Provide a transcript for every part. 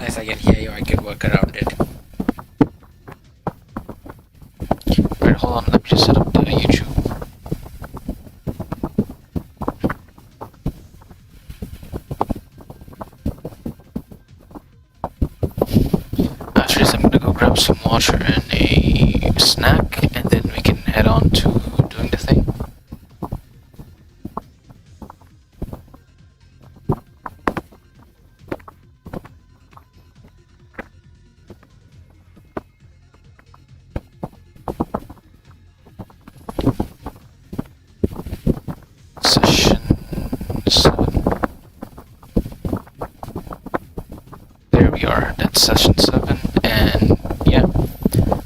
as I can hear you, I can work around it. Right, hold on, let me just set up the YouTube. After this, I'm gonna go grab some water and a snack, and then we can head on to doing the thing. Session 7. There we are, that's session 7, and yeah,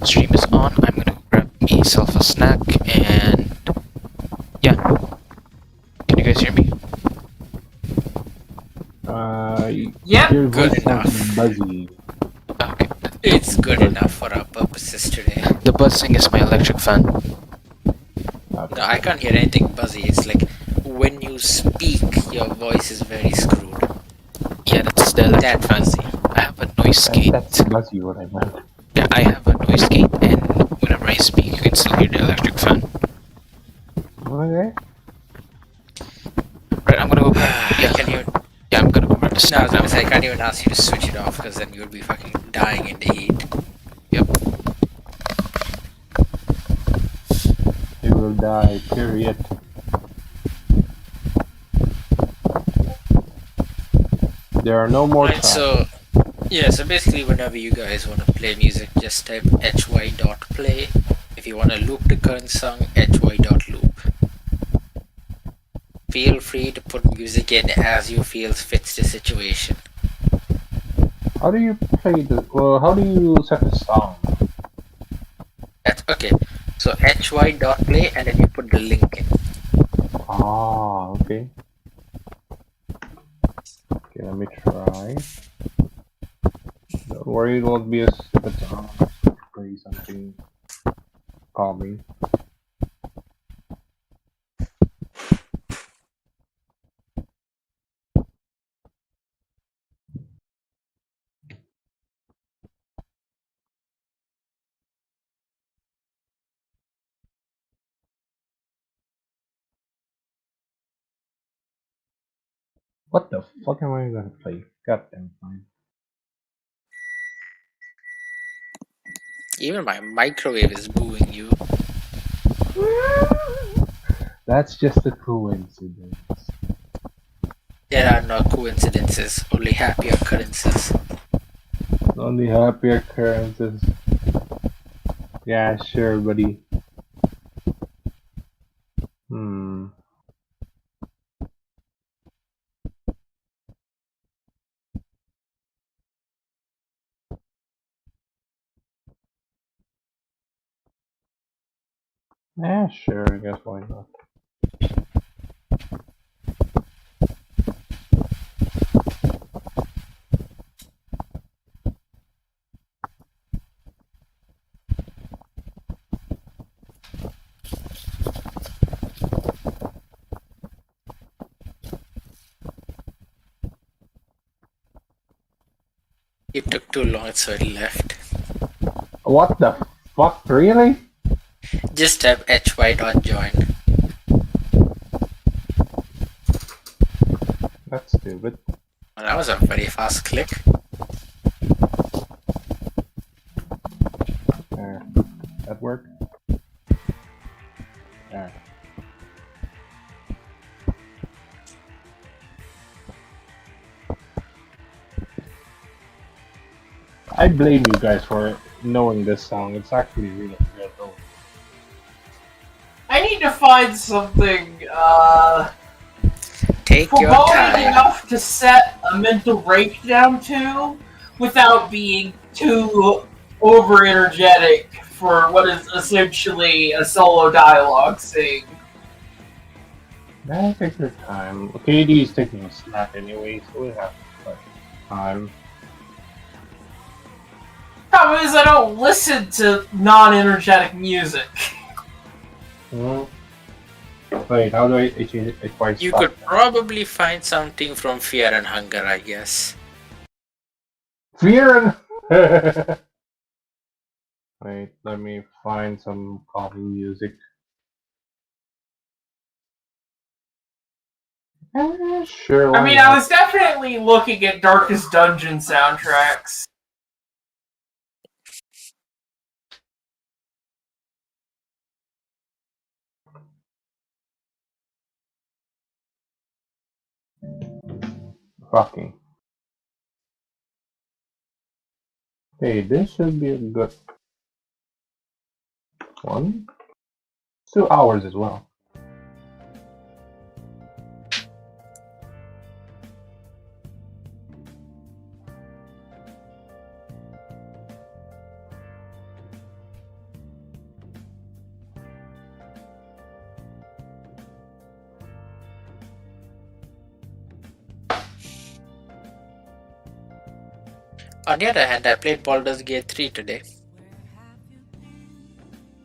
stream is on. I'm gonna grab myself a snack, and yeah. Can you guys hear me? Yep. Your Good voice sounds enough. buzzy. Okay. It's good enough for our purposes today. The buzzing is my electric fan. No, I can't hear anything buzzy. It's like when you speak, your voice is very screwed. Yeah, that's the electric That fan. fuzzy. I have a noise gate. That's buzzy what I meant. Yeah, I have a noise gate, and whenever I speak, you can still hear the electric fan. Okay. Right, I'm gonna go grab. I can't even. Yeah, I'm gonna go grab the No, I snack was now. gonna say, I can't even ask you to switch it off because then you would be fucking dying in the heat. Yep. You will die, period. There are no more Right, tracks. so basically whenever you guys want to play music, just type hy.play. If you want to loop the current song, hy.loop. Feel free to put music in as you feel fits the situation. How do you play the... Well, how do you set the song? Okay, so hy.play and then you put the link in. Ah, okay. Okay, let me try. Don't worry, it won't be a stupid song. Play something calming. What the fuck am I gonna play? Goddamn fine. Even my microwave is booing you. That's just a coincidence. There are no coincidences, only happy occurrences. Only happy occurrences. Yeah, sure, buddy. Yeah, sure, I guess why not. It took too long, so it left. What the fuck, really? Just type hy.join. That's stupid. Well, that was a very fast click. There. That work? There. I blame you guys for knowing this song. It's actually really good though. I need to find something Take your foreboding time. enough to set a mental breakdown to without being too over energetic for what is essentially a solo dialogue scene. Nah, take your time. KD is taking a snack anyway, so we have time. Problem is, I don't listen to non-energetic music. Hmm. Wait, how do I change it? Equite You stop? could probably find something from Fear and Hunger, I guess. Fear! Wait, let me find some coffee music. Sure. I why mean, I not? was definitely looking at Darkest Dungeon soundtracks. Fucking. Hey, this should be a good one. 2 hours as well. On the other hand, I played Baldur's Gate 3 today.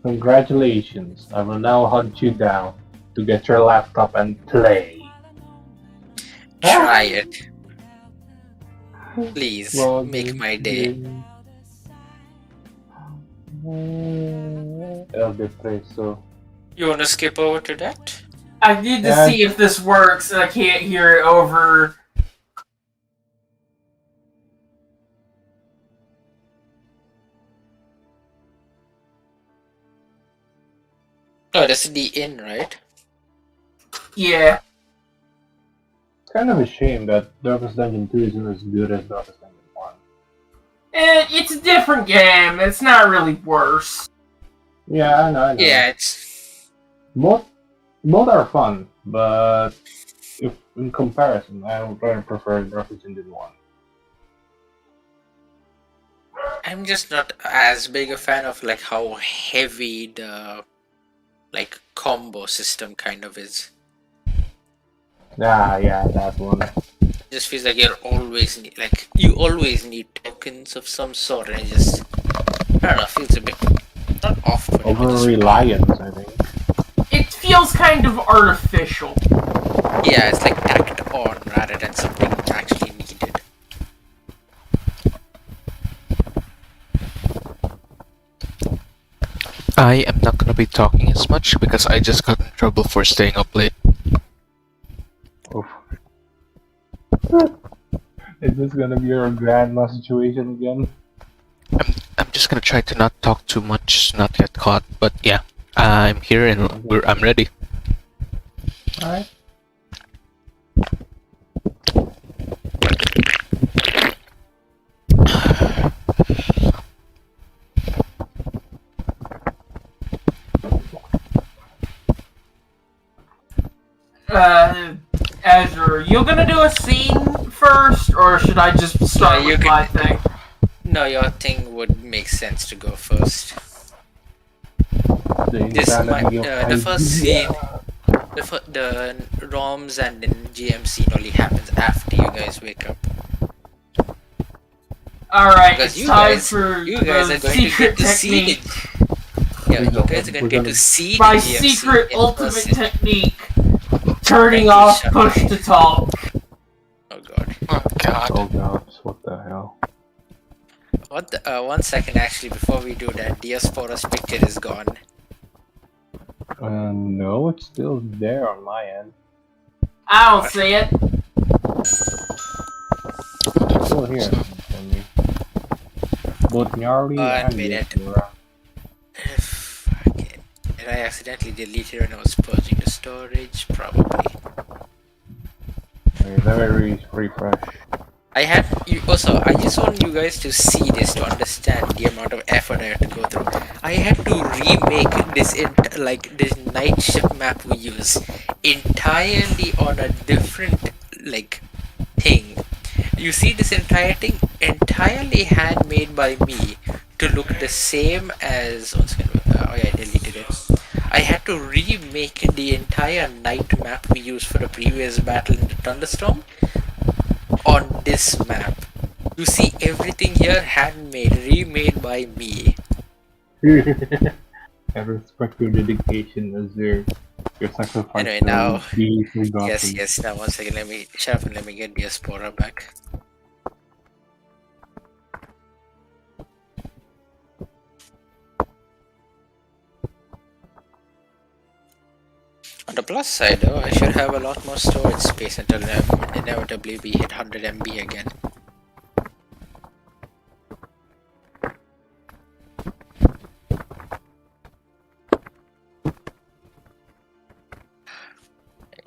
Congratulations. I will now hunt you down to get your laptop and play. Try it. Please, Well, make my day. Elder Preso. You wanna skip over to that? I need to Yeah. see if this works, and I can't hear it over. Oh, this is the inn, right? Yeah. It's kind of a shame that Darkest Dungeon 2 isn't as good as Darkest Dungeon 1. It's a different game. It's not really worse. Yeah, I know. Yeah, it's... Both are fun, but if in comparison, I would rather prefer Darkest Dungeon 1. I'm just not as big a fan of like how heavy the like combo system kind of is. Yeah, that one. It just feels like you always need tokens of some sort, and it just, I don't know, feels a bit not off, but Over reliance, I think. It feels kind of artificial. yeah, it's like tacked on rather than something actually needed. I am not gonna be talking as much because I just got in trouble for staying up late. Oof. Is this gonna be your grandma situation again? I'm just gonna try to not talk too much, not get caught. But yeah, I'm here and I'm ready. Alright. Azure, you gonna do a scene first, or should I just start you with can- my thing? No, your thing would make sense to go first. The This insanity of the first idea. scene, the ROMs and the GM scene only happens after you guys wake up. Alright, Because it's time for you guys the are going to secret get to see technique. it. Yeah, you guys are going to get to see My the GM secret scene in ultimate person. technique. Turning Thank you, off shut push up. to talk. Oh god. Oh god. Oh gosh, what the hell? What the, 1 second actually, before we do that, Diaspora's picture is gone. No, it's still there on my end. I don't see it. It's still here. For me. Both Gnarly and minute. Diaspora. Fuck it. Did I accidentally delete it when I was purging the storage? Probably. Okay, let me refresh. I just want you guys to see this to understand the amount of effort I had to go through. I had to remake this this night shift map we use entirely on a different thing. You see this entire thing entirely handmade by me to look the same as I deleted it. I had to remake the entire night map we used for the previous battle in the Thunderstorm on this map. You see everything here handmade, remade by me. I respect your dedication as your sacrifice. Anyway, now- will be forgotten. Yes, now 1 second, let me shut up and let me get Diaspora back. the plus side though, I should have a lot more storage space until inevitably we hit 100 MB again.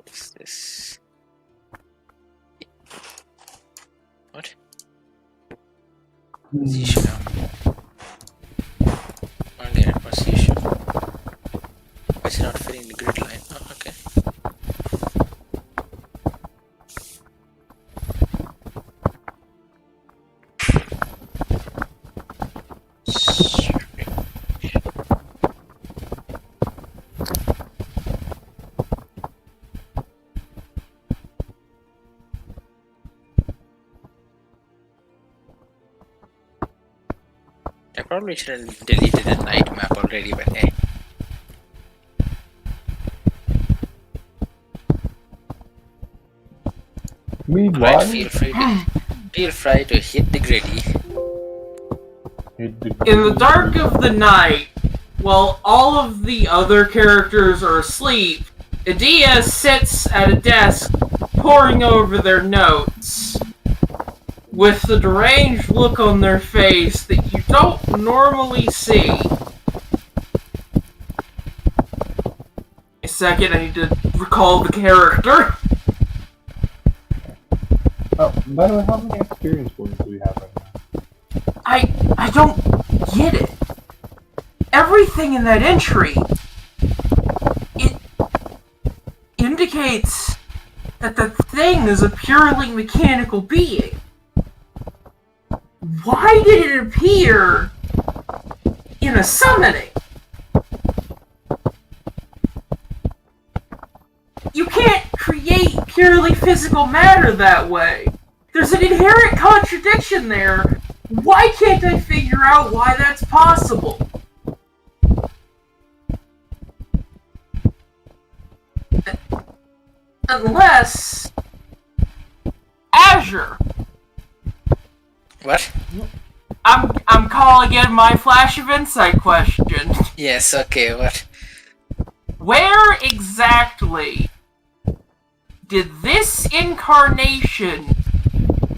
Is this... What? What's the issue now? Okay, what's the issue? Why is it not fitting the grid line? Oh, okay. I probably should have deleted the night map already, but hey. Meanwhile, Right, feel free to hit the griddy. In the dark of the night, while all of the other characters are asleep, Adia sits at a desk poring over their notes with the deranged look on their face that you don't normally see. A second, I need to recall the character. oh, by the way, how many experience points do we have right now? I don't get it. Everything in that entry, it indicates that the thing is a purely mechanical being. Why did it appear in a summoning? You can't create purely physical matter that way. There's an inherent contradiction there. Why can't I figure out why that's possible? Unless... Azure. What? I'm calling in my flash of insight question. Yes, okay, what? Where exactly did this incarnation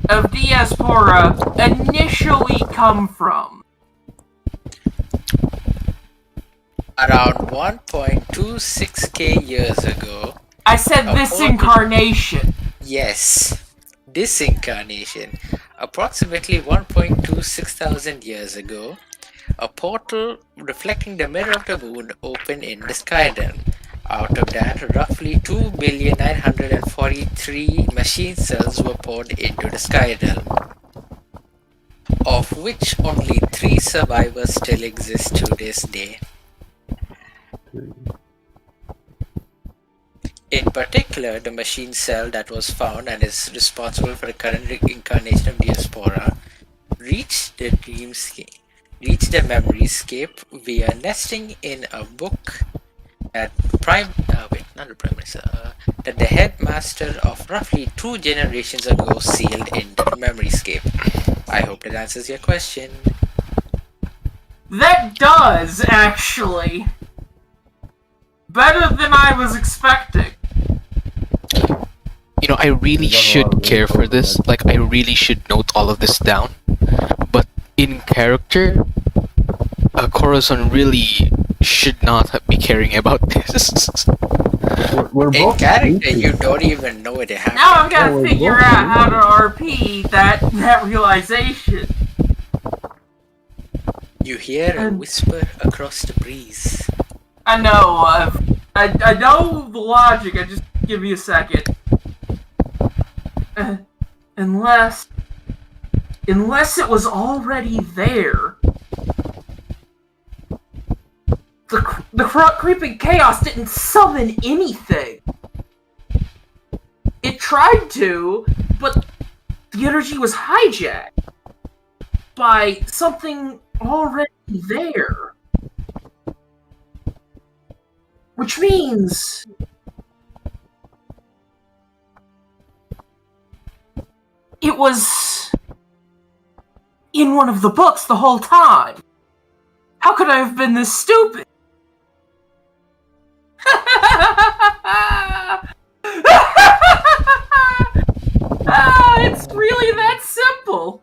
of Diaspora initially come from? Around 1.26k years ago. I said this incarnation. Yes, this incarnation. Approximately 1.26 thousand years ago, a portal reflecting the mirror of the moon opened in the sky realm. Out of that, roughly 2,943 machine cells were poured into the sky realm, of which only 3 survivors still exist to this day. In particular, the machine cell that was found and is responsible for the current incarnation of Diaspora reached the memoryscape via nesting in a book that that the headmaster of roughly 2 generations ago sealed into the memoryscape. I hope that answers your question. That does, actually. Better than I was expecting. You know, I really should care for this. Like, I really should note all of this down. But in character, Corazon really should not be caring about this. We're In both character, sleeping. you don't even know it happened. Now I've got to we're figure both out how to RP that realization. You hear a whisper across the breeze. I know, I know the logic, I just give me a second. Unless it was already there. The creeping chaos didn't summon anything. It tried to, but the energy was hijacked by something already there. Which means... it was... in one of the books the whole time. How could I have been this stupid? It's really that simple.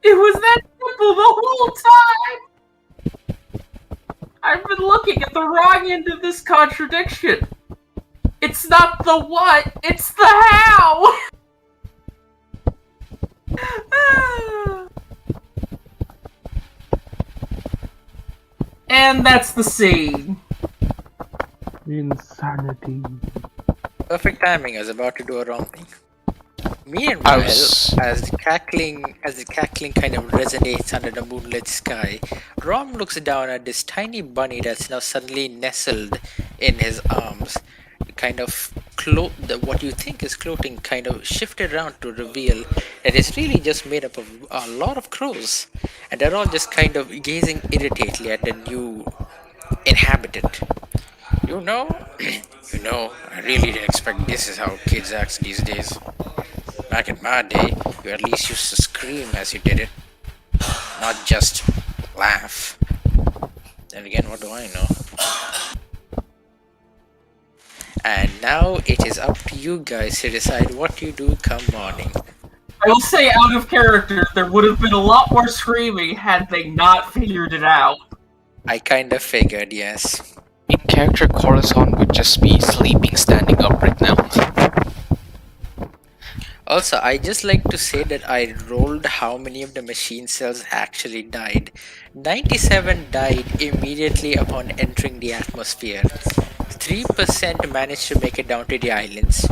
It was that simple the whole time. I've been looking at the wrong end of this contradiction. It's not the what, it's the how. And that's the scene. Insanity. Perfect timing. I was about to do a wrong thing. Meanwhile, was- as the cackling kind of resonates under the moonlit sky, Rom looks down at this tiny bunny that's now suddenly nestled in his arms. Kind of what you think is clothing kind of shifted around to reveal that it's really just made up of a lot of crows, and they're all just kind of gazing irritatedly at the new inhabitant. You know, I really didn't expect this is how kids act these days. Back in my day, you at least used to scream as you did it, not just laugh. Then again, what do I know? And now it is up to you guys to decide what you do come morning. I will say, out of character, there would have been a lot more screaming had they not figured it out. I kind of figured, yes. In character, Corazon would just be sleeping standing up right now. Also, I just like to say that I rolled how many of the machine cells actually died. 97 died immediately upon entering the atmosphere. 3% managed to make it down to the islands.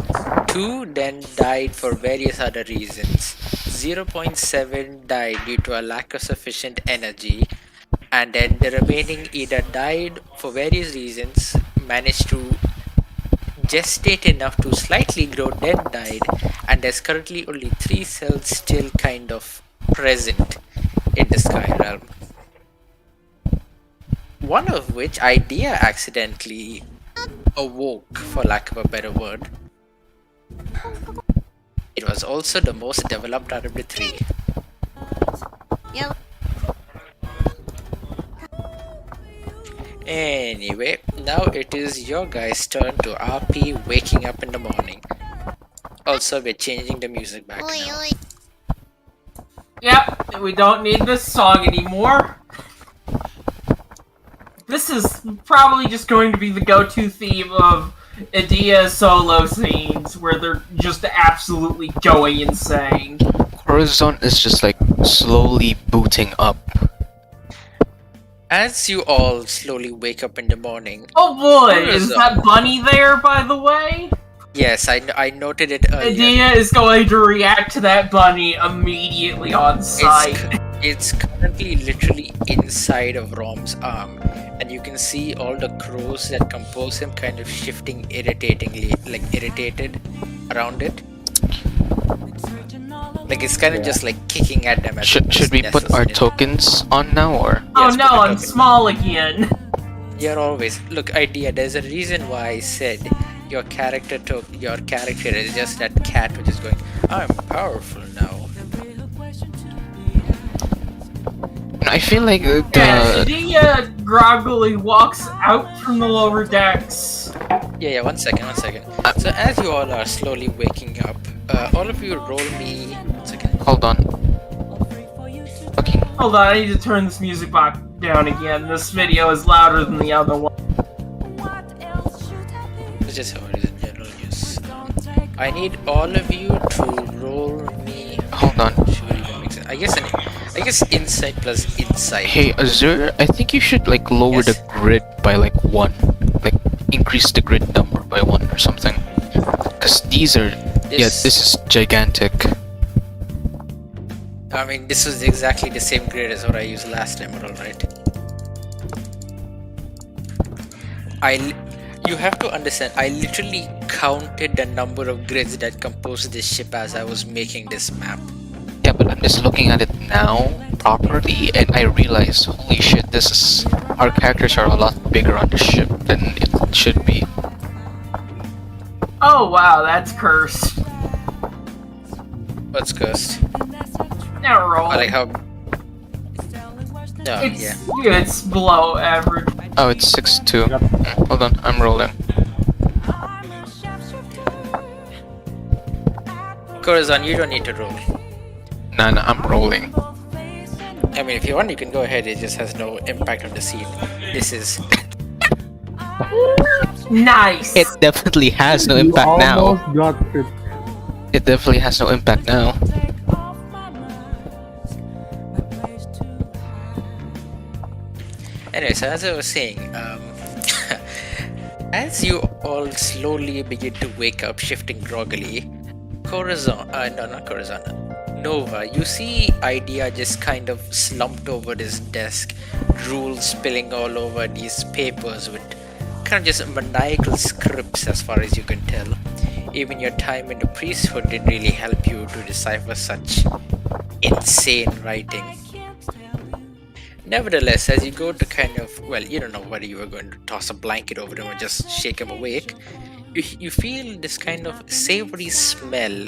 2 then died for various other reasons. 0.7 died due to a lack of sufficient energy. And then the remaining either died for various reasons, managed to gestate enough to slightly grow, then died, and there's currently only 3 cells still kind of present in the Sky Realm. One of which Idea accidentally awoke, for lack of a better word. It was also the most developed out of the 3. Anyway, now it is your guys' turn to RP waking up in the morning. Also, we're changing the music back now. Yep, we don't need this song anymore. This is probably just going to be the go-to theme of Idea solo scenes, where they're just absolutely going insane. Corazon is just like slowly booting up. As you all slowly wake up in the morning, Oh boy, Where is is that bunny there, by the way? yes, I noted it earlier. Idea is going to react to that bunny immediately on sight. It's currently literally inside of Rom's arm, and you can see all the crows that compose him kind of shifting irritatingly, like irritated around it. Like it's kind of just like kicking at them. As Should we put our tokens on now, or? Oh Yes, no, put a I'm token. small again. You're always look, Idea. There's a reason why I said your character is just that cat which is going, I'm powerful now. I feel like Yeah, Idea groggily walks out from the lower decks. Yeah, one second. So as you all are slowly waking up, all of you roll me. 1 second. Hold on. Okay. Hold on, I need to turn this music box down again. This video is louder than the other one. That's just how it is in general use. I need all of you to roll me. Hold on. Should even make sense. I guess insight plus insight. Hey, Azure, I think you should like lower Yes. the grid by like 1. Like increase the grid number by 1 or something. Cause these are this is gigantic. I mean, this was exactly the same grid as what I used last time, alright? You have to understand, I literally counted the number of grids that compose this ship as I was making this map. Yeah, but I'm just looking at it now properly, and I realized, holy shit, our characters are a lot bigger on the ship than it should be. Oh wow, that's cursed. What's cursed? Now roll. I like how... No, It's yeah. it's below average. Oh, it's 6-2. Hold on, I'm rolling. Corazon, you don't need to roll. Nah, I'm rolling. I mean, if you want, you can go ahead. It just has no impact on the scene. This is. Nice. It definitely has no You impact now. almost got tripped. It definitely has no impact now. Anyway, so as I was saying, as you all slowly begin to wake up, shifting groggily, Corazon, no, not Corazon, Nova, you see Idea just kind of slumped over this desk, drool spilling all over these papers with kind of just maniacal scripts as far as you can tell. Even your time in the priesthood didn't really help you to decipher such insane writing. Nevertheless, as you go to kind of, well, you don't know whether you were going to toss a blanket over him or just shake him awake, you feel this kind of savory smell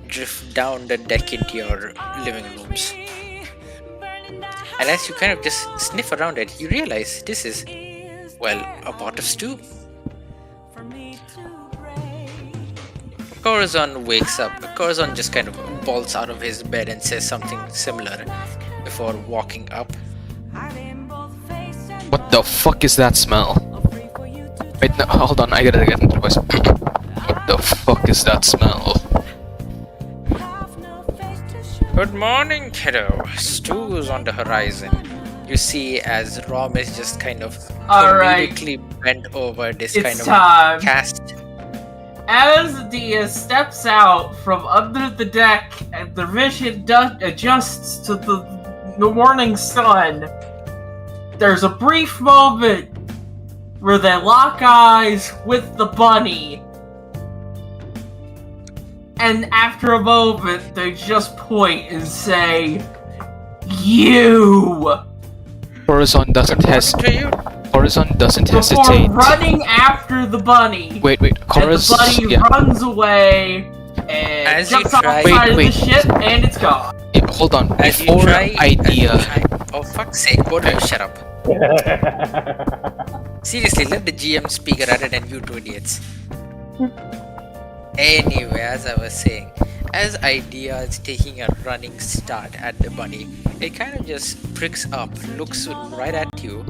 drift down the deck into your living rooms. And as you kind of just sniff around it, you realize this is, well, a pot of stew. Corazon wakes up. Corazon just kind of bolts out of his bed and says something similar before walking up. What the fuck is that smell? Wait, no, hold on, I gotta get into the voice. What the fuck is that smell? Good morning, kiddo. Stew's on the horizon. You see as Rom is just kind of Alright. comedically bent over this It's kind of time. cast. As Dia steps out from under the deck and the vision adjusts to the morning sun, there's a brief moment where they lock eyes with the bunny. And after a moment, they just point and say, "You!" Corazon doesn't To hesitate. you, Corazon doesn't Before hesitate. running after the bunny. Wait, And the Corazon. bunny Yeah, runs away and As you jumps off try- the side of Wait. the ship and it's gone. yeah, hold on. as you Before try, Idea. oh fuck's sake, both of you shut up. Seriously, let the GM speak rather than you two idiots. Anyway, as I was saying, as Idea is taking a running start at the bunny, it kind of just pricks up, looks right at you,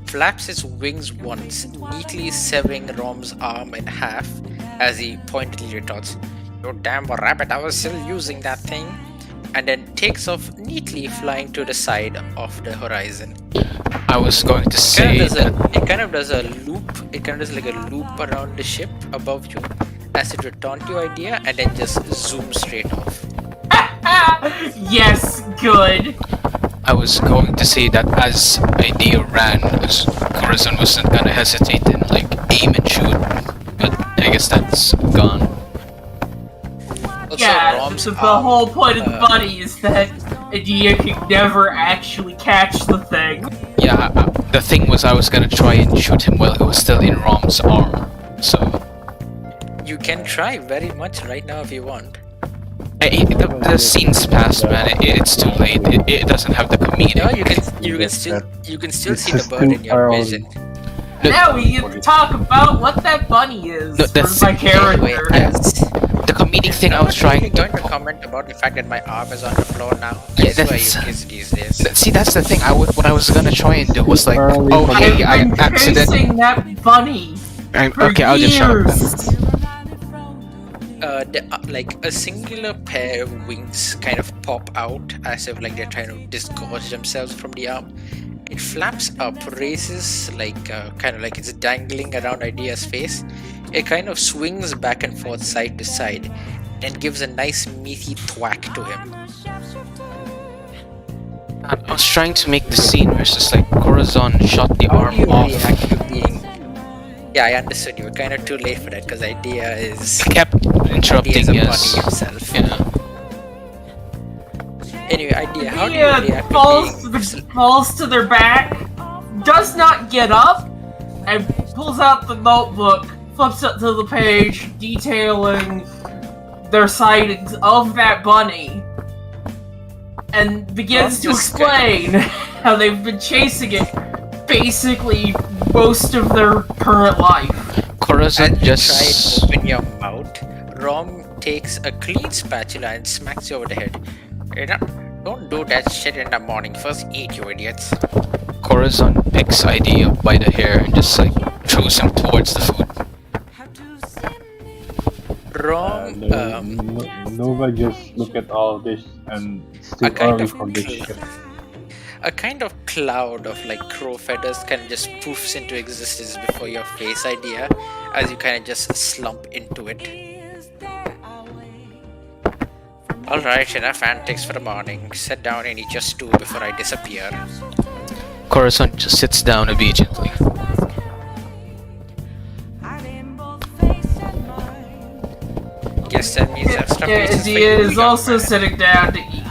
flaps its wings once, neatly severing Rom's arm in half as he pointedly retorts, "You damn rabbit, I was still using that thing," and then takes off neatly, flying to the side of the horizon. I was going to say that. It kind of does a loop. It kind of does like a loop around the ship above you as it returns to your Idea and then just zooms straight off. Yes, good. I was going to say that as Idea ran, Corazon wasn't gonna hesitate and like aim and shoot, but I guess that's gone. Also, Yeah, Rom's the arm, whole point of the uh, bunny is that Idea can never actually catch the thing. Yeah, the thing was I was gonna try and shoot him while he was still in Rom's arm, so you can try very much right now if you want. the scene's past, man. It's too late. It doesn't have the comedic. No, you can still see the bird in your vision. No, Now we get to talk about what that bunny is No, for that's- my Anyway, character. yes. the comedic thing I was trying going to. to comment about the fact that my arm is on the floor now. Yeah, I swear that's- you kids these days. See, that's the thing. What I was gonna try and do was like, Early oh bunny. hey, I I've been accidentally. chasing that bunny for Okay, I'll just shut up then. years. Like a singular pair of wings kind of pop out as if like they're trying to disgorge themselves from the arm. It flaps up, raises like kind of like it's dangling around Idea's face. It kind of swings back and forth side to side, and gives a nice meaty thwack to him. I was trying to make the scene where it's just like Corazon shot the How arm do you off. react to being? Yeah, I understood. You were kind of too late for that because Idea is I kept interrupting. Idea is a Yes. bunny himself. Yeah. Anyway, Idea, how do you Idea react falls to their back, does not get up, and pulls out the notebook, flips it to the page detailing their sightings of that bunny, and begins to This guy. explain how they've been chasing it basically most of their current life. Corazon As you just. try and open your mouth, Rom takes a clean spatula and smacks you over the head. You know, don't do that shit in the morning. First eat, you idiots. Corazon picks ID up by the hair and just like throws him towards the food. Rom, Nova just look at all of this and it's too a kind early of for this shit. a kind of cloud of like crow feathers kind of just poofs into existence before your face idea as you kind of just slump into it. Alright, enough antics for the morning. Sit down and eat your stew before I disappear. Corazon just sits down obediently. Guess that means extra Yeah, pieces for Adia you, is young also man. sitting down to eat.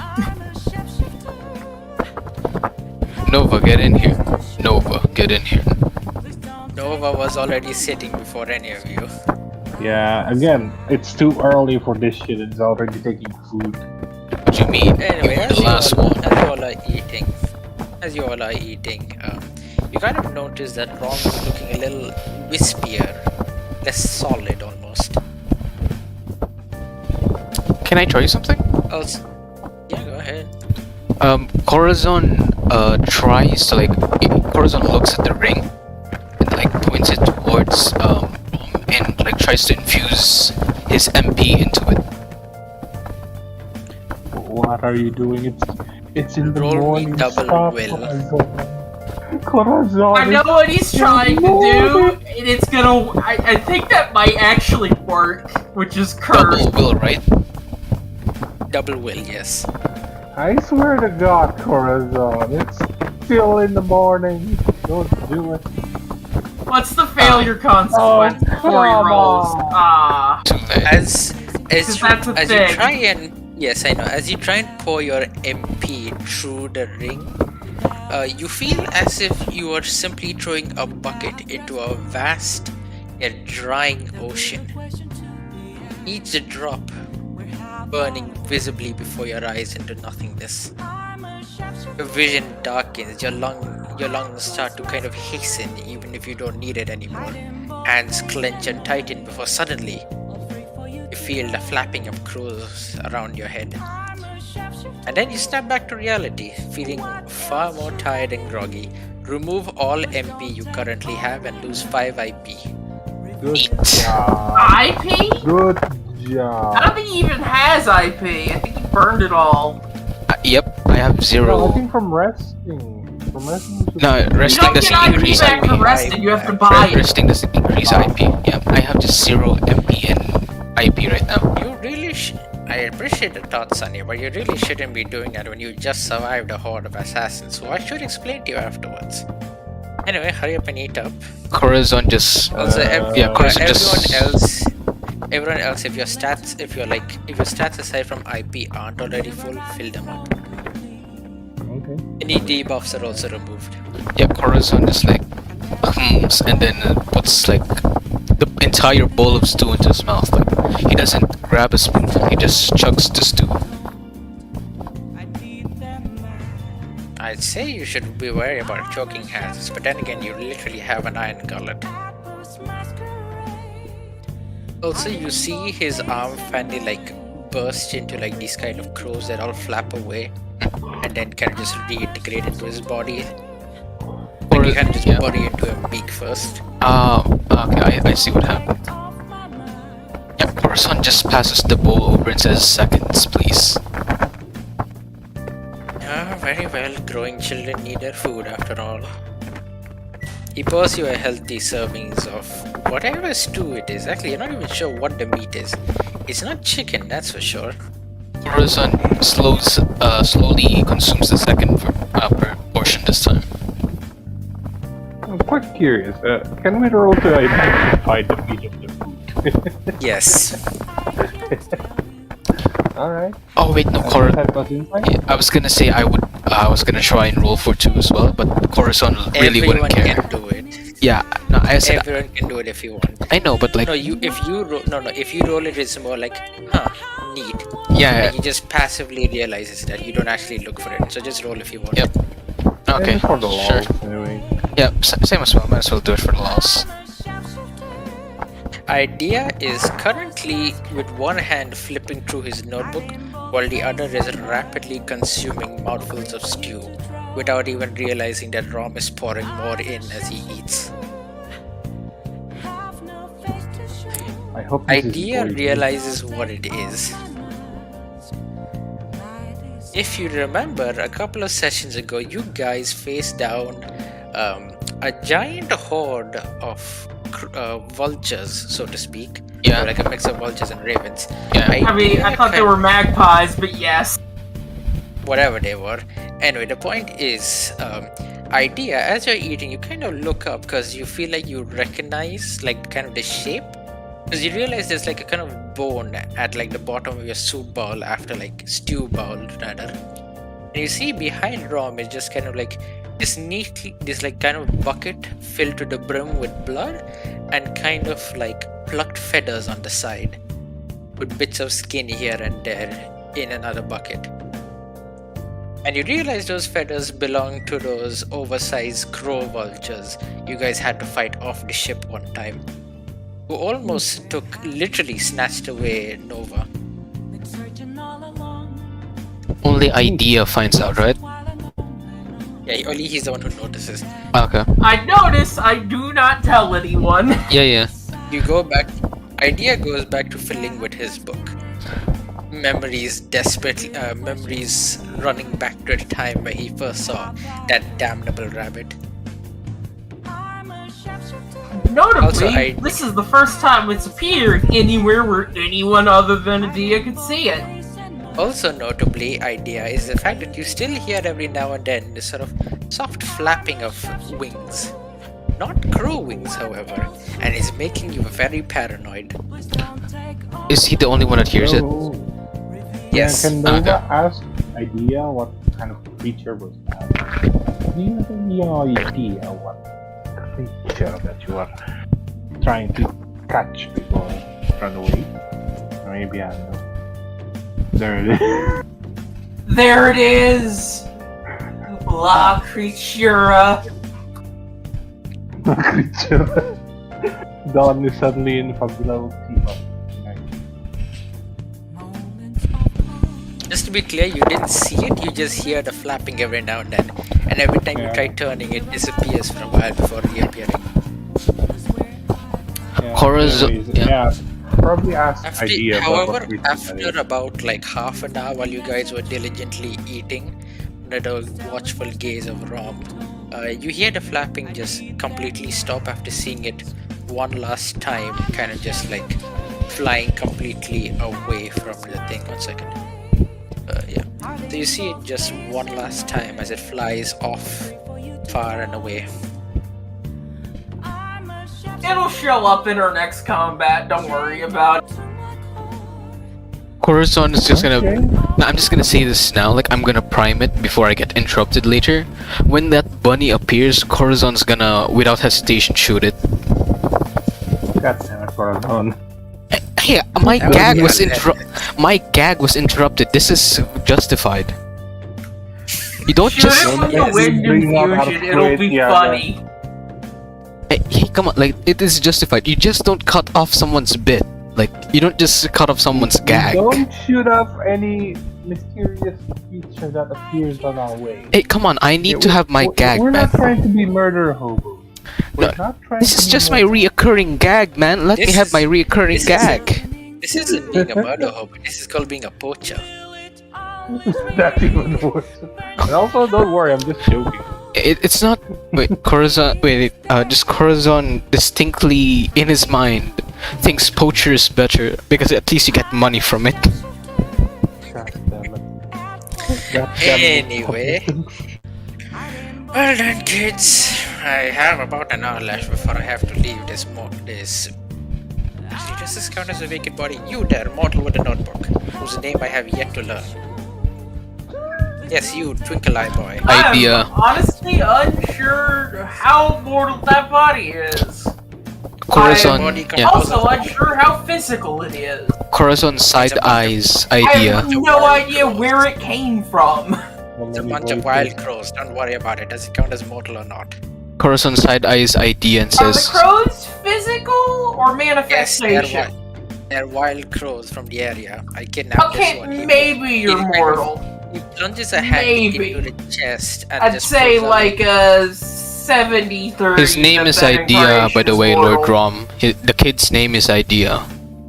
Nova, get in here. Nova, get in here. Nova was already sitting before any of you. Yeah, again, it's too early for this shit. It's already taking food. What do you mean? Anyway, You're the last one. as you all are eating, you kind of notice that Ron is looking a little wispier, less solid almost. Can I try something? Also, yeah, go ahead. Corazon tries to Corazon looks at the ring and like points it towards Rom and like tries to infuse his MP into it. What are you doing? It's in the Roll me morning. double Stop, will. Corazon. I know what he's trying to do, and it's gonna. I think that might actually work, which is cursed. Double will, right? Double will, yes. I swear to God, Corazon, it's still in the morning. Don't do it. What's the failure consequence Oh, before he come rolls? on. Ah. Too late. As Because that's the you thing. try and yes, I know. As you try and pour your MP through the ring, you feel as if you are simply throwing a bucket into a vast yet drying ocean. Each drop burning visibly before your eyes into nothingness. Your vision darkens, your lungs start to kind of hasten even if you don't need it anymore. Hands clench and tighten before suddenly you feel the flapping of crows around your head. And then you snap back to reality, feeling far more tired and groggy. Remove all MP you currently have and lose 5 IP. Good Eat. job. IP? Good I job. don't think he even has IP. I think he burned it all. Yep, I have No, I zero. think from resting. From resting. No, You resting don't get doesn't IP increase back IP. from resting. You have to buy it. Resting doesn't increase IP. Yep, I have just zero MP and IP right now. You really I appreciate the thought, Sunny, but you really shouldn't be doing that when you just survived a horde of assassins, so I should explain to you afterwards. Anyway, hurry up and eat up. Corazon just Also, yeah, Corazon just everyone else, if your stats aside from IP aren't already full, fill them up. Okay. Any debuffs are also removed. yeah, Corazon just like hums and then puts like the entire bowl of stew into his mouth. Like he doesn't grab a spoonful, he just chugs the stew. I'd say you should be wary about choking hazards, but then again, you literally have an iron gullet. Also, you see his arm finally burst into these kind of crows that all flap away and then kind of just reintegrate into his body. Like you kind of just yeah. bury into a beak first. Okay, I see what happened. Yeah, Corazon just passes the bowl over and says, "Seconds, please." Ah, very well. Growing children need their food after all. He pours you a healthy servings of whatever stew it is. Actually, you're not even sure what the meat is. It's not chicken, that's for sure. Corazon slowly consumes the second portion this time. I'm quite curious. Can we roll to identify the meat of the food? Yes. Alright. Oh wait, no, Cor. Help us insight? Yeah, I was gonna say I was gonna try and roll for 2 as well, but Corazon really Everyone wouldn't care. can do it. Yeah, no, I said Everyone can do it if you want. I know, but like If you roll it, it's more like, neat. yeah, Like, you just passively realizes that you don't actually look for it. So just roll if you want. Yep. Okay, Just for the sure. lols, anyway. Yeah, same as well. Might as well do it for the loss. Idea is currently with one hand flipping through his notebook while the other is rapidly consuming mouthfuls of stew without even realizing that Rom is pouring more in as he eats. I hope this is Idea poison. realizes what it is. If you remember, a couple of sessions ago, you guys faced down a giant horde of vultures, so to speak. Yeah. Like a mix of vultures and ravens. Yeah. I mean, I thought they were magpies, but yes. Whatever they were. Anyway, the point is, Idea, as you're eating, you kind of look up because you feel like you recognize, like, kind of the shape. Because you realize there's like a kind of bone at like the bottom of your soup bowl after like stew bowl rather. And you see behind Rom is just kind of like this like kind of bucket filled to the brim with blood and kind of like plucked feathers on the side with bits of skin here and there in another bucket. And you realize those feathers belong to those oversized crow vultures you guys had to fight off the ship one time, who almost literally snatched away Nova. Only Idea finds out, right? Yeah, only he's the one who notices. Okay. I notice I do not tell anyone. Yeah. You go back. Idea goes back to filling with his book. Memories running back to the time where he first saw that damnable rabbit. Notably, Also, this is the first time it's appeared anywhere where anyone other than Adia could see it. Also notably, Idea is the fact that you still hear every now and then this sort of soft flapping of wings. Not crow wings, however, and it's making you very paranoid. Is he the only one that hears it? So, Yes. Can Nova ask Idea what kind of creature was that? Do you have any idea what creature that you are trying to catch before you run away? Or maybe I don't know. There it is. There it is! La Creatura. Creature. Dawn is suddenly in Fabula team up. Just to be clear, you didn't see it, you just hear the flapping every now and then. And every time you Yeah. try turning, it disappears for a while before reappearing. Yeah, Horrors- anyways, yeah. yeah. Probably ask After, Idea about however, what creature that after is. about like half an hour while you guys were diligently eating under the watchful gaze of Rom, you hear the flapping just completely stop after seeing it one last time, kind of just like flying completely away from the thing. 1 second. Yeah. So you see it just one last time as it flies off far and away. It'll show up in our next combat, don't worry about it. Corazon is just gonna. Okay. Nah, I'm just gonna say this now. Like I'm gonna prime it before I get interrupted later. When that bunny appears, Corazon's gonna, without hesitation, shoot it. God damn it, Corazon. Hey, my That was gag good. was My gag was interrupted. This is justified. You don't Shoot just. it when you Don't win bring out out of confusion, it'll be Croatia, funny. Hey, come on, like it is justified. You just don't cut off someone's bit. Like you don't just cut off someone's gag. Don't shoot off any mysterious creature that appears on our way. Hey, come on! I need to have my gag, We're man. not trying to be murder hobos. We're No, not trying This to is be just my murder- reoccurring gag, man. Let me This have is- my reoccurring this is- gag. This isn't being a murder hobo, this is called being a poacher. That's even worse. And also, don't worry, I'm just joking. It's not. Wait, Corazon. Wait, just Corazon distinctly in his mind thinks poacher is better because at least you get money from it. God damn it. God damn it. Anyway. Well then, kids, I have about an hour left before I have to leave this. Actually, does this count as a vacant body? You there, mortal with a notebook, whose name I have yet to learn. Yes, you, Twinkle Eye Boy. Idea. I'm honestly unsure how mortal that body is. Corazon. Body Yeah. composed Also of- unsure how physical it is. Corazon side eyes I idea. have no idea where it came from. It's a bunch of wild crows. Don't worry about it. Does it count as mortal or not? Corazon side eyes idea and Are the says, crows physical or Yes, manifestation? they're wild crows from the area. I kidnapped this Okay, one. maybe you're kind of- mortal. He plunges a hand Maybe. into the chest and I'd just say pulls out like a 70-30. his name is Idea, by the way, Lord Rom. The kid's name is Idea.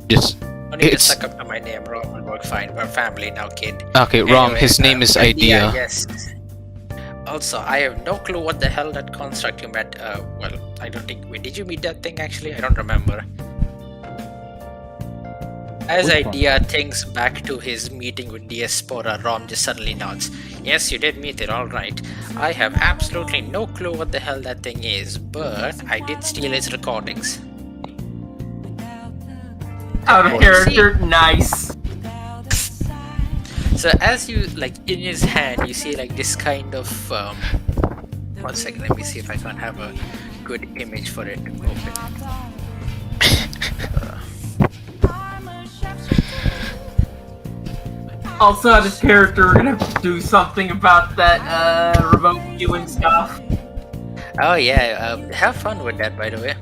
Just Don't need to it's- suck up to my name, Rom will work fine. We're family now, kid. okay, Rom. Anyway, His name is Idea. Yes. Also, I have no clue what the hell that construct you met. Well, I don't think. Wait, did you meet that thing actually? I don't remember. As Which one? Idea thinks back to his meeting with Diaspora, Rom just suddenly nods. Yes, you did meet it, alright. I have absolutely no clue what the hell that thing is, but I did steal its recordings. Out of character, nice. So as you, like, in his hand, you see, like, this kind of, 1 second, let me see if I can have a good image for it to open. Also, out of character, we're gonna have to do something about that remote viewing stuff. Oh yeah, have fun with that, by the way.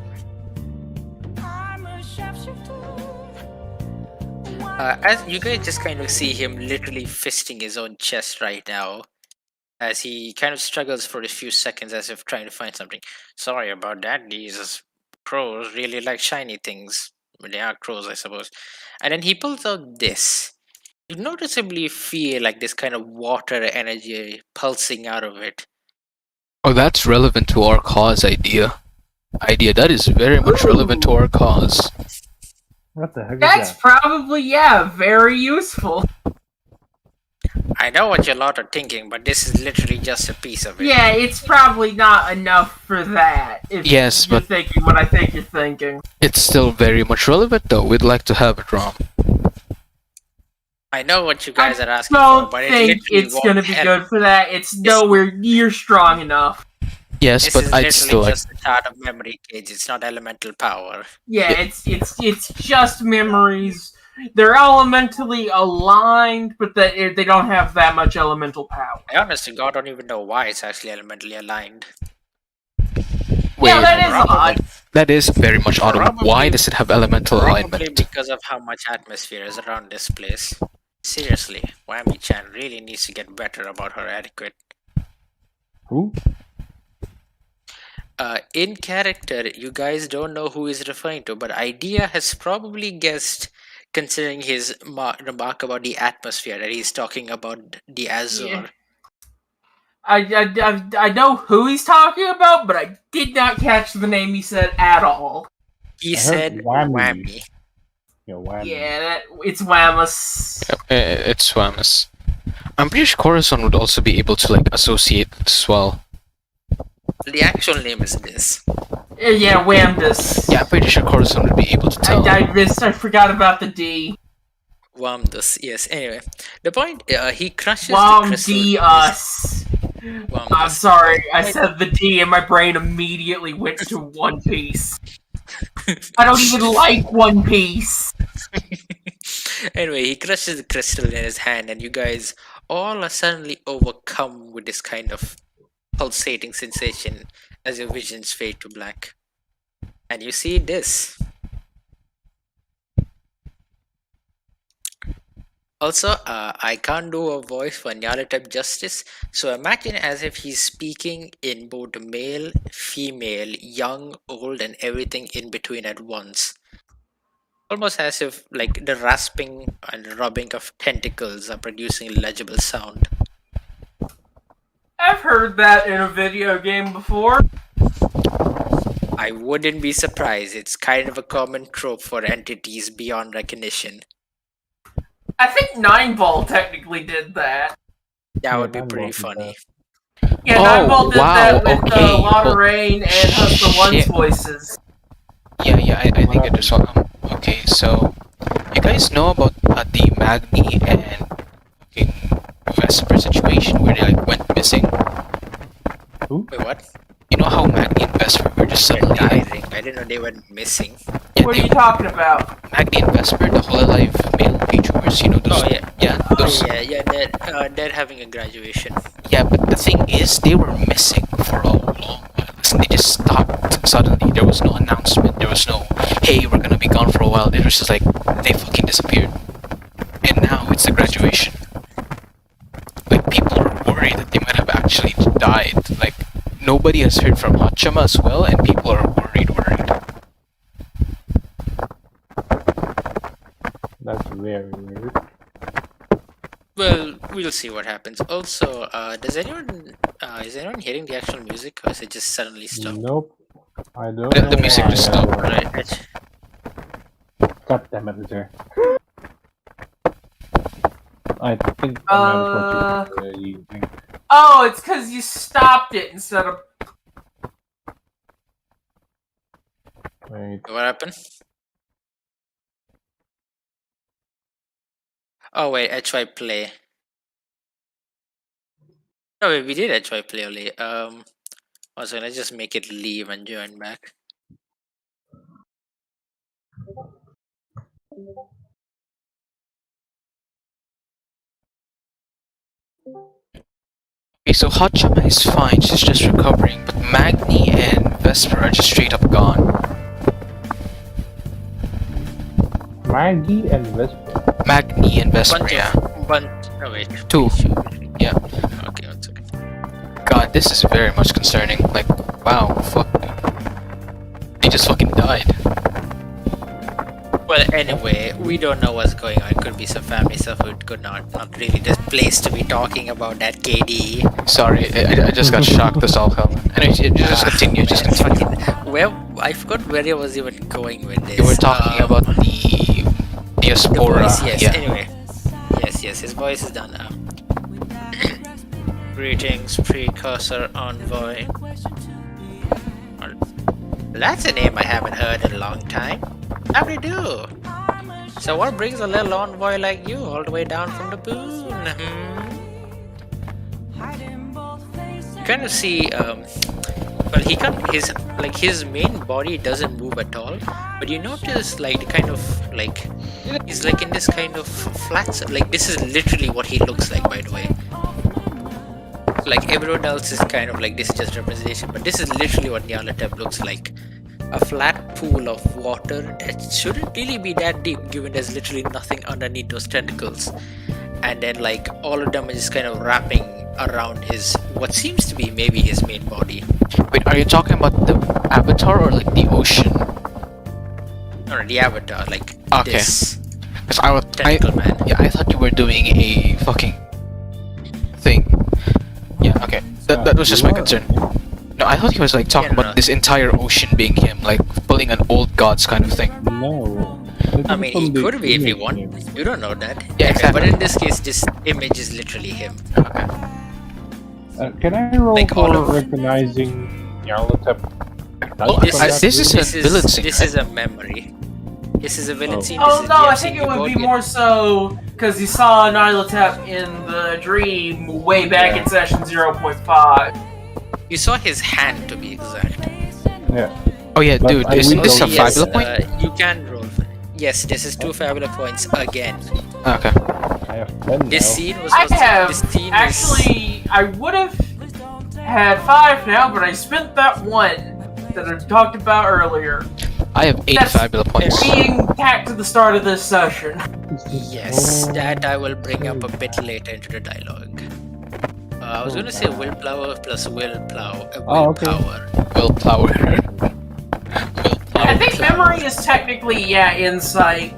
As you guys just kind of see him literally fisting his own chest right now, as he kind of struggles for a few seconds as if trying to find something. Sorry about that, these crows really like shiny things. Well, they are crows, I suppose. And then he pulls out this. You noticeably feel like this kind of water energy pulsing out of it. Oh, that's relevant to our cause, Idea. Idea, that is very much relevant to our cause. What the heck That's is that? probably, yeah, very useful. I know what your lot are thinking, but this is literally just a piece of it. Yeah, it's probably not enough for that. If Yes, you're but- thinking what I think you're thinking. It's still very much relevant, though. We'd like to have it, Rom. I know what you guys are asking for, Don't but it think literally it's won't gonna be help. good for that. It's nowhere near strong enough. Yes, This but is I'd literally still like. just a tad of memory cage. It's not elemental power. Yeah, it's just memories. They're elementally aligned, but they don't have that much elemental power. I honestly God don't even know why it's actually elementally aligned. Wait, Yeah, that is probably- odd. that is very much odd. Probably- Why does it have elemental Probably alignment? because of how much atmosphere is around this place. Seriously, Whammy-chan really needs to get better about her etiquette. Who? In character, you guys don't know who he's referring to, but Idea has probably guessed, considering his remark about the atmosphere, that he's talking about the Azure. Yeah. I know who he's talking about, but I did not catch the name he said at all. He I heard said whammy. whammy. Yeah, whammy. Yeah, it's Whammus. It's Swamus. I'm pretty sure Corazon would also be able to like associate it as well. The actual name is this. Yeah, Whamdus. Yeah, I'm pretty sure Corazon would be able to tell. I forgot about the D. Wamdus, yes. Anyway, the point, he crushes the crystal. Whamd us. I'm Wamdus. sorry, I said the D and my brain immediately went to One Piece. I don't even like One Piece. Anyway, he crushes the crystal in his hand, and you guys all are suddenly overcome with this kind of pulsating sensation as your visions fade to black. And you see this. Also, I can't do a voice for Nyarlathotep justice, so imagine as if he's speaking in both male, female, young, old, and everything in between at once. Almost as if, like, the rasping and rubbing of tentacles are producing legible sound. I've heard that in a video game before. I wouldn't be surprised, it's kind of a common trope for entities beyond recognition. I think Nine Ball technically did that. That Yeah, would be Nine pretty Ball did funny. Yeah, Oh, Nine Ball did wow, that with okay. Lana Rain and Hustle One's shit. voices. Yeah, I think I just saw them. Okay, so you guys know about the Magni and fucking Vesper situation where they like went missing. Wait, what? You know how Magni and Vesper were just They're suddenly like, dying. I didn't know they went missing. yeah, What are they, you talking about? Magni and Vesper, the Hololive male VTubers, you know those. Oh, yeah. those. Yeah, they're having a graduation. Yeah, but the thing is, they were missing for a long while. They just stopped suddenly. There was no announcement. There was no, hey, we're gonna be gone for a while. It was just like they fucking disappeared. And now it's the graduation. Like people are worried that they might have actually died. Like nobody has heard from Hachama as well, and people are worried. That's very weird. Well, we'll see what happens. Also, is anyone hearing the actual music, or is it just suddenly stopped? Nope. I don't The know music why. just stopped. Right. God damn it, there. I think that's what you're using. Oh, it's because you stopped it instead of. Wait. What happened? Oh wait, HY play. No wait, we did HY play only. Also, let's just make it leave and join back. Okay, so Hachama is fine. She's just recovering, but Magni and Vesper are just straight up gone. Maggie and Vesper. Magni and Vesper, Bunch yeah. of oh wait. Two. Yeah. Okay, one second. God, this is very much concerning. Like, wow, fuck. They just fucking died. Well, anyway, we don't know what's going on. It could be some family stuff. It could not really this place to be talking about that KD. Sorry, I just got shocked. That's all. Anyway, just continue. Just Man, continue. Where I forgot where I was even going with this. You were talking about the the diaspora. voice, yes. Yeah. Anyway, yes, his voice is done now. Greetings, precursor envoy. Well, that's a name I haven't heard in a long time. How do you do? So what brings a little envoy like you all the way down from the boon? You kind of see, well, he can't. His main body doesn't move at all. But you notice, like, the kind of like he's like in this kind of flat. Like this is literally what he looks like, by the way. Like everyone else is kind of like this is just representation, but this is literally what Nyarlathotep looks like. A flat pool of water that shouldn't really be that deep, given there's literally nothing underneath those tentacles. And then like all of them are just kind of wrapping around his what seems to be maybe his main body. Wait, are you talking about the avatar or like the ocean? Or the avatar, like Okay. this Because tentacle man. yeah, I thought you were doing a fucking thing. Yeah, okay. That was just my concern. No, I thought he was like talking Yeah, no. about this entire ocean being him, like pulling an old gods kind of thing. No. I mean, he could be if he wants. You don't know that. Yeah, exactly. But in this case, this image is literally him. Okay. Can I roll Like all for of- recognizing Nyarlathotep? Oh, This I- is, this is a villain scene, This right? is a memory. This is a villain Oh. scene. Oh This no, is I think it would be James more so because you saw Nyarlathotep in the dream way back in session 0.5. You saw his hand, to be exact. Yeah. Oh yeah, But dude, I isn't will this a go- yes, fabula point? you can roll. Yes, this is 2 fabula points again. Okay. I have 10 This now. scene was I also, have this scene actually, I would have had 5 now, but I spent that one that I talked about earlier, I have 8 That's- fabula points. being tacked to the start of this session. Yes, that I will bring up a bit later into the dialogue. I was gonna say willpower plus willpower. Oh, okay. Willpower. I think memory is technically, insight.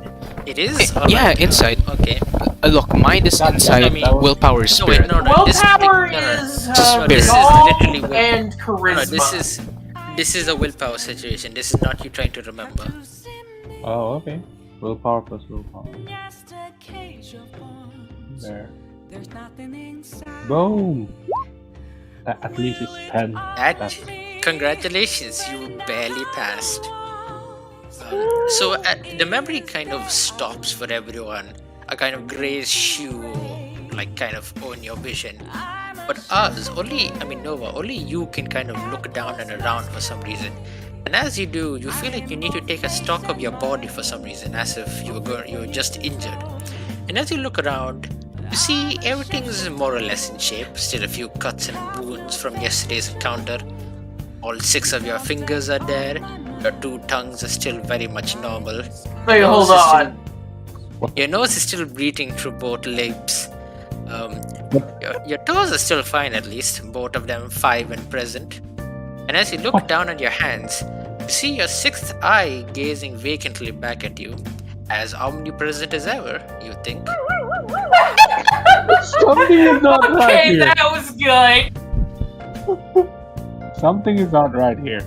It is. Yeah, alright. insight. Okay. Look, mind is insight, I mean- willpower is No, wait, spirit. no, no. This Willpower no, no. is Spirit. This is resolve literally will- and No, charisma. no, this is a willpower situation. This is not you trying to remember. Oh, okay. Willpower plus willpower. There. Boom! At least it's 10. That, That's- congratulations, you barely passed. So the memory kind of stops for everyone. A kind of grayish hue, like kind of on your vision. But us, Nova, only you can kind of look down and around for some reason. And as you do, you feel like you need to take a stock of your body for some reason, as if you were just injured. And as you look around, You see, everything's more or less in shape. Still a few cuts and wounds from yesterday's encounter. All 6 of your fingers are there. Your 2 tongues are still very much normal. Wait, hold on. Your nose is still breathing through both lips. Your toes are still fine, at least, both of them 5 and present. And as you look down at your hands, you see your 6th eye gazing vacantly back at you, as omnipresent as ever, you think. Something is not right Okay, here. that was good. Something is not right here.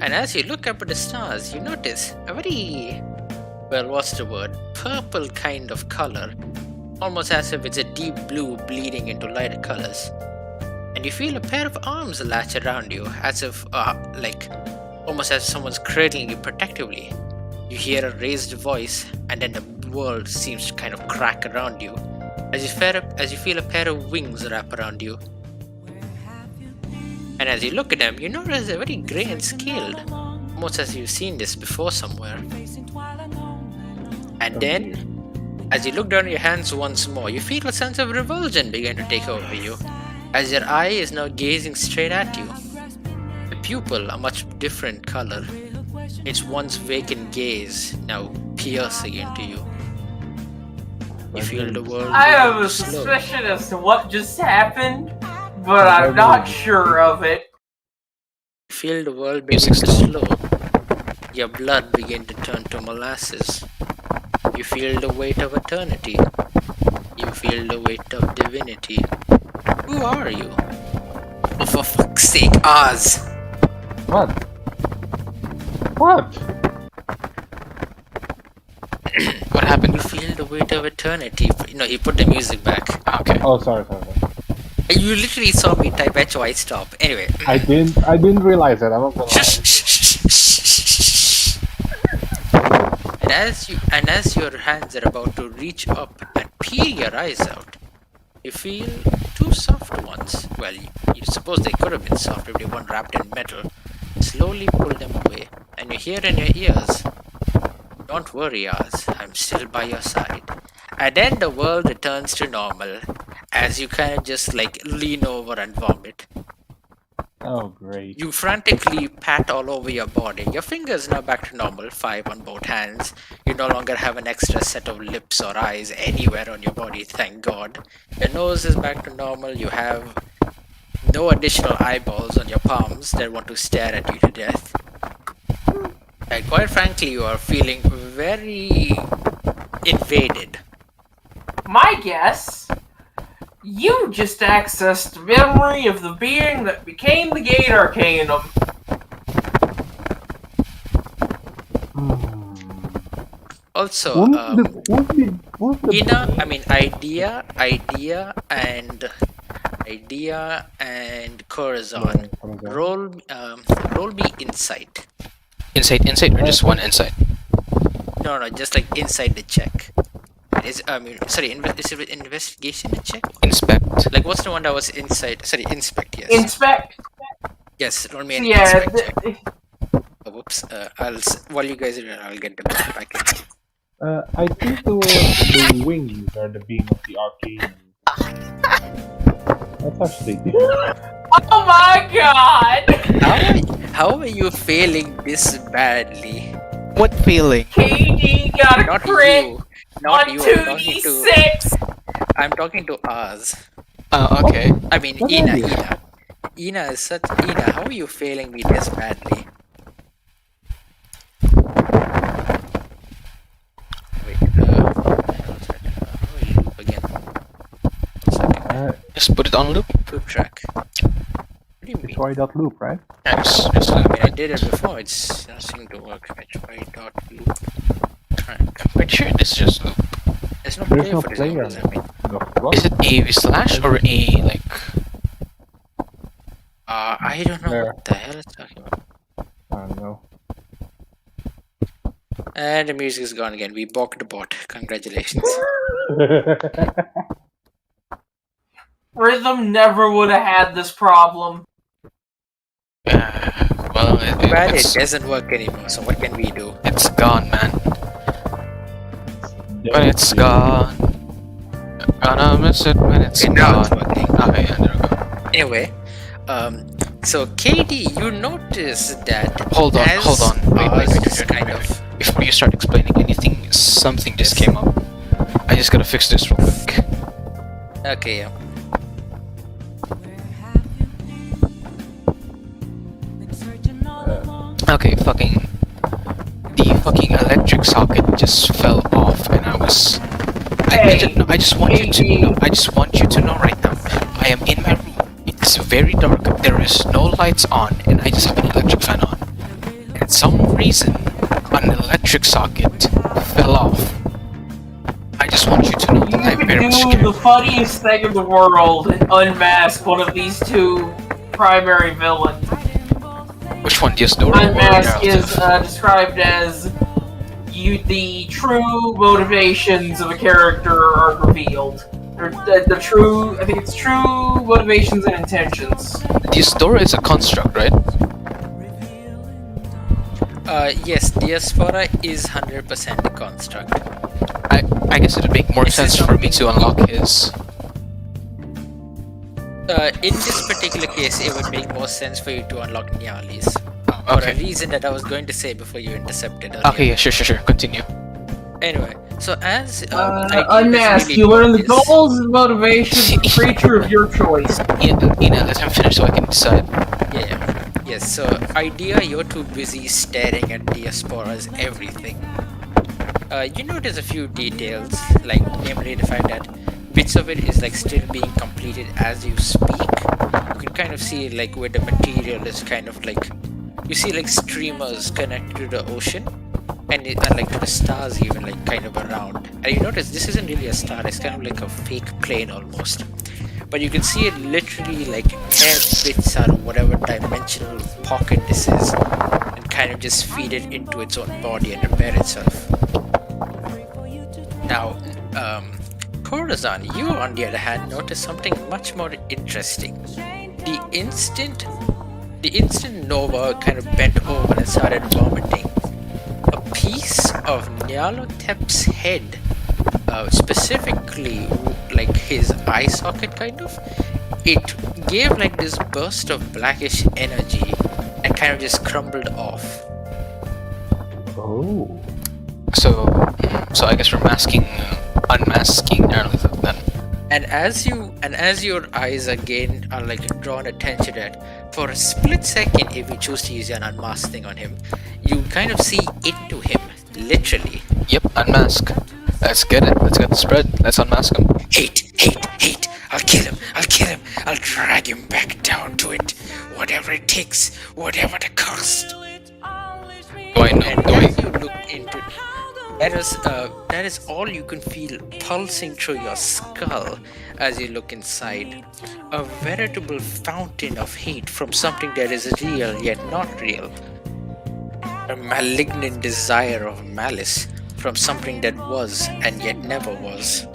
And as you look up at the stars, you notice a very, well, what's the word? Purple kind of color. Almost as if it's a deep blue bleeding into lighter colors. And you feel a pair of arms latch around you, as if, almost as someone's cradling you protectively. You hear a raised voice, and then the world seems to kind of crack around you, as you feel a pair of wings wrap around you. And as you look at them, you notice they're very grey and scaled, almost as you've seen this before somewhere. And then, as you look down at your hands once more, you feel a sense of revulsion begin to take over you, as your eye is now gazing straight at you. The pupil, a much different color, its once vacant gaze now piercing into you. You feel the world I have a begin to slow. suspicion as to what just happened, but I'm not sure of it. You feel the world begin Music to stop. slow. Your blood begin to turn to molasses. You feel the weight of eternity. You feel the weight of divinity. Who are you? Oh, for fuck's sake, Oz! What? What? What happened? You feel the weight of eternity. No, he put the music back. Okay. Oh, sorry. You literally saw me type HY stop. Anyway. I didn't realize that. I'm not gonna lie. And as your hands are about to reach up and peel your eyes out, you feel 2 soft ones. Well, you suppose they could have been soft if they weren't wrapped in metal. Slowly pull them away, and you hear in your ears, "Don't worry, Oz, I'm still by your side." And then the world returns to normal, as you kind of just lean over and vomit. Oh, great. You frantically pat all over your body. Your fingers now back to normal, 5 on both hands. You no longer have an extra set of lips or eyes anywhere on your body, thank God. Your nose is back to normal. You have no additional eyeballs on your palms that want to stare at you to death. And quite frankly, you are feeling very invaded. My guess, you just accessed the memory of the being that became the Gate Arcanum. Also, Idea and Corazon. Roll me insight. Insight, or just one insight? No, just inside the check. Is it investigation the check? Inspect. What's the one that was inside? Sorry, inspect. Yes. Inspect. Yes. Roll me an Yeah. inspect check. Oh, whoops. While you guys are doing, I'll get the book back in. I think the wings are the being of the arcane. That's actually good. Oh my god! How are you failing this badly? What feeling? KD got a Not crit you. Not on you. I'm talking to. 2d6! I'm talking to Oz. Oh, okay. I mean, What Ina. are you? Ina, how are you failing me this badly? Wait, how do you loop again? 1 second. Just put it on loop. Loop track. What do you mean? Try.loop, right? Yeah, just I loop. mean, I did it before, it's not seeming to work. HY.loop track. I'm pretty sure this is just loop. There's no There's player no for this player. one, does that mean? Is it a slash or a I don't know There. what the hell it's talking about. I don't know. And the music is gone again. We balked the bot. Congratulations. Rhythm never would have had this problem. well, But it it's doesn't work anymore, so what can we do? gone, man. When it's gone, gonna miss it when it's Okay, now it's gone. working. Okay, yeah, there we go. Anyway, so KD, you notice that Hold on, as hold on. Wait, ours wait, is wait, kind wait, of wait. Before you start explaining anything, something just Yes. came up. I just gotta fix this real quick. okay. Yeah. Okay, the fucking electric socket just fell off, and I was. I just want you to know. I just want you to know right now. I am in my room. It's very dark. There is no lights on, and I just have an electric fan on. And some reason, an electric socket fell off. I just want you to know that I'm You very could do scared. the funniest thing in the world and unmask one of these two primary villains. Which one? Diosdoro or Unmask is Geralt? described as the true motivations of a character are revealed. Or the true, I think it's true motivations and intentions. Diosdoro is a construct, right? Yes, Diaspora is 100% a construct. I guess it would make more This is sense for me something- to unlock his. In this particular case, it would make more sense for you to unlock Nyali's. Oh, For a okay. reason that I was going to say before you intercepted. Okay, yeah, sure. Continue. Anyway, so as Unmask, you learn the goals and motivations of the creature of your choice. Ina, let him finish so I can decide. Yeah. Yes. So idea, you're too busy staring at Diaspora's everything. You notice a few details, like namely the fact that bits of it is like still being completed as you speak. You can kind of see like where the material is kind of like, you see like streamers connected to the ocean, and like to the stars even like kind of around. And you notice this isn't really a star; it's kind of like a fake plane almost. But you can see it literally like tear bits out of whatever dimensional pocket this is, and kind of just feed it into its own body and repair itself. Now, Corazon, you on the other hand notice something much more interesting. The instant Nova kind of bent over and started vomiting, a piece of Nyarlathotep's head, specifically like his eye socket kind of, it gave like this burst of blackish energy and kind of just crumbled off. Oh. So I guess we're unmasking Nyarlathotep then. And as your eyes again are like drawn attention to it, for a split second, if you choose to use an unmask thing on him, you kind of see into him, literally. Yep, unmask. Let's get it. Let's get the spread. Let's unmask him. Hate. I'll kill him. I'll drag him back down to it. Whatever it takes, whatever the cost. Do I know? And Do I? as you look into that is all you can feel pulsing through your skull as you look inside. A veritable fountain of hate from something that is real yet not real. A malignant desire of malice from something that was and yet never was.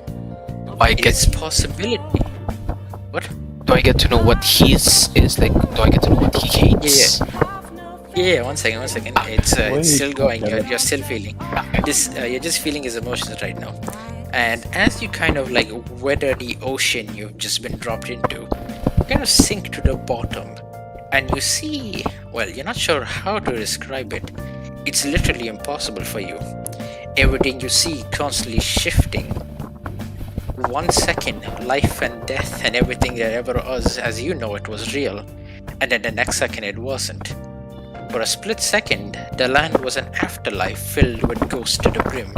I get. Its possibility. What? Do I get to know what his is like? Do I get to know what he hates? Yeah, one second. It's Wait, still going. okay. You're still feeling this. You're just feeling his emotions right now. And as you kind of like weather the ocean you've just been dropped into, you kind of sink to the bottom, and you see. Well, you're not sure how to describe it. It's literally impossible for you. Everything you see constantly shifting. 1 second, life and death and everything that ever was as you know it was real, and then the next second it wasn't. For a split second, the land was an afterlife filled with ghosts to the brim,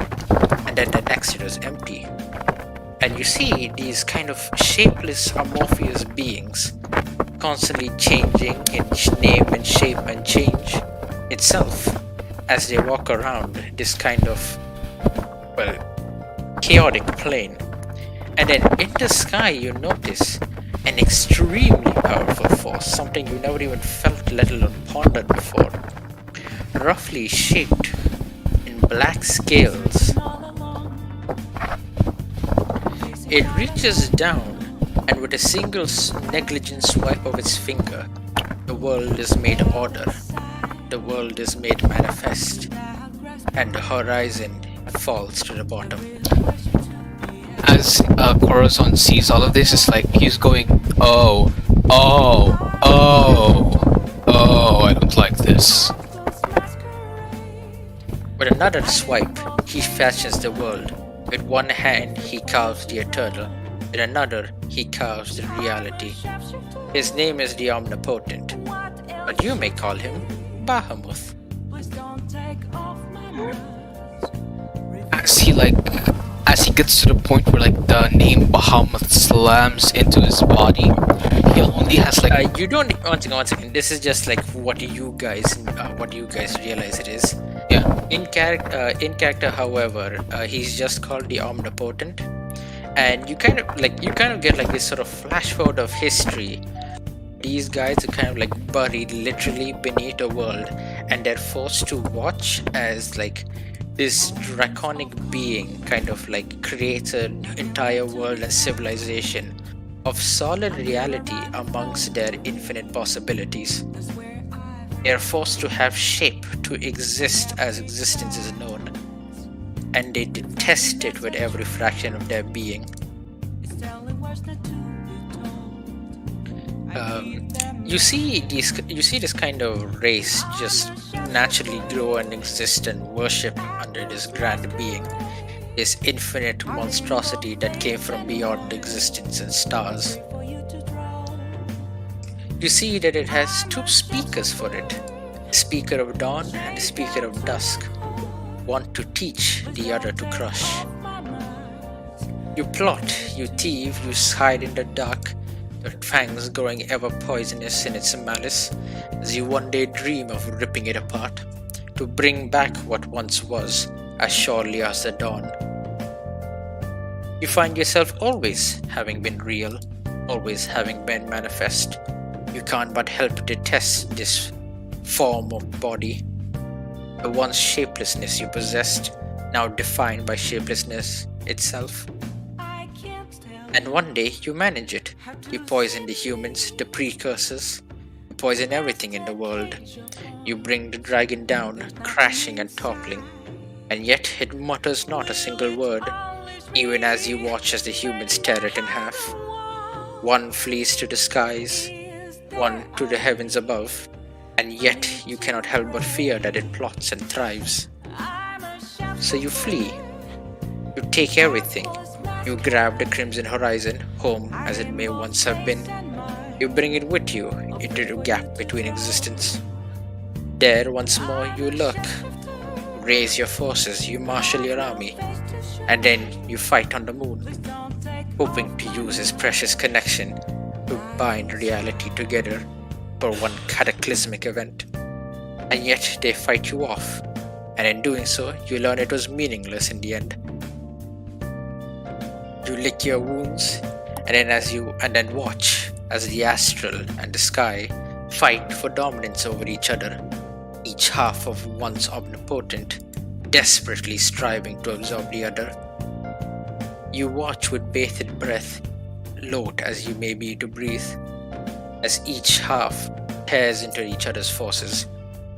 and then the next it was empty. And you see these kind of shapeless, amorphous beings constantly changing in name and shape and change itself as they walk around this kind of, well, chaotic plane. And then in the sky you notice an extremely powerful force, something you never even felt, let alone pondered before. Roughly shaped in black scales. It reaches down, and with a single negligent swipe of its finger, the world is made order. The world is made manifest, and the horizon falls to the bottom. As Corazon sees all of this, it's like he's going, oh, I don't like this. With another swipe, he fashions the world. With one hand, he carves the eternal. With another, he carves the reality. His name is the Omnipotent, but you may call him Bahamut. As he gets to the point where like the name Bahamut slams into his body, he only has like You don't. One second. This is just like what you guys realize it is. yeah. In character, however, he's just called the Omnipotent, and you kind of get like this sort of flash forward of history. These guys are kind of like buried literally beneath a world, and they're forced to watch as like this draconic being kind of like creates an entire world and civilization of solid reality amongst their infinite possibilities. They are forced to have shape to exist as existence is known, and they detest it with every fraction of their being. You see this kind of race just naturally grow and exist and worship under this grand being, this infinite monstrosity that came from beyond existence and stars. You see that it has two speakers for it, a speaker of dawn and a speaker of dusk, one to teach, the other to crush. You plot, you thieve, you hide in the dark, your fangs growing ever poisonous in its malice, as you one day dream of ripping it apart, to bring back what once was, as surely as the dawn. You find yourself always having been real, always having been manifest. You can't but help detest this form of body, the once shapelessness you possessed, now defined by shapelessness itself. And one day you manage it. You poison the humans, the precursors. You poison everything in the world. You bring the dragon down, crashing and toppling. And yet it mutters not a single word, even as you watch as the humans tear it in half. One flees to the skies, one to the heavens above, and yet you cannot help but fear that it plots and thrives. So you flee. You take everything. You grab the Crimson Horizon, home as it may once have been. You bring it with you into the gap between existence. There once more you lurk. Raise your forces, you marshal your army, and then you fight on the moon, hoping to use his precious connection to bind reality together for one cataclysmic event. And yet they fight you off, and in doing so you learn it was meaningless in the end. You lick your wounds, and then watch as the astral and the sky fight for dominance over each other, each half of one's omnipotent, desperately striving to absorb the other. You watch with bated breath, loath as you may be to breathe, as each half tears into each other's forces,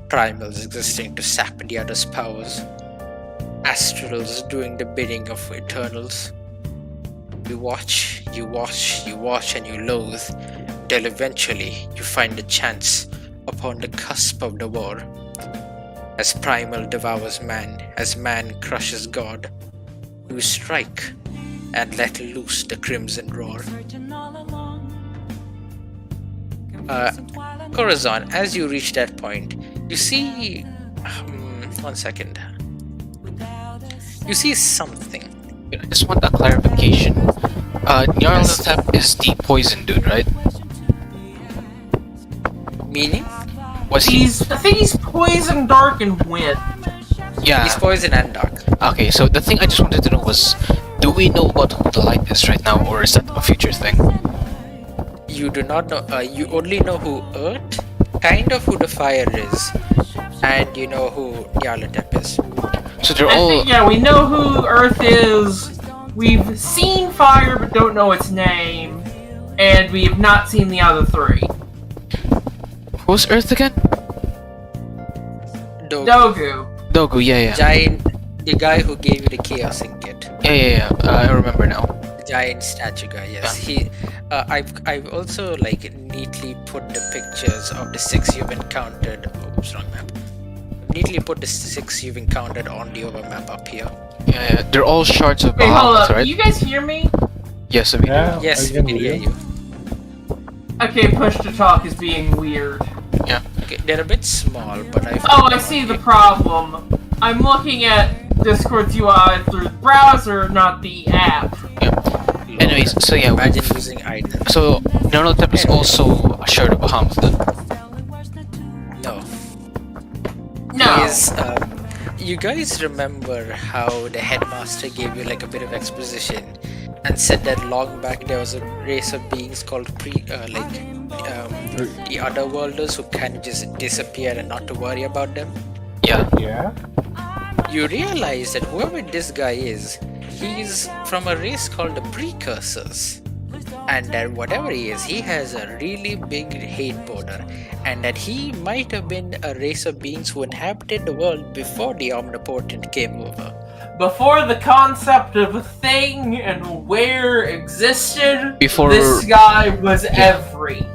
primals existing to sap the other's powers, astrals doing the bidding of eternals. You watch, and you loathe, till eventually you find a chance upon the cusp of the war. As primal devours man, as man crushes God, you strike and let loose the crimson roar. Corazon, as you reach that point, you see... one second. You see something. I just want a clarification. Nyarlathotep is the poison dude, right? Meaning? Was he? I think he's poison, dark, and wind. Yeah. He's poison and dark. Okay, so the thing I just wanted to know was, do we know about who the light is right now, or is that a future thing? You do not know. You only know who Earth, kind of who the fire is, and you know who Nyarlathotep is. So they're I all. think, yeah, we know who Earth is. We've seen fire, but don't know its name. And we have not seen the other three. Who's Earth again? Dogu. Dogu. Dogu, yeah. The guy who gave you the chaos ingot. Yeah. I remember now. The giant statue guy, yes. I've also like neatly put the pictures of the 6 you've encountered. Oops, wrong map. Neatly put the 6 you've encountered on the overmap up here. Yeah. They're all shards of Wait, hold Bahamut, up. right? You guys hear me? Yes, we do. Yeah, Yes, I we can hear you. Okay, push to talk is being weird. Okay, they're a bit small, but I've. Oh, I see the problem. I'm looking at Discord's UI through the browser, not the app. Anyways, so yeah. Imagine using item. So Nonotep is also a shard of Bahamut then. No. No. Is you guys remember how the headmaster gave you like a bit of exposition and said that long back there was a race of beings called the otherworlders who kind of just disappear and not to worry about them? Yeah. Yeah. You realize that whoever this guy is, he's from a race called the Precursors. And that whatever he is, he has a really big hate border. And that he might have been a race of beings who inhabited the world before the Omnipotent came over. Before the concept of a thing and where existed, Before- this guy was every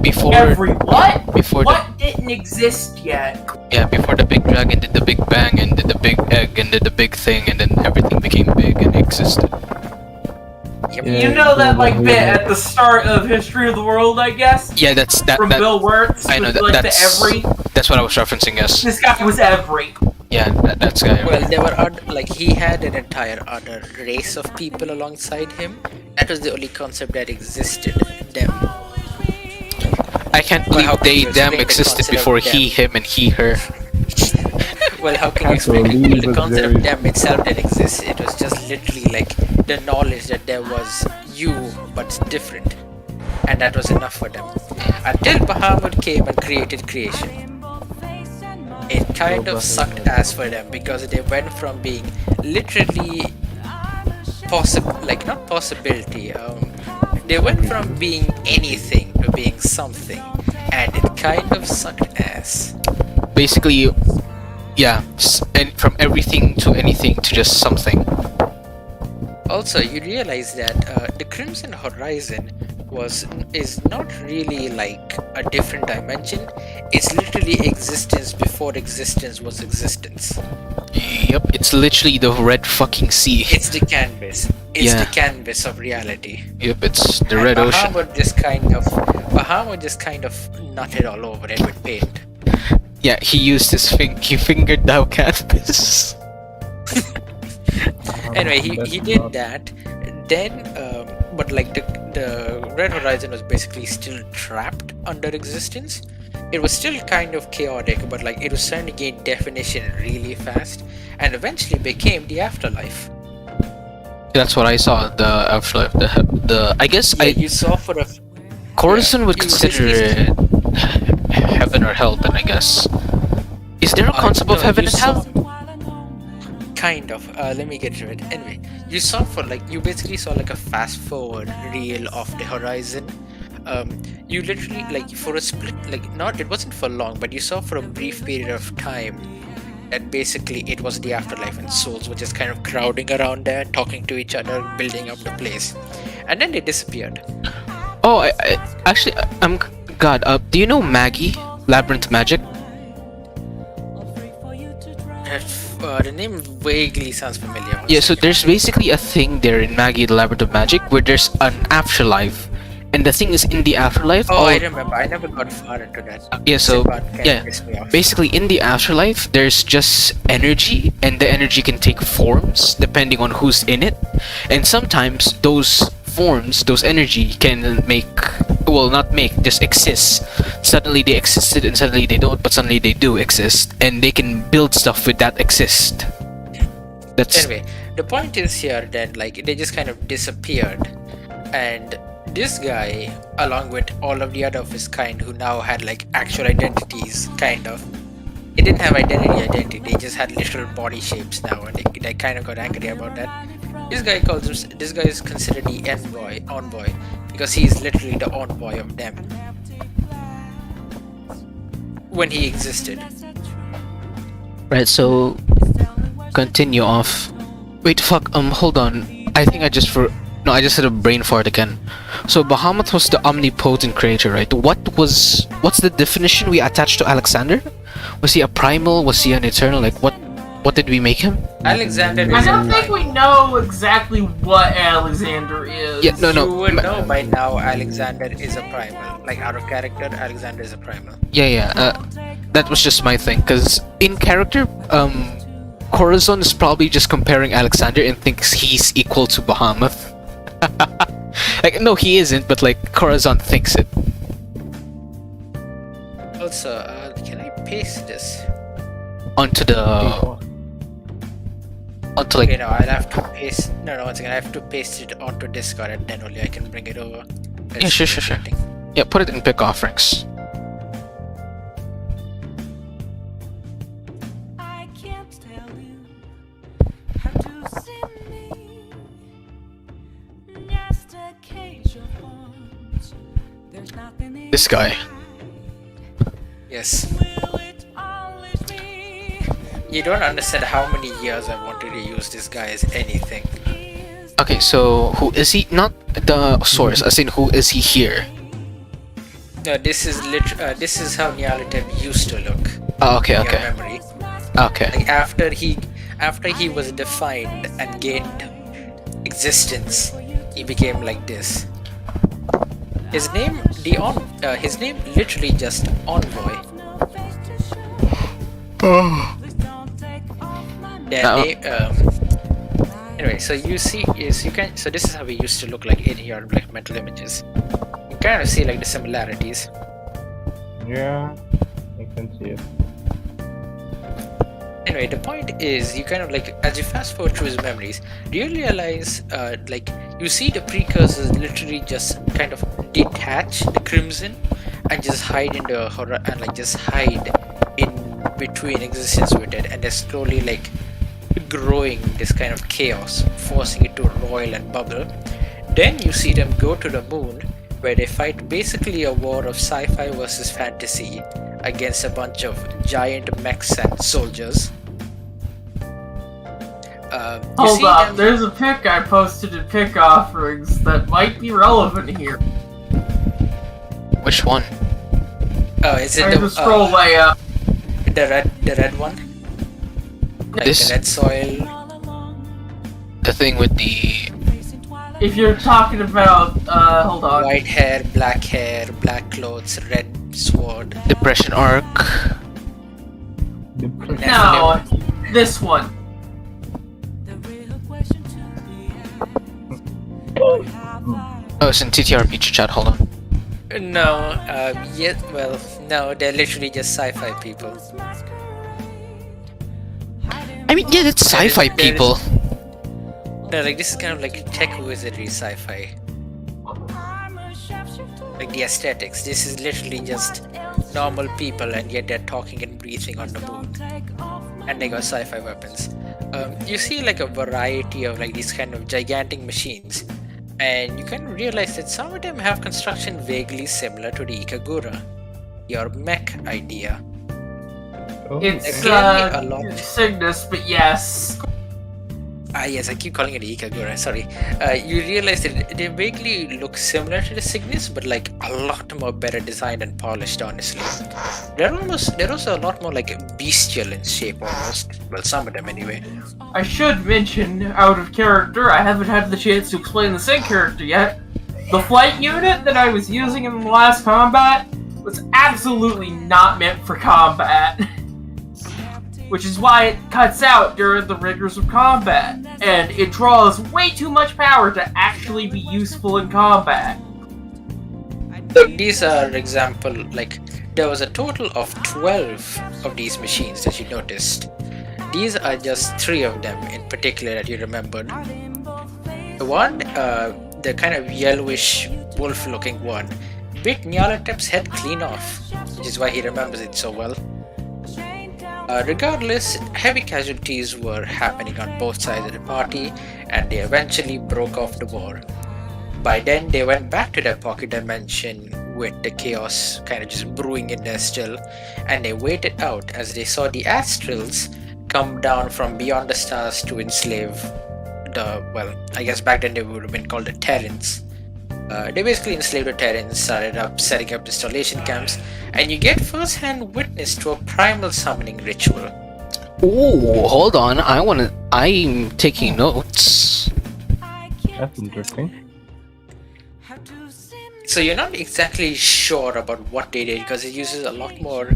what? Before What didn't exist yet? before the big dragon did the big bang and did the big egg and did the big thing and then everything became big and existed. Yep. Yeah. You know that like bit at the start of History of the World, I guess? Yeah, that's that. From that Bill Wirtz, I know with, that. like That's the every. that's what I was referencing. Yes. This guy was every. Yeah, that's guy. Well, there were he had an entire other race of people alongside him. That was the only concept that existed. Them. I can't Well, how believe can you they them explain the existed concept before of he, him, and he, her. Well, how can you Can't explain it? Well, believe the it, concept Jerry. of them itself didn't exist. It was just literally like the knowledge that there was you, but different. And that was enough for them. Until Bahamut came and created creation. It kind of sucked ass for them because they went from being literally not possibility. They went from being anything to being something, and it kind of sucked ass. Basically, yeah, and from everything to anything to just something. Also, you realize that the Crimson Horizon is not really like a different dimension. It's literally existence before existence was existence. Yep, it's literally the red fucking sea. It's the canvas. It's Yeah. the canvas of reality. Yep, it's the And red ocean. Bahamut just kind of nutted all over it with paint. Yeah, he used his he fingered the canvas. Anyway, That's he did not- that. Then, but like the Red Horizon was basically still trapped under existence. It was still kind of chaotic, but like it was starting to gain definition really fast, and eventually became the afterlife. That's what I saw. The afterlife. The I guess Yeah, you saw for a Corazon would you consider basically- it heaven or hell. Then I guess. Is there a concept of no, heaven you and hell? Kind of. Let me get to it. Anyway, you saw you basically saw like a fast forward reel of the horizon. You literally for a split, it wasn't for long, but you saw for a brief period of time that basically it was the afterlife and souls were just kind of crowding around there, talking to each other, building up the place, and then they disappeared. Oh, I'm God. Do you know Maggie? Labyrinth Magic? The name vaguely sounds familiar. One Yeah, so second. there's basically a thing there in Maggie the Labyrinth of Magic where there's an afterlife. And the thing is in the afterlife Oh, all- I remember. I never got far into that. yeah, so That part kinda yeah. pissed me off. Basically in the afterlife there's just energy and the energy can take forms depending on who's in it. And sometimes those forms, those energy can just exist. Suddenly they existed and suddenly they don't, but suddenly they do exist and they can build stuff with that exist. That's Anyway, the point is here that they just kind of disappeared, and this guy, along with all of the other of his kind who now had actual identities, kind of. It didn't have identity, they just had literal body shapes now, and they kind of got angry about that. This guy is considered the envoy, because he is literally the envoy of them. When he existed. right, so continue off. Wait, fuck. Hold on. I think I just No, I just had a brain fart again. So Bahamut was the omnipotent creator, right? What's the definition we attached to Alexander? Was he a primal? Was he an eternal? Like what did we make him? Alexander is I a don't think primal. we know exactly what Alexander is. Yeah, no. You would know by now Alexander is a primal. Like out of character, Alexander is a primal. Yeah. That was just my thing, because in character, Corazon is probably just comparing Alexander and thinks he's equal to Bahamut. Like, no, he isn't, but like Corazon thinks it. Also, can I paste this? Onto the onto Okay, like no, I'll have to paste. No, one second. I have to paste it onto Discord, and then only I can bring it over. Yeah, sure. Yeah, put it in pick offerings. I can't tell you how to see me. Just a cage of thorns. There's nothing This guy. Yes. Will it always be? You don't understand how many years I wanted to use this guy as anything. Okay, so who is he? Not the source, as in who is he here? No, this is this is how Nyarlathotep used to look. Oh, okay. In your memory. Okay. Like after he was defined and gained existence, he became like this. His name literally just Envoy. Now- Anyway, so you see, so this is how he used to look like in your like mental images. You kind of see like the similarities. Yeah, I can see it. Anyway, the point is, you kind of like, as you fast forward through his memories, do you realize, like, you see the precursors literally just kind of detach the Crimson and just hide in the horror and like just hide in between existence with it, and they're slowly like growing this kind of chaos, forcing it to roil and bubble. Then you see them go to the moon, where they fight basically a war of sci-fi versus fantasy against a bunch of giant mechs and soldiers. You Hold see up, them- there's a pic I posted in pick offerings that might be relevant here. Which one? Oh, is it I have a scroll layout. the red one? Like This- the red soil. The thing with the If you're talking about, hold on. White hair, black clothes, red sword. depression arc. No, this one. The real question to be asked. Oh, it's in TTRPG chat. Hold on. No, no, they're literally just sci-fi people. I mean, yeah, it's sci-fi There is- people. No, like this is kind of like tech wizardry sci-fi. Like the aesthetics. This is literally just normal people, and yet they're talking and breathing on the moon. And they got sci-fi weapons. You see like a variety of like these kind of gigantic machines, and you kind of realize that some of them have construction vaguely similar to the Ikagura, your mech idea. Oh, It's, Again, a lot. Cygnus, but yes. Yes, I keep calling it Ikagura, sorry. You realize that they vaguely look similar to the Cygnus, but like a lot more better designed and polished, honestly. They're also a lot more like bestial in shape almost. Well, some of them anyway. I should mention, out of character, I haven't had the chance to explain the Sync character yet. The flight unit that I was using in the last combat was absolutely not meant for combat. Which is why it cuts out during the rigors of combat, and it draws way too much power to actually be useful in combat. So these are example, like there was a total of 12 of these machines that you noticed. These are just 3 of them in particular that you remembered. The one, the kind of yellowish wolf looking one, bit Nyarlathotep's head clean off, which is why he remembers it so well. Regardless, heavy casualties were happening on both sides of the party, and they eventually broke off the war. By then, they went back to their pocket dimension with the chaos kind of just brewing in there still, and they waited out as they saw the Astrals come down from beyond the stars to enslave the, well, I guess back then they would have been called the Terrans. They basically enslaved the Terrans, started up setting up installation camps, and you get first-hand witness to a primal summoning ritual. Oh, hold on. I'm taking notes. That's interesting. So you're not exactly sure about what they did because it uses a lot more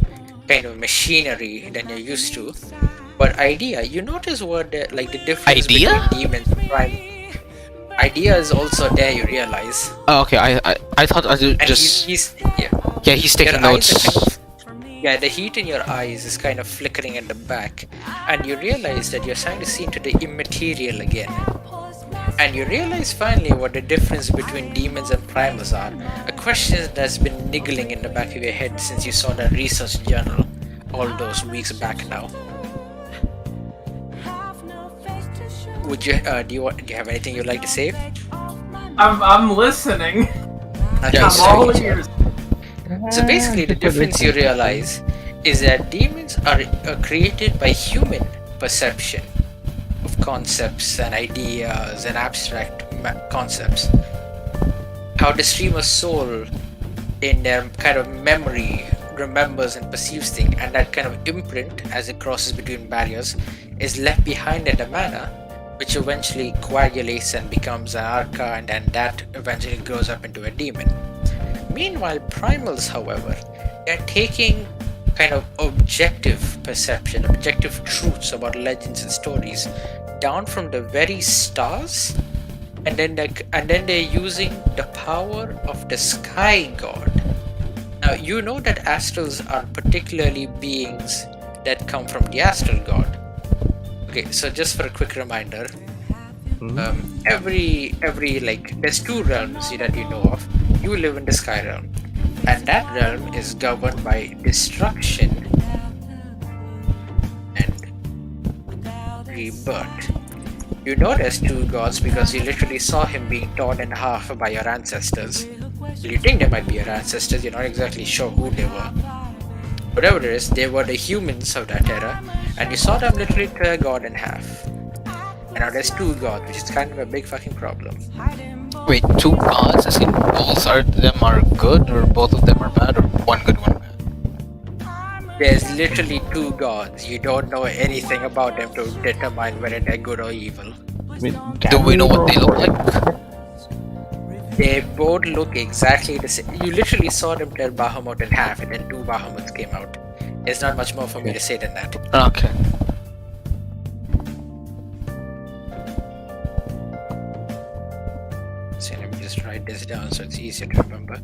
kind of machinery than you're used to. But idea, you notice what the difference Idea? between demons and primal. Idea is also there, you realize. Oh, okay. I thought I And just he's yeah. He's taking Your eyes notes. are kind of, yeah, the heat in your eyes is kind of flickering at the back, and you realize that you're starting to see into the immaterial again. And you realize finally what the difference between demons and primals are. A question that's been niggling in the back of your head since you saw that research journal all those weeks back now. Would you do you have anything you'd like to say? I'm listening. Okay, I'm so- all ears. So basically, the difference you realize is that demons are created by human perception of concepts and ideas and abstract concepts. How the streamer's soul, in their kind of memory, remembers and perceives things, and that kind of imprint, as it crosses between barriers, is left behind in the mana, which eventually coagulates and becomes an arca, and then that eventually grows up into a demon. Meanwhile, primals, however, they're taking kind of objective perception, objective truths about legends and stories down from the very stars, and then they're using the power of the sky god. Now you know that astrals are particularly beings that come from the astral god. Okay, so just for a quick reminder, every there's two realms that you know of. You live in the sky realm, and that realm is governed by destruction and rebirth. You know there's two gods because you literally saw him being torn in half by your ancestors. You think they might be your ancestors, you're not exactly sure who they were. Whatever it is, they were the humans of that era, and you saw them literally tear God in half. And now there's two gods, which is kind of a big fucking problem. Wait, two gods? As in both of them are good, or both of them are bad, or one good, one bad? There's literally two gods. You don't know anything about them to determine whether they're good or evil. I mean, Do we know what they look like? They both look exactly the same. You literally saw them tear Bahamut in half, and then two Bahamuts came out. There's not much more for me to say than that. Okay. So let me just write this down so it's easier to remember.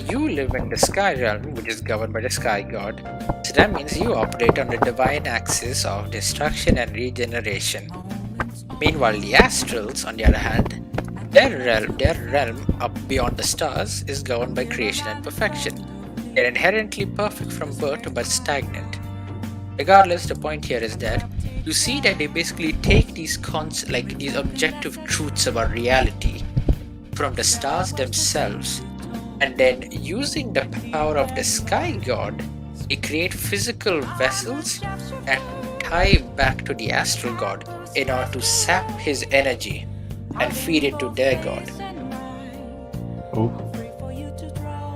You live in the sky realm, which is governed by the sky god. So that means you operate on the divine axis of destruction and regeneration. Meanwhile, the astrals, on the other hand, their realm up beyond the stars is governed by creation and perfection. They're inherently perfect from birth but stagnant. Regardless, the point here is that you see that they basically take these these objective truths about reality from the stars themselves, and then using the power of the sky god, they create physical vessels and tie back to the astral god in order to sap his energy and feed it to their god. Oh,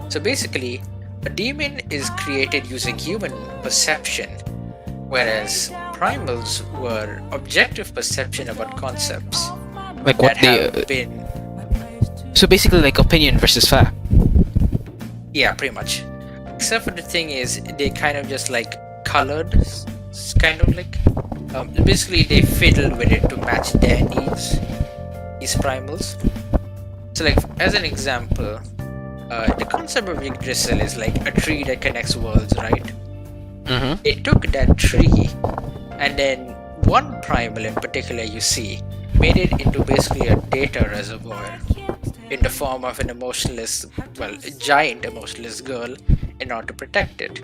So basically, a demon is created using human perception, whereas primals were objective perception about concepts Like what that they. have been, So basically, like opinion versus fact. yeah, pretty much. Except for the thing is, they kind of just like colored, kind of like, basically they fiddle with it to match their needs, these primals. So like, as an example, the concept of Yggdrasil is like a tree that connects worlds, right? Mm-hmm. They took that tree, and then one primal in particular you see made it into basically a data reservoir in the form of an emotionless, well, a giant emotionless girl in order to protect it.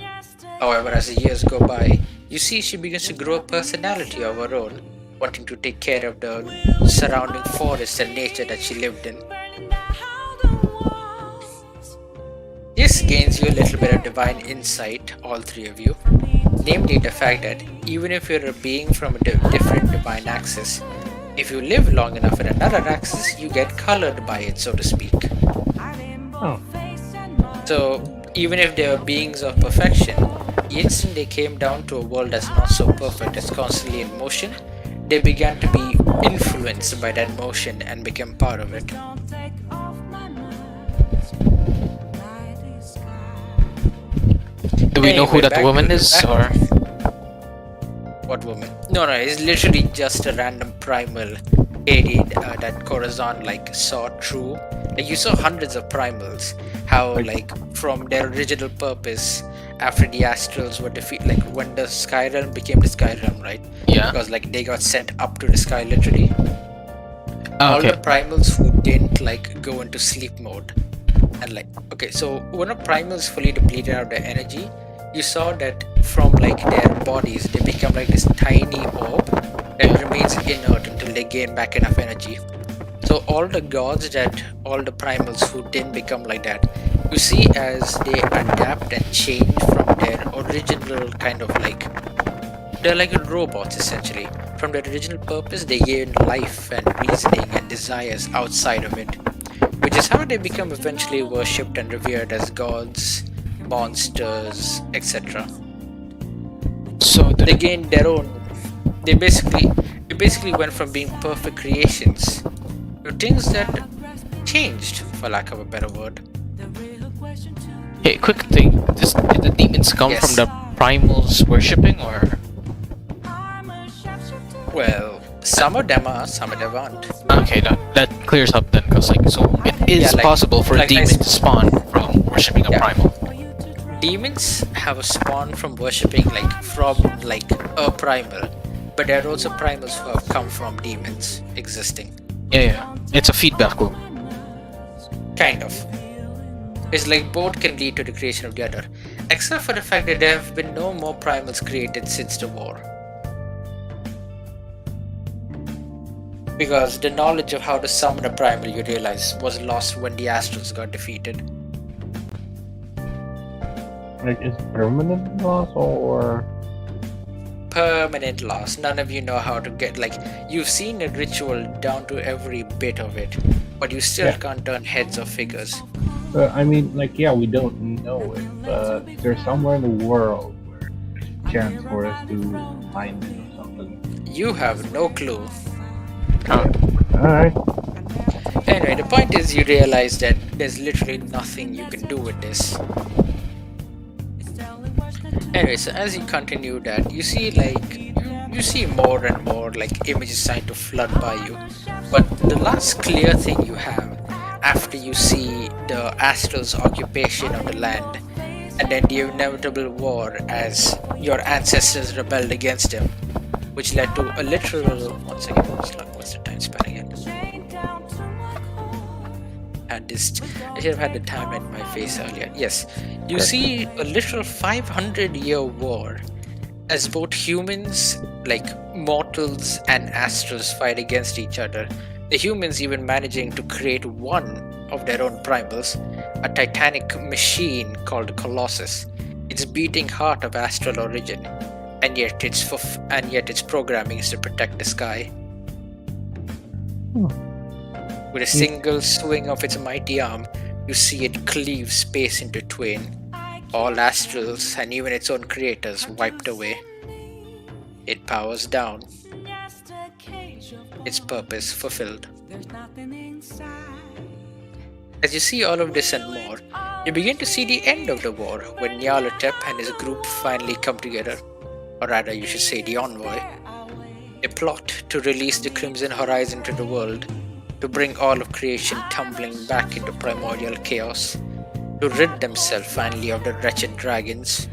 However, as the years go by, you see she begins to grow a personality of her own, wanting to take care of the surrounding forest and nature that she lived in. This this gains you a little bit of divine insight, all three of you. Namely, the fact that even if you're a being from a different divine axis, if you live long enough in another axis, you get colored by it, so to speak. Oh. So, even if they are beings of perfection, the instant they came down to a world that's not so perfect, that's constantly in motion, they began to be influenced by that motion and became part of it. Do we know who Anyway, that back woman to is, the- or What woman? No, it's literally just a random primal alien that Corazon like saw through. Like you saw hundreds of primals. How like from their original purpose, after the astrals were defeated, like when the Sky Realm became the Sky Realm, right? yeah? Because like they got sent up to the sky literally. Oh, All okay. the primals who didn't like go into sleep mode, and like okay, so when a primals fully depleted out their energy, you saw that from like their bodies they become like this tiny orb that remains inert until they gain back enough energy. So all the gods that all the primals who didn't become like that, you see as they adapt and change from their original kind of like, they're like robots essentially. From their original purpose, they gain life and reasoning and desires outside of it, which is how they become eventually worshipped and revered as gods, monsters, etc. So They gained their own. They basically went from being perfect creations to things that changed, for lack of a better word. hey, quick thing. Did the demons come Yes. from the primals worshipping, or Well, some of them are, some of them aren't. okay? That clears up then, because like so it is Yeah, like- possible for a like I demon s- to spawn from worshipping a Yeah. primal. Demons have a spawn from worshipping like a primal, but there are also primals who have come from demons existing. Yeah. It's a feedback loop. Kind of. It's like both can lead to the creation of the other, except for the fact that there have been no more primals created since the war. Because the knowledge of how to summon a primal, you realize, was lost when the Astrals got defeated. Like, is permanent loss or Permanent loss. None of you know how to get, like, you've seen a ritual down to every bit of it, but you still Yeah. can't turn heads or figures. I mean, like, yeah, we don't know it, but there's somewhere in the world where there's a chance for us to find it or something. You have no clue. Alright. Anyway, the point is you realize that there's literally nothing you can do with this. Anyway, so as you continue that, you see you see more and more like images starting to flood by you. But the last clear thing you have after you see the Astral's occupation of the land and then the inevitable war as your ancestors rebelled against him, which led to a literal what's the time span again? I should have had the time in my face earlier. Yes, you see a literal 500-year war as both humans, like mortals and astrals, fight against each other. The humans even managing to create one of their own primals, a titanic machine called Colossus. It's beating heart of astral origin, and yet its programming is to protect the sky. With a single swing of its mighty arm, you see it cleave space into twain. All astrals and even its own creators wiped away. It powers down. Its purpose fulfilled. As you see all of this and more, you begin to see the end of the war when Nyarlathotep and his group finally come together. Or rather, you should say the envoy. They plot to release the Crimson Horizon to the world, to bring all of creation tumbling back into primordial chaos, to rid themselves finally of the wretched dragons.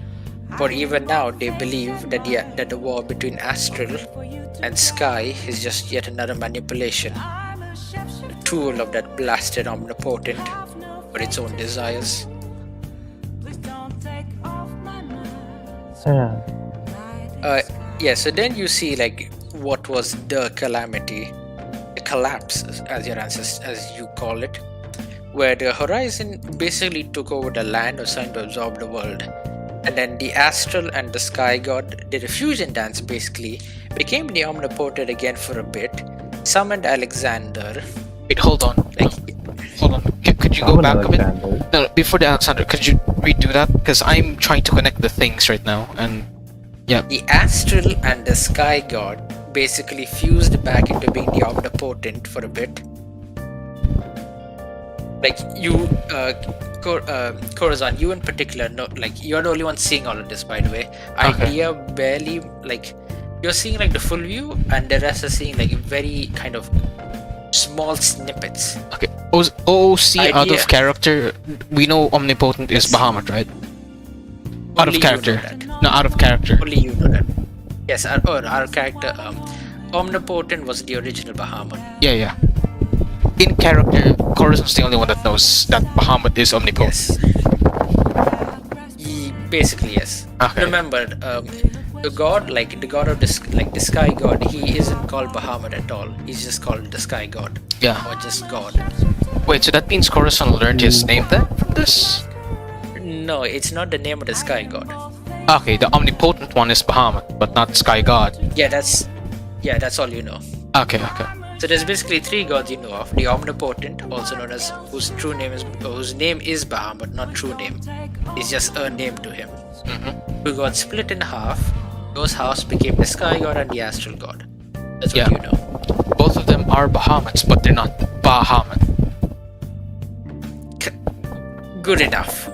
For even now they believe that the war between Astral and Sky is just yet another manipulation, a tool of that blasted omnipotent for its own desires. Yeah, so then you see like what was the calamity, the collapse as you call it, where the Horizon basically took over the land or trying to absorb the world. And then the Astral and the Sky God did a fusion dance basically, became the Omnipotent again for a bit, summoned Alexander. Wait, hold on. Like, Hold on. Could you go Summon back a bit? Alexander. No, before the Alexander, could you redo that? Because I'm trying to connect the things right now, and the Astral and the Sky God basically fused back into being the Omnipotent for a bit. Like you, Corazon, you in particular, no, like you're the only one seeing all of this, by the way. Okay. Idea barely, like you're seeing like the full view, and the rest are seeing like very kind of small snippets. okay. OC out Idea. of character. We know Omnipotent is Bahamut, right? Out Only of you character. know that. No, out of character. Only you know that. Yes, our character, Omnipotent was the original Bahamut. Yeah. In character, Corazon's the only one that knows that Bahamut is Omnipotent. Yes. Basically, yes. Okay. Remember, the god, like the god of the Sky God, he isn't called Bahamut at all. He's just called the Sky God, Yeah. or just God. Wait, so that means Corazon learned his name then from this? No, it's not the name of the Sky God. Okay, the Omnipotent one is Bahamut, but not Sky God. Yeah, that's all you know. Okay. So there's basically three gods you know of: the Omnipotent, also known as whose name is Bahamut, not true name. It's just a name to him. Mm-hmm. Who got split in half. Those halves became the Sky God and the Astral God. That's what Yeah. you know. Both of them are Bahamuts, but they're not Bahamut. Good enough.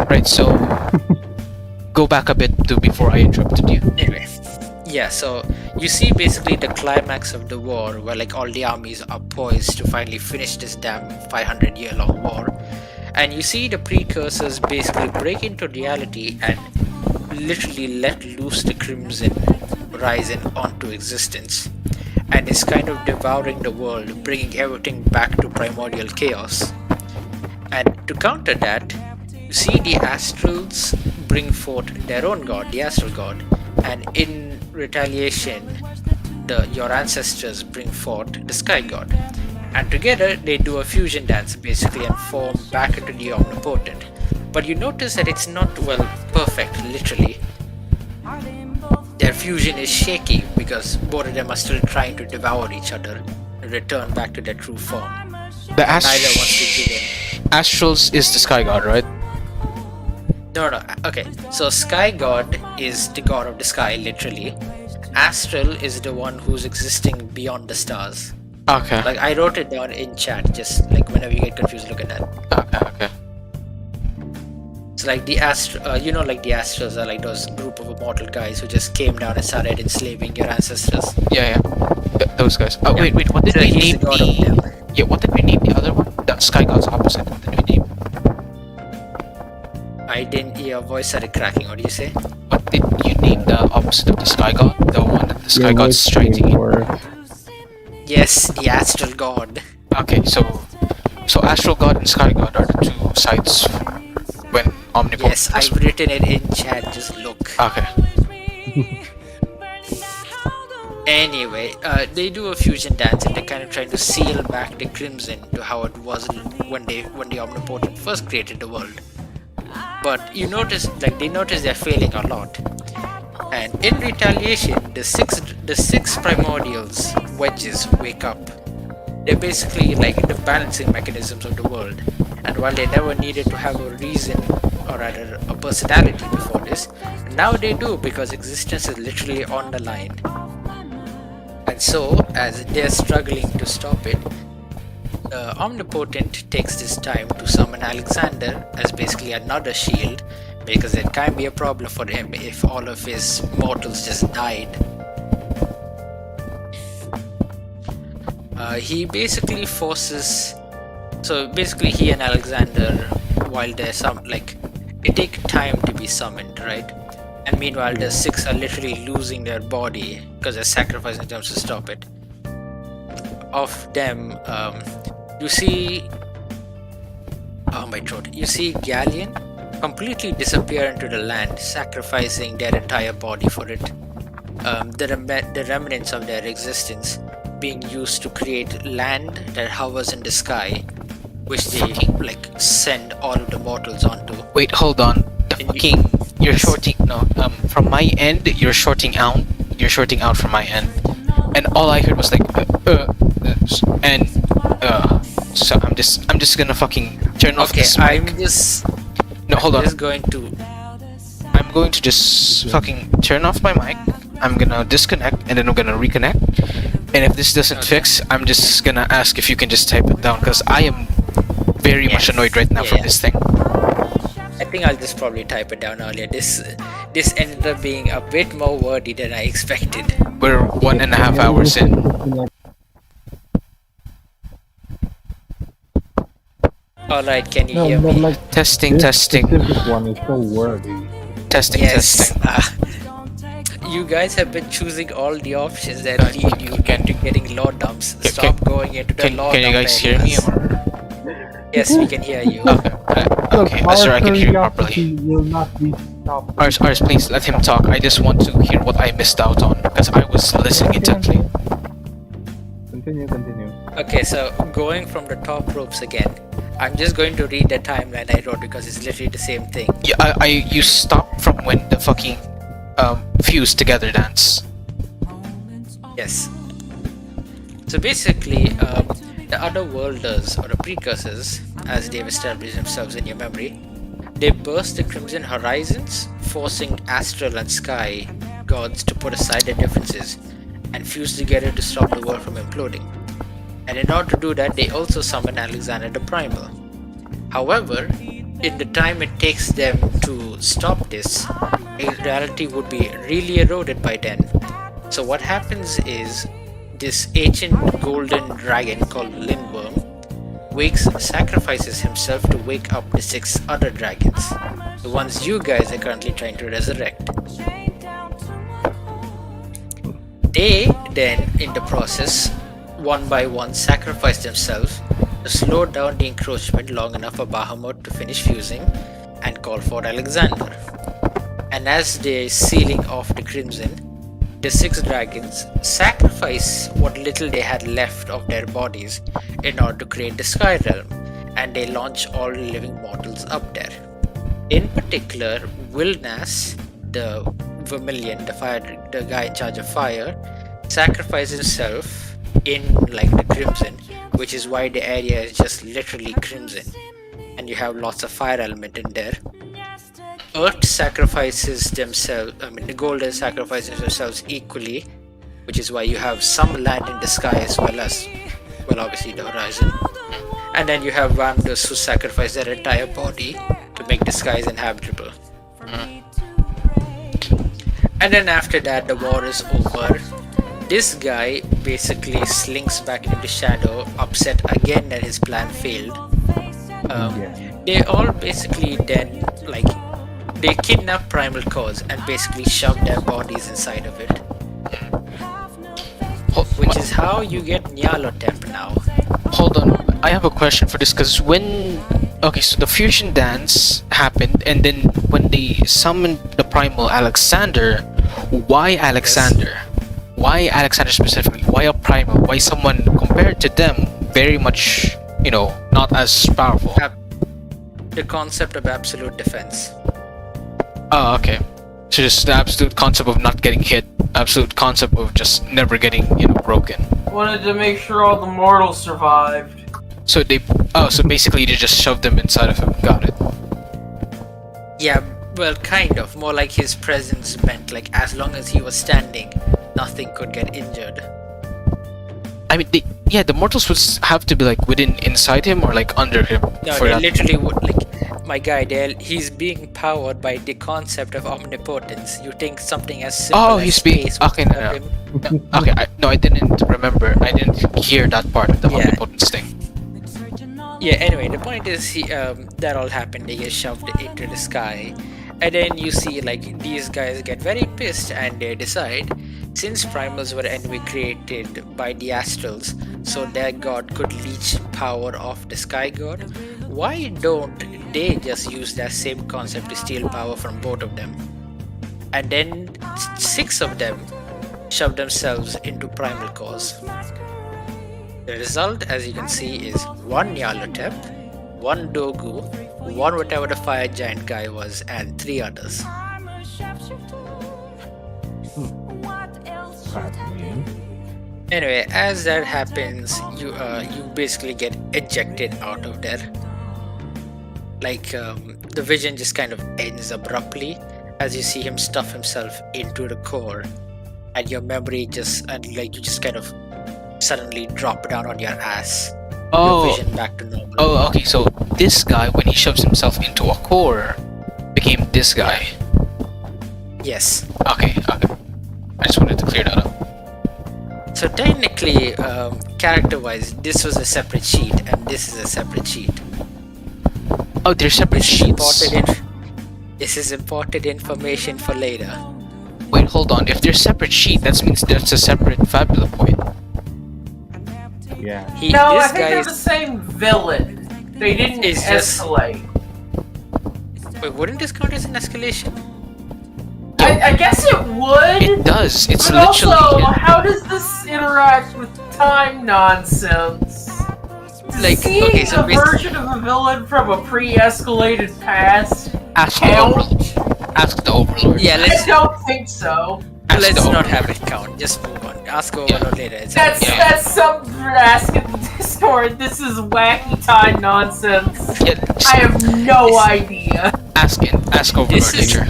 Right, so go back a bit to before I interrupted you. Anyway, yeah, so you see basically the climax of the war where like all the armies are poised to finally finish this damn 500-year long war, and you see the precursors basically break into reality and literally let loose the Crimson Horizon onto existence, and is kind of devouring the world, bringing everything back to primordial chaos. And to counter that, you see the Astrals bring forth their own god, the Astral God, and in retaliation, your ancestors bring forth the Sky God. And together they do a fusion dance basically and form back into the Omnipotent. But you notice that it's not, well, perfect, literally. Their fusion is shaky because both of them are still trying to devour each other and return back to their true form. The Neither wants to give in. Astrals is the Sky God, right? No, okay. So Sky God is the god of the sky, literally. Astral is the one who's existing beyond the stars. Okay. Like, I wrote it down in chat, just like whenever you get confused, look at that. Okay. So like the like the Astrals are like those group of immortal guys who just came down and started enslaving your ancestors. Yeah. Those guys. Oh, Yeah. wait, what did So we he's name the god of them. Yeah, what did we name the other one? The Sky God's opposite. What did we name? I didn't hear your voice started cracking. What do you say? What did you name the opposite of the Sky God? The one that the Sky Your God's voice trying to came eat? for- Yes, the Astral God. Okay, so Astral God and Sky God are the two sides when Omnipotent. Yes, I've written it in chat. Just look. Okay. Anyway, they do a fusion dance and they're kind of trying to seal back the Crimson to how it was when the Omnipotent first created the world. But you notice, like they notice they're failing a lot. And in retaliation, the six primordials wedges wake up. They're basically like the balancing mechanisms of the world. And while they never needed to have a reason or rather a personality before this, now they do because existence is literally on the line. And so, as they're struggling to stop it, the Omnipotent takes this time to summon Alexander as basically another shield, because it can be a problem for him if all of his mortals just died. He basically forces. So basically, he and Alexander, while they're it take time to be summoned, right? And meanwhile, the six are literally losing their body because they're sacrificing themselves to stop it. Of them, you see. Oh my throat! You see Galleon completely disappear into the land, sacrificing their entire body for it. The remnants of their existence being used to create land that hovers in the sky, which they Fucking- like send all of the mortals onto. Wait, hold on. The Can you- fucking you're Yes. shorting. No, from my end, you're shorting out. You're shorting out from my end, and all I heard was like, and So I'm just gonna fucking turn off Okay, this mic. I'm just No, hold on. just going to. I'm going to just fucking turn off my mic. I'm gonna disconnect and then I'm gonna reconnect. And if this doesn't Okay. fix, I'm just gonna ask if you can just type it down because I am very much Yes. annoyed right now Yeah, from yeah. this thing. I think I'll just probably type it down earlier. This ended up being a bit more wordy than I expected. We're 1.5 hours in. All right, can you No, hear but me? like Testing, this testing, specific one is so wordy. testing, Yes. testing. You guys have been choosing all the options that Guys, lead you to getting law dumps. Can- Stop going into the law Can you dump guys hear me? areas. Or? Yes, we can hear you. Okay, Look, okay, our sir, I can hear you properly. curiosity will not be stopped. Ars, please let him talk. I just want to hear what I missed out on because I was listening intently. Continue. Okay, so going from the top ropes again. I'm just going to read the timeline I wrote because it's literally the same thing. Yeah, you stopped from when the fucking fused together dance. Yes. So basically, the other worlders or the precursors, as they've established themselves in your memory, they burst the Crimson Horizons, forcing Astral and Sky gods to put aside their differences and fuse together to stop the world from imploding. And in order to do that, they also summon Alexander the Primal. However, in the time it takes them to stop this, reality would be really eroded by then. So what happens is, this ancient golden dragon called Lindworm sacrifices himself to wake up the 6 other dragons, the ones you guys are currently trying to resurrect. They then, in the process, one by one sacrifice themselves to slow down the encroachment long enough for Bahamut to finish fusing and call for Alexander. And as they're sealing off the Crimson, the 6 dragons sacrifice what little they had left of their bodies in order to create the Sky Realm, and they launch all living mortals up there. In particular, Wilnas, the Vermilion, the guy in charge of fire, sacrificed himself in like the Crimson, which is why the area is just literally crimson, and you have lots of fire element in there. Earth sacrifices themselves, the Golden sacrifices themselves equally, which is why you have some land in the sky as well as, well, obviously the horizon. And then you have Ramdas who sacrifice their entire body to make the skies inhabitable. And then after that, the war is over. This guy basically slinks back into shadow, upset again that his plan failed. They all basically then, like, they kidnap Primal Cause and basically shove their bodies inside of it. Which is how you get Nyarlathotep now. Hold on, I have a question for this because so the fusion dance happened, and then when they summoned the primal Alexander, why Alexander? Why Alexander specifically? Why a primal? Why someone compared to them very much, not as powerful? The concept of absolute defense. Oh, okay. So just the absolute concept of not getting hit, absolute concept of just never getting, broken. Wanted to make sure all the mortals survived. So so basically they just shoved them inside of him. Got it. Yeah, well, kind of. More like his presence meant, like, as long as he was standing, nothing could get injured. I mean, the mortals would have to be like inside him or like under him. No, for they that. literally would, like, my guy, he's being powered by the concept of omnipotence. You think something as simple Oh, as he's being space would okay. help him? Okay, I didn't remember. I didn't hear that part of the Yeah. omnipotence thing. Yeah, anyway, the point is, that all happened, they get shoved into the sky, and then you see, like, these guys get very pissed, and they decide, since primals were enemy created by the astrals, so their god could leech power off the sky god, why don't they just use that same concept to steal power from both of them? And then 6 of them shove themselves into Primal Cause. The result, as you can see, is 1 Nyarlathotep, one Dogu, one whatever the fire giant guy was, and 3 others. I'm a sharpshooter. What else should I Fascinating. be? Anyway, as that happens, you basically get ejected out of there. Like the vision just kind of ends abruptly as you see him stuff himself into the core, and your memory just you just kind of suddenly drop down on your ass. Your Oh, vision back to normal. oh, okay. So this guy, when he shoves himself into a core, became this guy. Yes. Okay, okay. I just wanted to clear that up. So technically, character-wise, this was a separate sheet, and this is a separate sheet. Oh, they're separate This is sheets. this is important information for later. Wait, hold on. If they're separate sheet, that means there's a separate Fabula point. Yeah. No, I This think guy they're is. the same villain. They didn't It's just- escalate. Wait, wouldn't this count as an escalation? I guess it would. It does. It's But also, literally. how does this interact with time nonsense? Like, Seeing okay, so a basi- version of a villain from a pre-escalated past Ask the count? Overlord. Ask the Overlord. Yeah, I let's don't think so. Ask let's the not Overlord. have it count. Just move on. Ask Overlord later. It's That's okay. that's some ask in the Discord. This is wacky time nonsense. Yeah, I have no idea. ask it. Ask Overlord This is- later.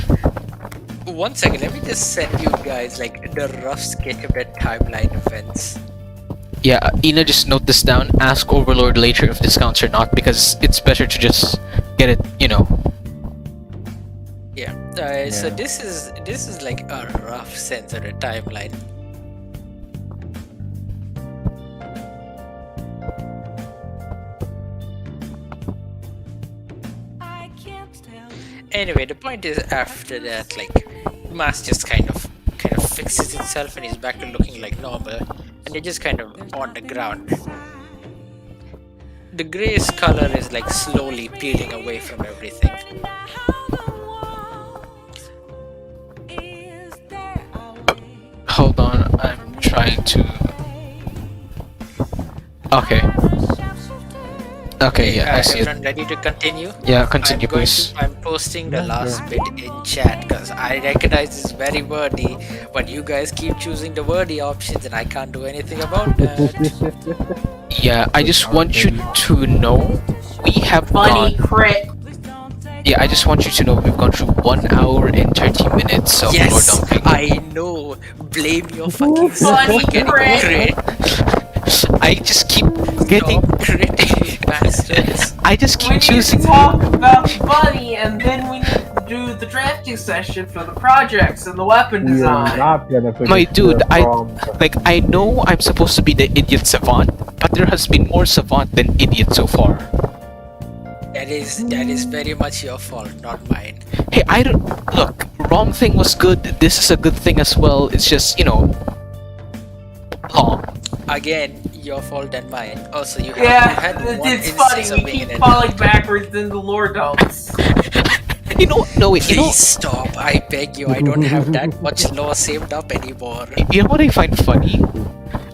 1 second, let me just send you guys like the rough sketch of that timeline events. Yeah, Ina, just note this down. Ask Overlord later if this counts or not, because it's better to just get it, you know. Yeah. So Yeah. this is like a rough sense of the timeline. I can't tell. Anyway, the point is after that, like mask just kind of fixes itself and he's back to looking like normal, and you're just kind of on the ground. The grayish color is like slowly peeling away from everything. Is there a way? Hold on, I'm trying to. Okay. Okay, yeah, I see it. Everyone ready to continue? Yeah, continue, please. I'm posting the last bit in chat because I recognize it's very wordy, but you guys keep choosing the wordy options and I can't do anything about that. Yeah, I just want you to know we have Funny gone. crit. Yeah, I just want you to know we've gone through 1 hour and 30 minutes of lore Yes, dumping. I know. Blame your fucking self Funny for getting crit. crit. I just keep getting. Stop critting, bastards. I just We keep need choosing. to talk about the bunny, and then we need to do the drafting session for the projects and the weapon We are design. not gonna finish My dude, the from- Like, I know I'm supposed to be the idiot savant, but there has been more savant than idiot so far. That is very much your fault, not mine. Hey, I don't. Look, wrong thing was good. This is a good thing as well. It's just, you know. Long. Again, your fault and mine. Also, you Yeah, had one it's instance funny. of We being keep in it. falling backwards into lore dumps. You know, no, wait, you know. Please stop, I beg you. I don't have that much lore saved up anymore. You know what I find funny?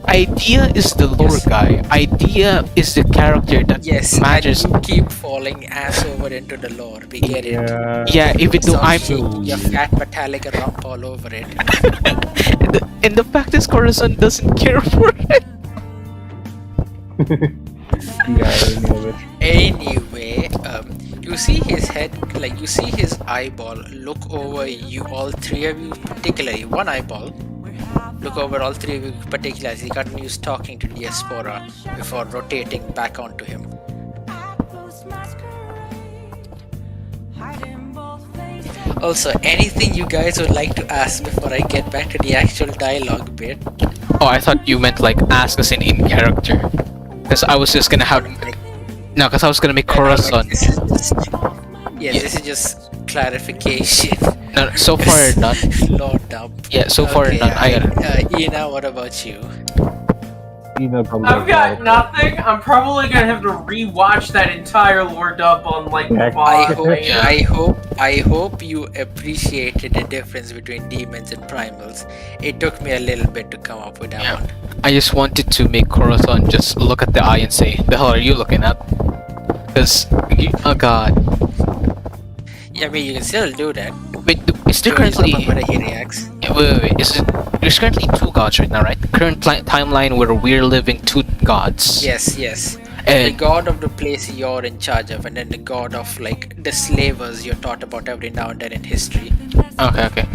Idea is the lore Yes. guy. Idea is the character that Yes, matches. and you keep falling ass over into the lore. We get it. Yeah. Yeah, even though Stop I'm. shaking your fat metallic rump all over it. And the fact is, Corazon doesn't care for it. Yeah, I knew it. Anyway, you see his head, like you see his eyeball look over you, all 3 of you, particularly one eyeball. Look over all 3 of you, particularly as he continues talking to Diaspora before rotating back onto him. Apples masquerade, hiding both faces. Also, anything you guys would like to ask before I get back to the actual dialogue bit? Oh, I thought you meant like ask us in character. Because I was just gonna have. No, because I was gonna make Corazon. This is just, Yeah. this is just clarification. No, so far none. Lord dump. Yeah, so far none. I got it. Ina, what about you? Ina probably I've got about- nothing. I'm probably gonna have to rewatch that entire lore dump on like Yeah. I hope you appreciated the difference between demons and primals. It took me a little bit to come up with that Yeah. one. I just wanted to make Corazon just look at the eye and say, "The hell are you looking at?" Because Oh god. I mean, you can still do that. Wait, is there Depends currently... upon whether he reacts. Yeah, wait. There's currently two gods right now, right? The current timeline where we're living two gods. Yes, yes. The And god of the place you're in charge of, and then the god of like the slavers you're taught about every now and then in history. okay.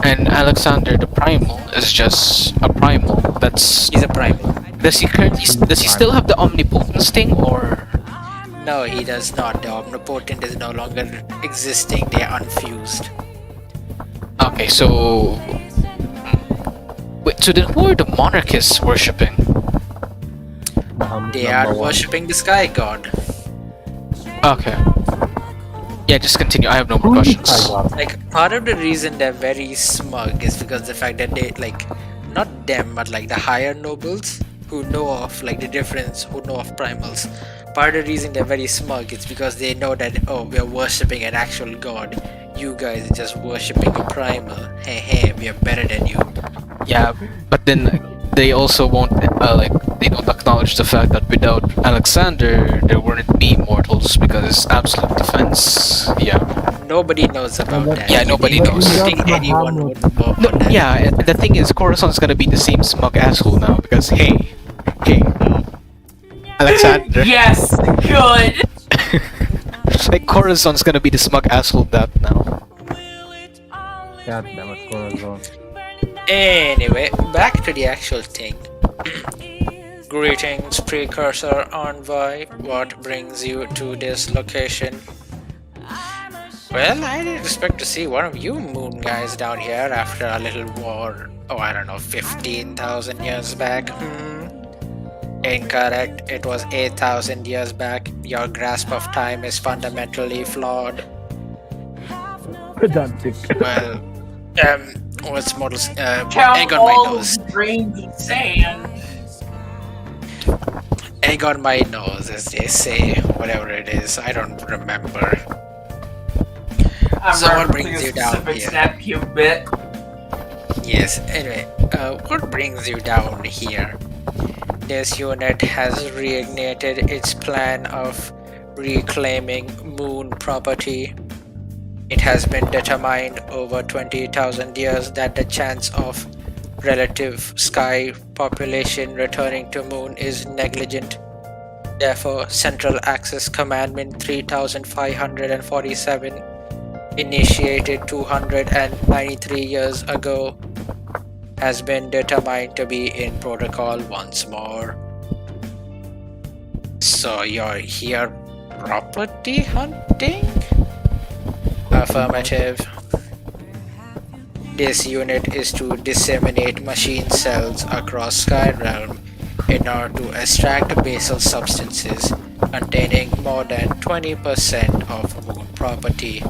And Alexander the Primal is just a primal. That's... He's a primal. Does he still have the omnipotence thing, or... No, he does not. The omnipotent is no longer existing. They are unfused. Okay, so... Wait, so then who are the monarchists worshipping? They are worshipping the sky god. Okay. Yeah, just continue. I have no more questions. Like, part of the reason they're very smug is because the fact that they, like, not them, but like the higher nobles who know of, like, the difference, who know of primals. Part of the reason they're very smug is because they know that, oh, we're worshipping an actual god. You guys are just worshipping a primal. Hey, we are better than you. Yeah, but then they also won't, they don't acknowledge the fact that without Alexander, there wouldn't be mortals because absolute defense. Yeah. Nobody knows about that. Yeah, nobody I don't knows. think anyone would know No, about that. yeah, and the thing is, Corazon's gonna be the same smug asshole now because, hey, Alexander. Yes, good. Like, Corazon's gonna be the smug asshole that now. God damn it, Corazon. Anyway, back to the actual thing. Greetings, precursor envoy. What brings you to this location? Well, I didn't expect to see one of you moon guys down here after a little war. Oh, I don't know, 15,000 years back. Incorrect. It was 8,000 years back. Your grasp of time is fundamentally flawed. Pedantic. Well, what's models? Count Egg on my all nose. the grains of sand. Egg on my nose, as they say. Whatever it is, I don't remember. I'm So what referencing brings a you down specific here? Snapcube bit. Yes, anyway, what brings you down here? This unit has reignited its plan of reclaiming moon property. It has been determined over 20,000 years that the chance of relative sky population returning to moon is negligent. Therefore, Central Access Commandment 3547, initiated 293 years ago, has been determined to be in protocol once more. So you're here property hunting? Affirmative. This unit is to disseminate machine cells across Skyrealm in order to extract basal substances containing more than 20% of moon property.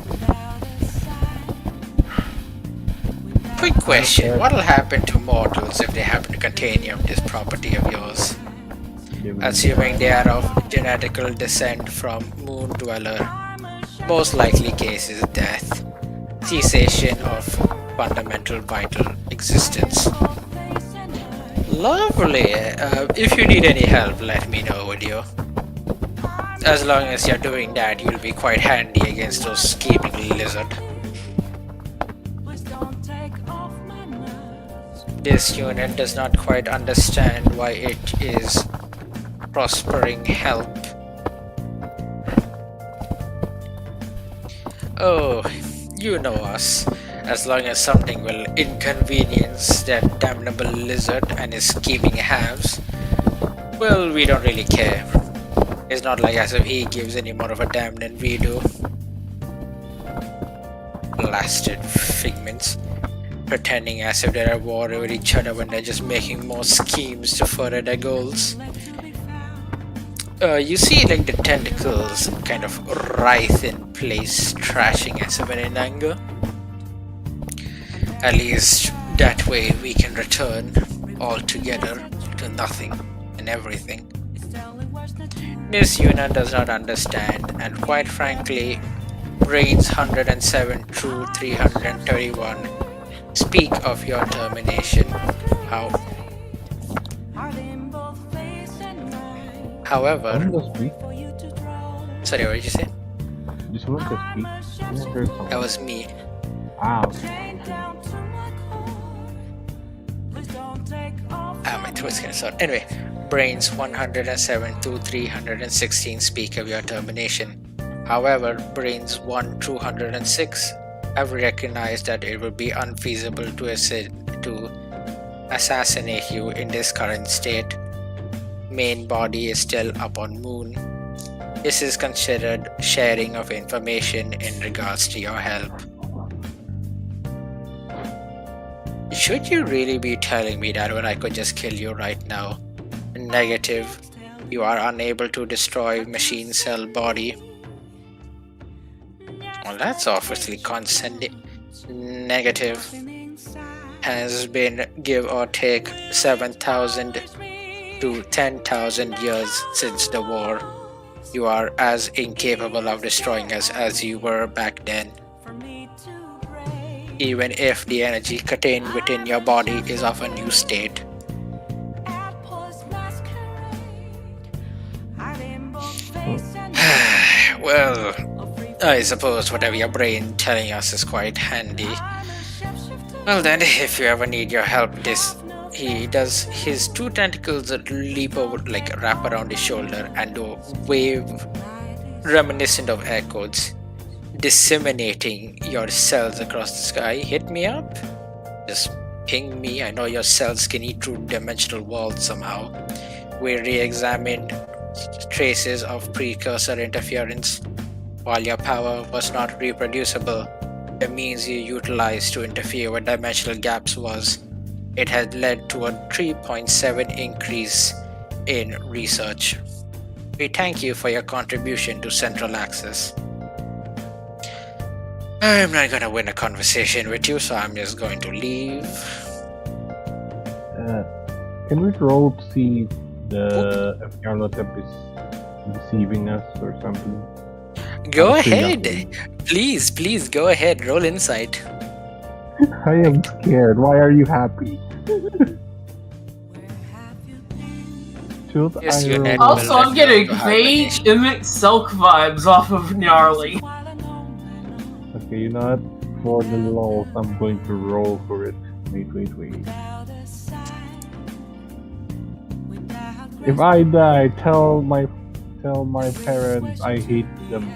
Quick question, what'll happen to mortals if they happen to contain any of this property of yours? Assuming they are of genetical descent from moon dweller, most likely case is death, cessation of fundamental vital existence. Lovely. If you need any help, let me know, would you? As long as you're doing that, you'll be quite handy against those scheming lizard. This unit does not quite understand why it is prospering help. Oh, you know us. As long as something will inconvenience that damnable lizard and his scheming halves, well, we don't really care. It's not like as if he gives any more of a damn than we do. Blasted figments. Pretending as if they're at war with each other when they're just making more schemes to further their goals. You see like the tentacles kind of writhe in place, trashing as if in anger. At least that way we can return all together to nothing and everything. This unit does not understand, and quite frankly, brains 107 through 331 speak of your termination. However, sorry, what did you say? Did someone just speak? Yeah, there's someone. That was me. Ah, My throat's gonna start. Anyway, Brains 107 to 316 speak of your termination. However, Brains 1 through 106 have recognized that it would be unfeasible to assassinate you in this current state. Main body is still up on moon. This is considered sharing of information in regards to your help. Should you really be telling me that when I could just kill you right now? Negative. You are unable to destroy machine cell body. Well, that's obviously condescending. Negative. Has been give or take 7,000 to 10,000 years since the war. You are as incapable of destroying us as you were back then. Even if the energy contained within your body is of a new state. Well, I suppose whatever your brain telling us is quite handy. Well then, if you ever need your help, he does his two tentacles leap over, like wrap around his shoulder and do a wave reminiscent of air codes, disseminating your cells across the sky. Hit me up. Just ping me. I know your cells can eat through dimensional walls somehow. We re-examined traces of precursor interference. While your power was not reproducible, the means you utilized to interfere with dimensional gaps it had led to a 3.7 increase in research. We thank you for your contribution to Central Access. I'm not gonna win a conversation with you, so I'm just going to leave. can we roll to see if Yarlotep is deceiving us or something? Go I'm still ahead. nothing. Please go ahead. Roll insight. I am scared. Why are you happy? Should Yes, I you're roll? net- Also, I'm getting Well, vague Emmett Silk vibes off of Gnarly. Okay, you know what? For the lulz, I'm going to roll for it. Wait. If I die, tell my parents I hate them.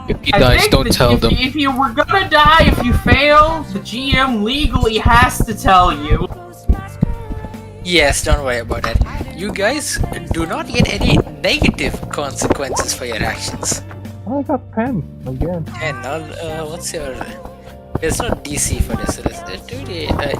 If you I guys think don't that tell if, them. if you were gonna die, if you fail, the GM legally has to tell you. Yes, don't worry about it. You guys do not get any negative consequences for your actions. I got 10 again. And now, what's your? There's no DC for this. So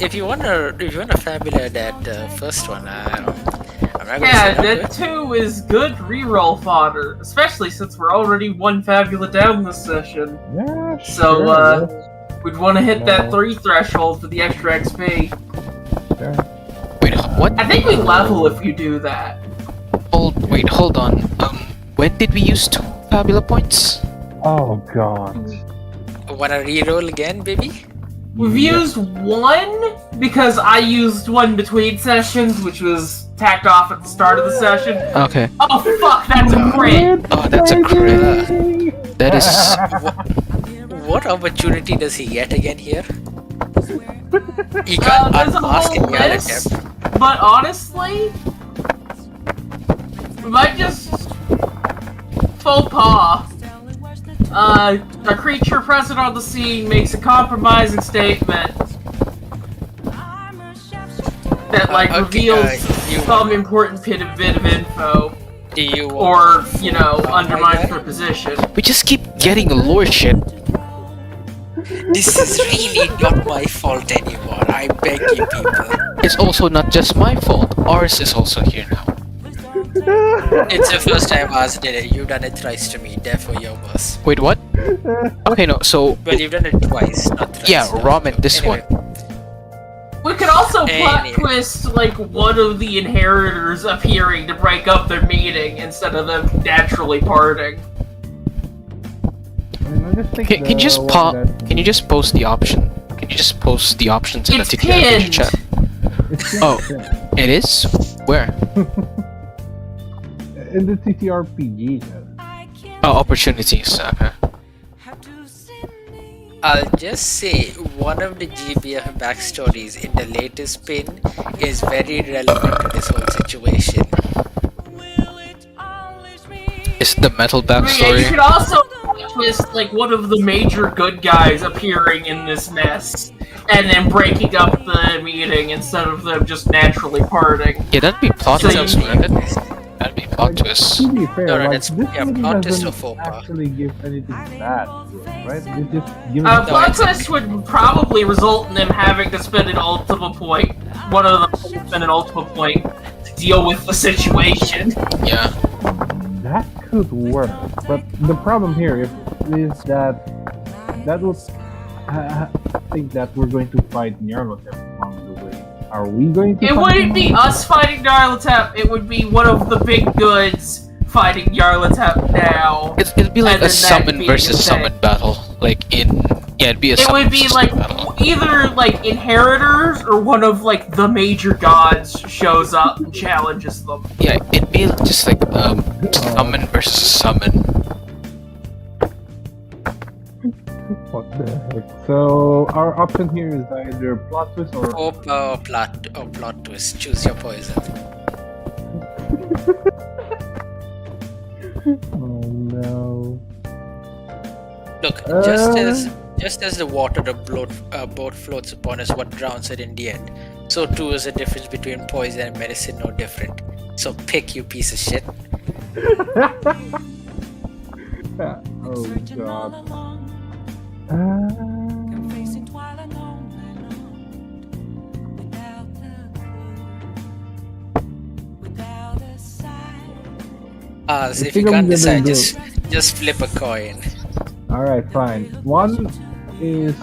if you wanna fabulate that first one, I'm not gonna Yeah, say no to that it. too is good reroll fodder, especially since we're already one Fabula down this session. Yeah, So, sure. We'd want to hit that No. 3 threshold for the extra XP. Sure. Wait, what? I think we level if you do that. Hold on. When did we use 2 Fabula points? Oh god. Wanna reroll again, baby? We've used 1 because I used 1 between sessions, which was tacked off at the start of the session. Okay. Oh fuck, that's a crit! Oh, that's a crit. That is. What opportunity does he get again here? He can't There's a unmask whole and yell at list, him. but honestly, we might just faux pas. A creature present on the scene makes a compromising statement that, like, Okay, reveals you- some important bit of info, Do you or, you know, Oh my undermines God. their position. We just keep getting lore shit. This is really not my fault anymore. I beg you, people. It's also not just my fault. Ours is also here now. It's the first time Oz did it. You've done it thrice to me, therefore you're worse. Wait, what? Okay, no. So Well, you've done it twice, not thrice. yeah, ramen. This Anyway, We could also plot Anyway. twist, like, one of the inheritors appearing to break up their meeting instead of them naturally parting. I mean, I just think Can you the just one that- Can you just post the option? Can you just post the options in the It's TTRPG pinned! chat? It's Oh. yeah. It is. Where? In the TTRPG. Oh, opportunities. Okay. have to send me. I'll just say one of the GBF backstories in the latest pin is very relevant to this whole situation. Will it always be? Is it the metal Yeah, you backstory? could also twist like one of the major good guys appearing in this mess and then breaking up the meeting instead of them just naturally parting. Yeah, that'd be plot So twist, you- wouldn't it? That'd be plot twist. To be fair, No, like, that's- this yeah, movie plot twist doesn't of faux pas. actually give anything bad to it, right? It just gives No, Plot it's- twist would probably result in them having to spend an ultimate point. One of them will spend an ultimate point to deal with the situation. Yeah. that could work, but the problem here is that will I think that we're going to fight Nyarlathotep along the way. Are we going to? It fight wouldn't him? be us fighting Nyarlathotep, it would be one of the big goods fighting Nyarlathotep now. It'd be like And a then that summon being versus the summon battle. Like in yeah, it'd be a It summon would be versus like summon battle. either like inheritors or one of like the major gods shows up and challenges them. Yeah, it'd be just like summon versus summon. What the heck? So our option here is either plot twist or Plot twist. Choose your poison. oh no. Look, just as the water the boat floats upon is what drowns it in the end, so too is the difference between poison and medicine no different. So pick, you piece of shit. Oh god. I'm facing twilight on and on without the clue, without a sign. So I if you think I'm can't gonna decide, go- just flip a coin. Alright, fine. One is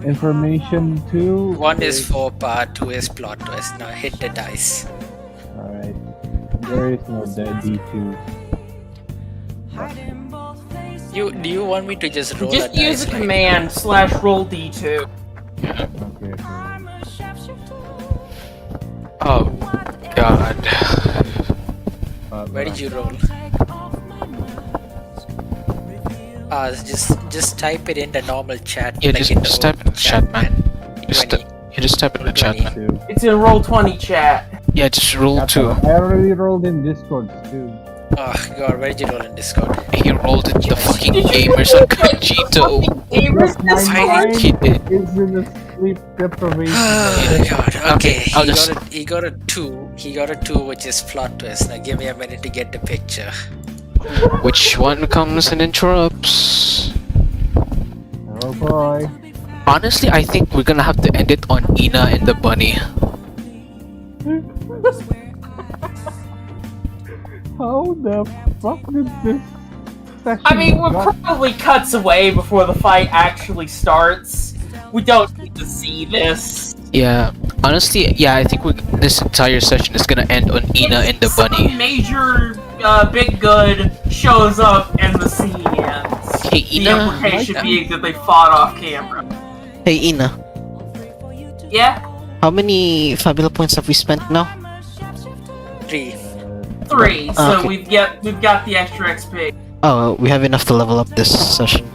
information, two. One is faux pas, two is plot twist. Now hit the dice. Alright. There is no D2. Hiding both faces. Do you want me to just roll Just a use dice? a like- command /roll d2. Okay. I'm a shapeshifter. Oh god. Where did you roll? Take off my mask. Reveal Just type it in the normal chat. Yeah, like just- in the just type open in the chat, man. Just 20. You just type in the chat, man. Two. It's in Roll20 chat. Yeah, just roll That's two. all. I already rolled in Discord too. Oh god, where did you roll in Discord? He rolled it the fucking Did you gamers on Kojito. Gamers Yes, my mind He did. is in a sleep deprivation. Oh god. Okay, Okay, I'll just- he got a 2. He got a 2, which is plot twist. Now give me a minute to get the picture. Which one comes and interrupts? Oh boy. Honestly, I think we're gonna have to end it on Ina and the bunny. How the fuck did this session I mean, we're got- probably cuts away before the fight actually starts. We don't need to see this. Yeah, honestly, yeah, I think this entire session is gonna end on Ina and the Some bunny. major big good shows up and the scene ends. Hey, The Ina. implication being that they fought off camera. Hey Ina, Yeah? how many Fabula points have we spent now? 3. 3. So Okay. we've got the extra XP. Oh, we have enough to level up this session.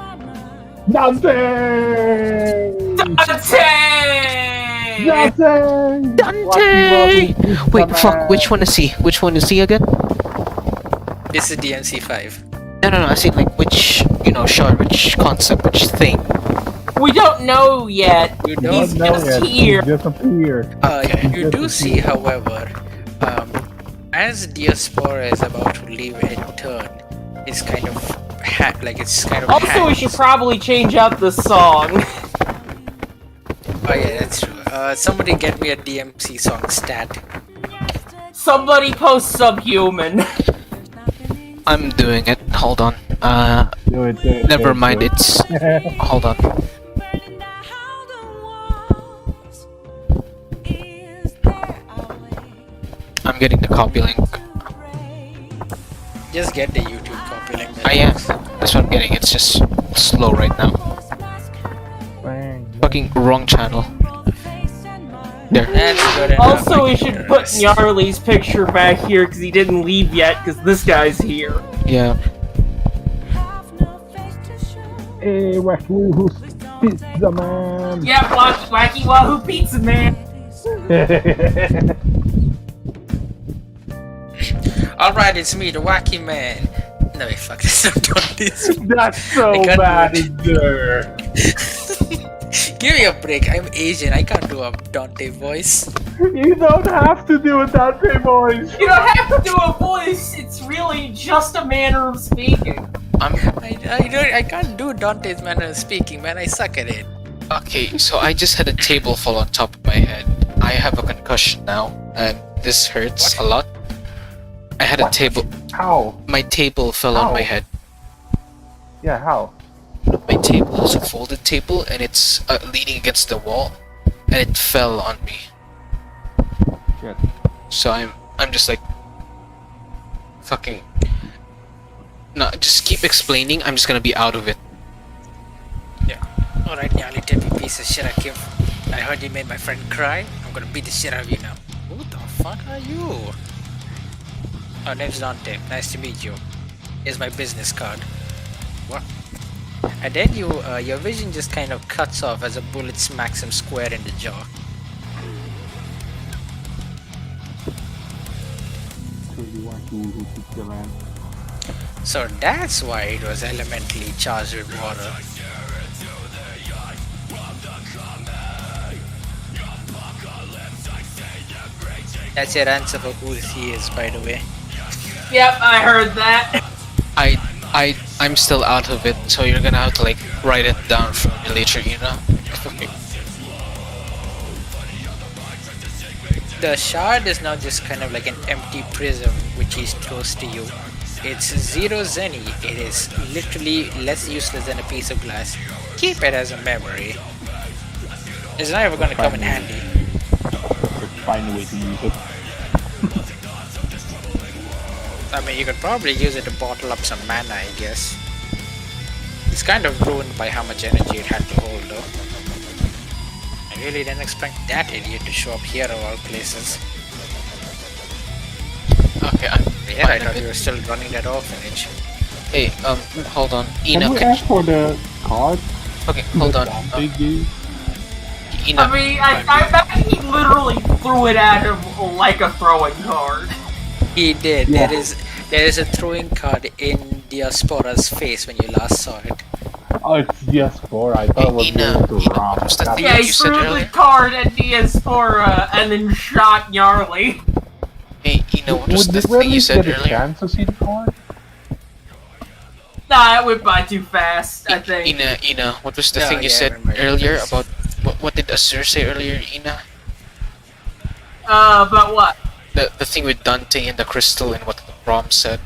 Dante! Dante! Dante! Dante! Wait, fuck, which one is he? Which one is he again? This is DMC5. No, I see, like, which, shard, which concept, which thing. We don't know yet. You He's don't just yet. here. Just appeared. You do see, however, as Diaspora is about to leave in turn, it's kind of it's kind of Also, we hacked. should probably change out the song. Oh yeah, that's true. Somebody get me a DMC song stat. Somebody post Subhuman. I'm doing it. Hold on. Do it. Never mind. It's. Hold on. How the walls is there a way I'm getting the copy link. to break? Just get the YouTube copy link. Ah, yeah. That's what I'm getting. It's just slow right now. Fucking wrong channel. There. That's good enough. Also, I we can should put rest. Gnarly's picture back here because he didn't leave yet because this guy's here. Yeah. Hey, Wacky Who's Pizza Man! Yeah, Wacky Wahoo Pizza Man. Alright, it's me, the Wacky Man. No, wait, fuck, let's not do this. That's so I can't bad, do sir! Give me a break, I'm Asian, I can't do a Dante voice. You don't have to do it that way, boys! You don't have to do a voice. It's really just a manner of speaking. I can't do Dante's manner of speaking, man, I suck at it. Okay, so I just had a table fall on top of my head. I have a concussion now, and this hurts a lot. I had a What? table. How? My table fell on my How? head. Yeah, how? My table is a folded table, and it's leaning against the wall, and it fell on me. Shit. So I'm just like fucking. No, just keep explaining. I'm just gonna be out of it. Alright, you little piece of shit, Akim. I heard you made my friend cry. I'm gonna beat the shit out of you now. Who the fuck are you? Oh, name's Dante. Nice to meet you. Here's my business card. What? And then your vision just kind of cuts off as a bullet smacks him square in the jaw. So that's why it was elementally charged with water. That's your answer for who he is, by the way. Yep, I heard that. I'm still out of it, so you're gonna have to like write it down for me later, you know? The shard is now just kind of like an empty prism which he throws to you. It's zero zenny. It is literally less useless than a piece of glass. Keep it as a memory. It's not ever gonna come in handy. Find a way to use it. I mean, you could probably use it to bottle up some mana, I guess. It's kind of ruined by how much energy it had to hold, though. I really didn't expect that idiot to show up here of all places. Okay, I'm Yeah, I fine thought with you it. were still running that orphanage. Hey, hold on. Can Ina, we ask for the card? okay, hold on. Dante gave? Ina, I mean, I bet he literally threw it at him like a throwing card. He did. Yeah. There is a throwing card in Diaspora's face when you last saw it. Oh, it's Diaspora. I thought it was Ina, going to Ina, Ram. what's the thing Yeah, you he said threw the earlier? card at Diaspora and then shot Gnarly. Hey, Ina, what was the Would thing you we said get a earlier? chance to see the card? Nah, it went by too fast, I think. Ina, what was the Yeah, thing you yeah, I said remember. earlier about what did Azur say earlier, Ina? But what? The thing with Dante and the crystal and what the Rom said.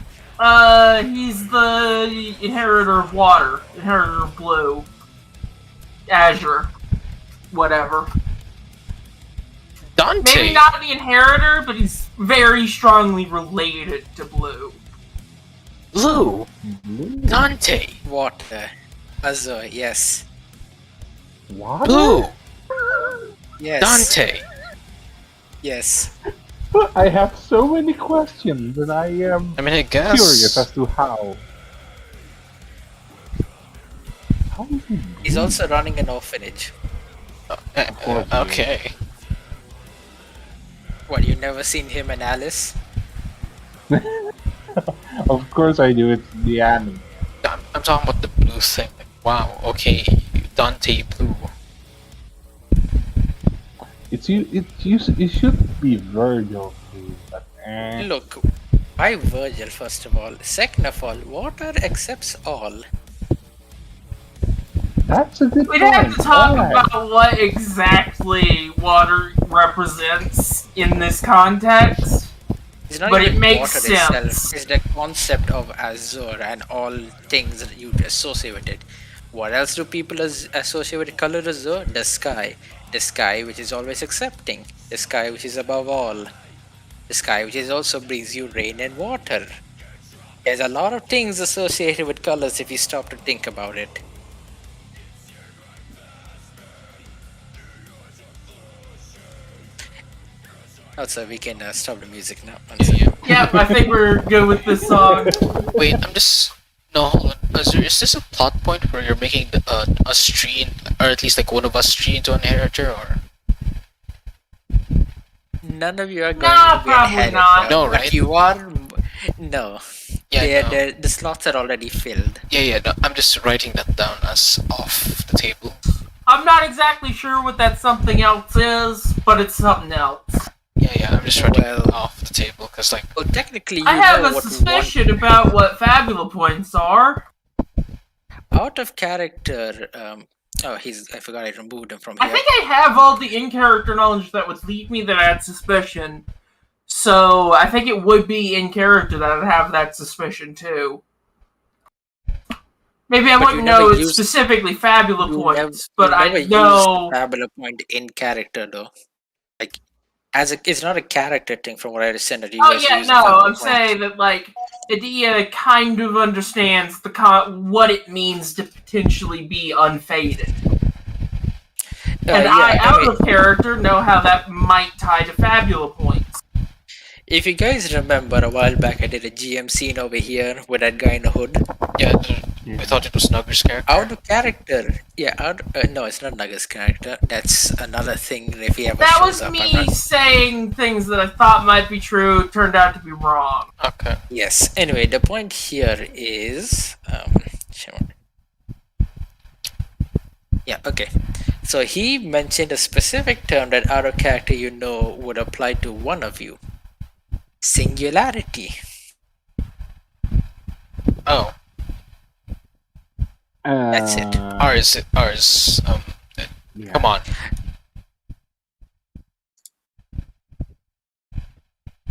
He's the inheritor of water, inheritor of blue, azure, whatever. Dante. Maybe not the inheritor, but he's very strongly related to blue. Blue. Dante. Water. Azure, yes. What? Blue. Yes. Dante. Yes. I have so many questions, and I am I mean, I guess. curious as to how. How is he? He's also running an orphanage. Okay. What, you never seen him and Alice? Of course I do. It's the anime. I'm talking about the blue thing. Like, wow. Okay. Dante blue. It should be Virgil too, but Look, why Virgil, first of all? Second of all, water accepts all. that's a good We'd point. have to talk Alright. about what exactly water represents in this context. It's not But even it makes water sense. itself. It's the concept of Azure and all things that you associate with it. What else do people associate with color Azure? The sky. The sky which is always accepting. The sky which is above all. The sky which is also brings you rain and water. There's a lot of things associated with colors if you stop to think about it. Also, we can stop the music now. One second. Yep, I think we're good with this song. Wait, I'm just. No, hold on. Is this a plot point where you're making a Stree, or at least like one of us Stree into an inheritor, or? None of you are going Nah, to be an probably inheritor. not. No, but right? you are. No. Yeah, no. The slots are already filled. Yeah, no, I'm just writing that down as off the table. I'm not exactly sure what that something else is, but it's something else. Yeah, I'm just writing Well- it off the table, because like, Well, technically, you I have know a what suspicion about what Fabula points are. out of character. Oh, I forgot I removed him from I here. think I have all the in-character knowledge that would lead me to that suspicion. So I think it would be in character that I'd have that suspicion too. Maybe I But wouldn't you never know it's used- specifically Fabula You points, never- but you I never know. used Fabula point in character though. Like, it's not a character thing from what I understand. That you Oh guys yeah, use no, Fabula I'm point. saying that like Edea kind of understands what it means to potentially be unfaded, and I, out anyway, of character, know how that might tie to Fabula points. if you guys remember, a while back I did a GM scene over here with that guy in the hood. yeah, I thought it was Nugger's character. Out of character, no, it's not Nugget's character. That's another thing. If he ever That shows was up, me saying things that I thought might be true, turned out to be wrong. Okay. Yes. Anyway, the point here is, yeah. Okay. So he mentioned a specific term that out of character would apply to one of you. Singularity. Oh, That's it. ours. Yeah. Come on.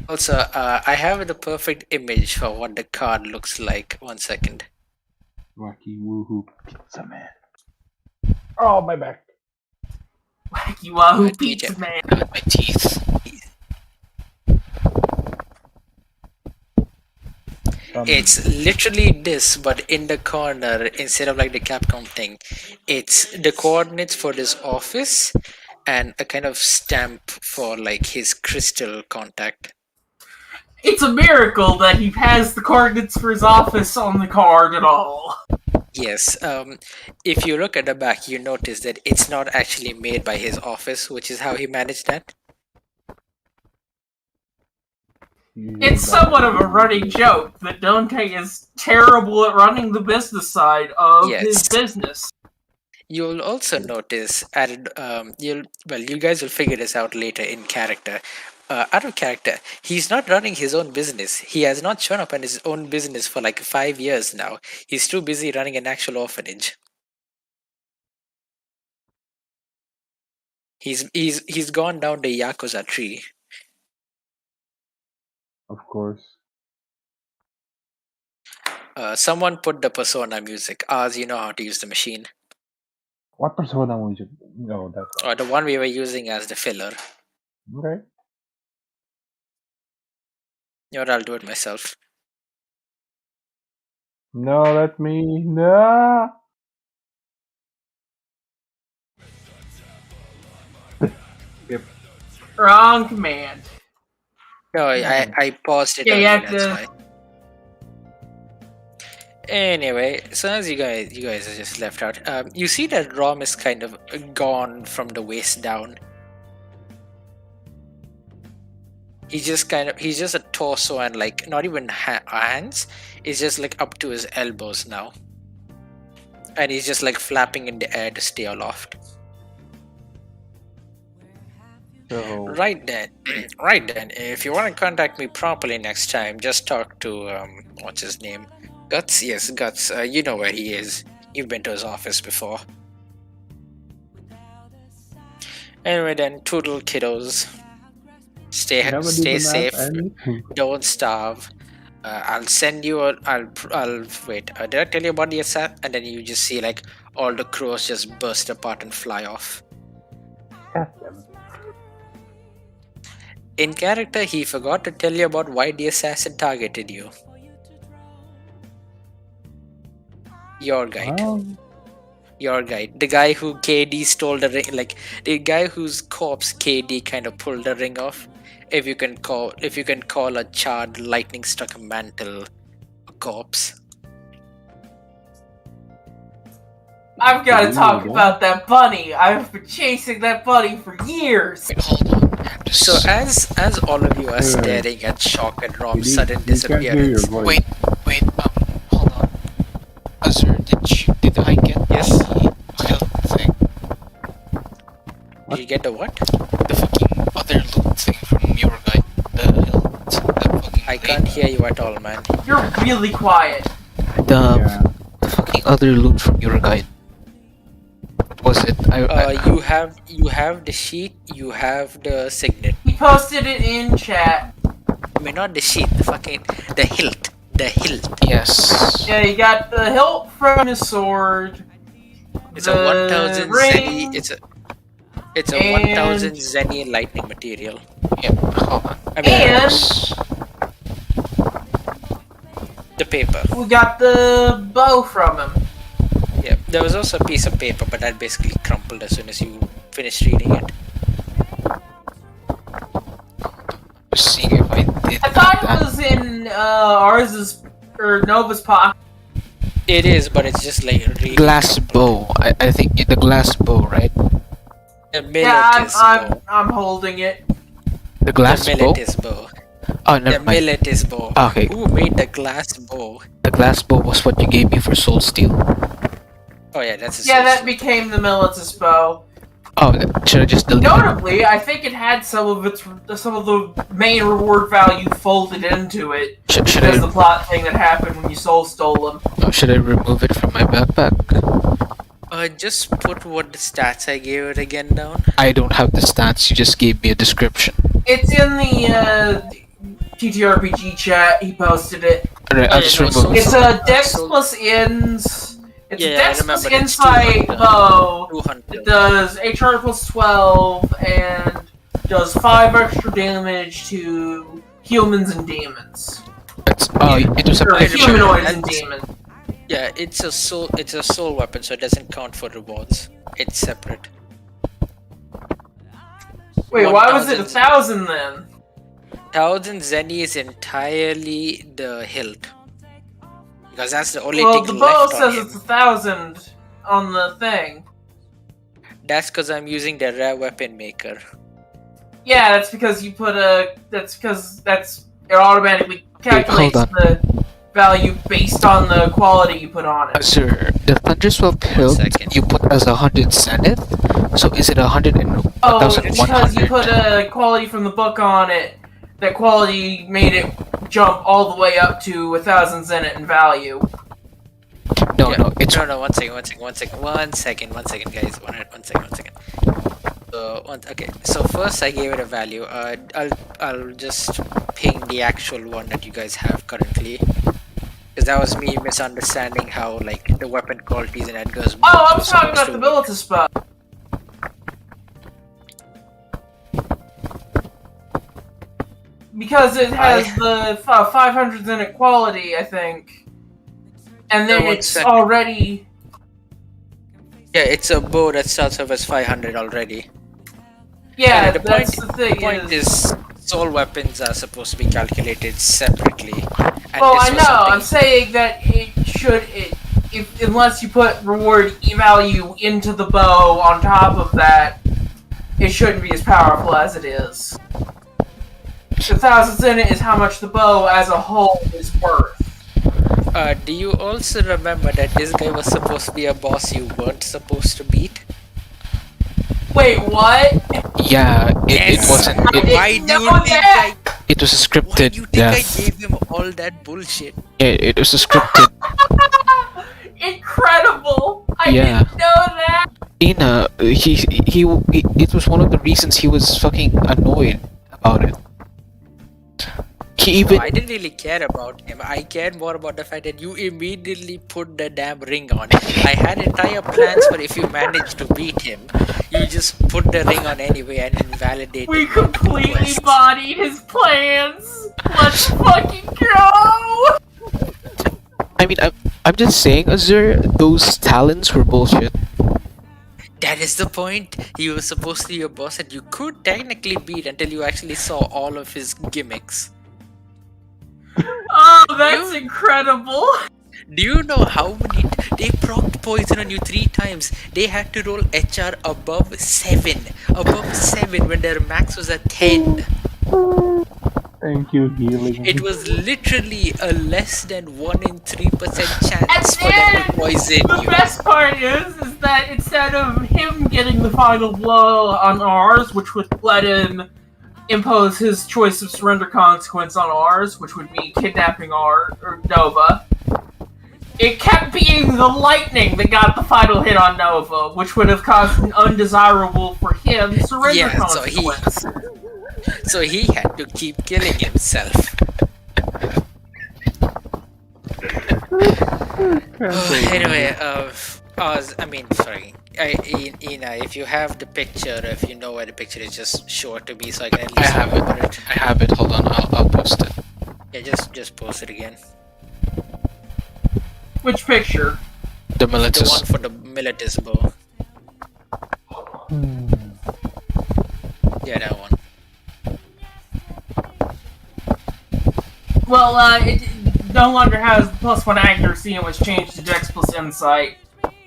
Also, I have the perfect image for what the card looks like. 1 second. Wacky woohoo pizza man. Oh, my back. Wacky Wahoo Right, Pizza DJ. Man. My teeth. It's literally this, but in the corner, instead of like the Capcom thing, it's the coordinates for this office and a kind of stamp for like his crystal contact. It's a miracle that he has the coordinates for his office on the card at all. Yes, if you look at the back, you notice that it's not actually made by his office, which is how he managed that. It's somewhat of a running joke that Dante is terrible at running the business side of his Yes. business. You'll also notice you guys will figure this out later in character. Out of character, he's not running his own business. He has not shown up in his own business for like 5 years now. He's too busy running an actual orphanage. He's gone down the Yakuza tree. Of course. Someone put the Persona music. Oz, you know how to use the machine. What persona would you? No, that's Or the one we were using as the filler. okay. Or I'll do it myself. No, let me. No. Wrong command. No, I paused it. Yeah, you earlier, have that's to- why. Anyway, so as you guys are just left out. You see that Rom is kind of gone from the waist down. He's just a torso and like not even hands. It's just like up to his elbows now, and he's just like flapping in the air to stay aloft. So Right then, right then. If you want to contact me properly next time, just talk to what's his name, Guts. Yes, Guts. You know where he is. You've been to his office before. Anyway, then, toodle, kiddos. Stay never stay even asked safe. anything. Don't starve. I'll send you. I'll wait. Did I tell you about the assassin? And then you just see like all the crows just burst apart and fly off. God damn it. In character, he forgot to tell you about why the assassin targeted you. Your guide. Well, Your guide. The guy who KD stole the ring, like the guy whose corpse KD kind of pulled the ring off. If you can call a charred lightning struck mantle a corpse. I've got to Ooh, talk yeah. about that bunny. I've been chasing that bunny for years. Wait, hold on. I have to So as all of you are Wait. staring at Shock and Rom's We sudden can't hear your disappearance, voice. wait, hold on. Azur, did I get Yes. the health thing? did you get the what? The fucking other loot thing from your guy. The health. The fucking I can't hear you at all, man. You're really quiet. The Yeah. fucking other loot from your guide. What was it? You have the sheet, you have the signet. He posted it in chat. I mean, not the sheet, the hilt. The hilt. Yes. Yeah, you got the hilt from his sword. It's a The 1000 ring, Zenny. It's a and- 1000 Zenny lightning material. Yep. Hold on. I mean, And the paper. we got the bow from him. Yeah, there was also a piece of paper, but that basically crumpled as soon as you finished reading it. Just seeing if I did I thought that. it was in Ars's or Nova's pocket. It is, but it's just like really Glass bow. I think the glass bow, right? the millet Yeah, is I'm bow. I'm holding it. The glass The bow. millet is bow. Oh, The never mind. millet is bow. Okay. Who made the glass bow? The glass bow was what you gave me for soul steel. Oh yeah, that's a Yeah, that source. became the Militus bow. Oh, should I just delete it? Notably, I think it had some of the main reward value folded into it Should because I the plot thing that happened when you soul stole them. should I remove it from my backpack? Just put what the stats I gave it again down. I don't have the stats. You just gave me a description. It's in the TTRPG chat. He posted it. Alright, Oh, I'll yeah, just no, remove so- it. It's a Dex so- plus Ins. It's Yeah, a I Dex plus remember, it's Insight 200. bow. 200. It does HR plus 12 and does 5 extra damage to humans and demons. It was a Or I picture. remember. humanoids and That's- demons. Yeah, it's a soul weapon, so it doesn't count for rewards. It's separate. Wait, why was it 1000? 1,000 then? 1000 Zenny is entirely the hilt. Because that's the only Well, thing the bow left on says him. it's 1,000 on the thing. That's because I'm using the rare weapon maker. Yeah, that's because you put a. It automatically calculates on. the value based on the quality you put on it. Sir, the Thunderswell hilt second. you put as 100 zenith. So is it 100 and Oh, it's because you 1,100? put a quality from the book on it. That quality made it jump all the way up to 1,000 zenith in value. No, Yeah. no, it's No, one second, guys. One second. Okay, so first I gave it a value. I'll just ping the actual one that you guys have currently. Because that was me misunderstanding how, like, the weapon qualities in Edgar's book Oh, I'm was talking supposed about the to work. Militus bow. Because it has the 500 zenith quality, I think. And then No, one it's second. already. Yeah, it's a bow that starts off as 500 already. Yeah, Yeah, the that's point- the thing. The point is, soul weapons are supposed to be calculated separately. And Well, this I was know. something- I'm saying that unless you put reward value into the bow on top of that, it shouldn't be as powerful as it is. The 1,000 zenith is how much the bow as a whole is worth. Do you also remember that this guy was supposed to be a boss you weren't supposed to beat? Wait, what? yeah, it Yes. wasn't. I didn't Why do you know think that. It was a Why scripted do you think I death. gave him all that bullshit? It was a scripted. Incredible! I Yeah. didn't know that. Ina, it was one of the reasons he was fucking annoyed about it. He even I didn't really care about him. I cared more about the fact that you immediately put the damn ring on. I had entire plans for if you managed to beat him, you just put the ring on anyway and invalidate We it. completely bodied his plans. Let's fucking go. I mean, I'm just saying, Azur, those talents were bullshit. That is the point. He was supposed to be a boss that you could technically beat until you actually saw all of his gimmicks. Oh, that's incredible. Do you know how many? They procced poison on you 3 times. They had to roll HR above 7. Above 7 when their max was at 10. Thank you, healing. It was literally a less than 1 in 3% chance for them then to poison the you. best part is that instead of him getting the final blow on ours, which would let him impose his choice of surrender consequence on ours, which would be kidnapping or Nova, it kept being the lightning that got the final hit on Nova, which would have caused an undesirable for him surrender Yeah, consequence. So he had to keep killing himself. Anyway, Ina, if you have the picture, if you know where the picture is, just show it to me so I can at I least have remember it. I have it. Hold on. I'll post it. Yeah, just post it again. Which picture? The The Militus. one for the Militus bow. Yeah, that one. Well, it no longer has +1 accuracy and was changed to Dex plus Insight.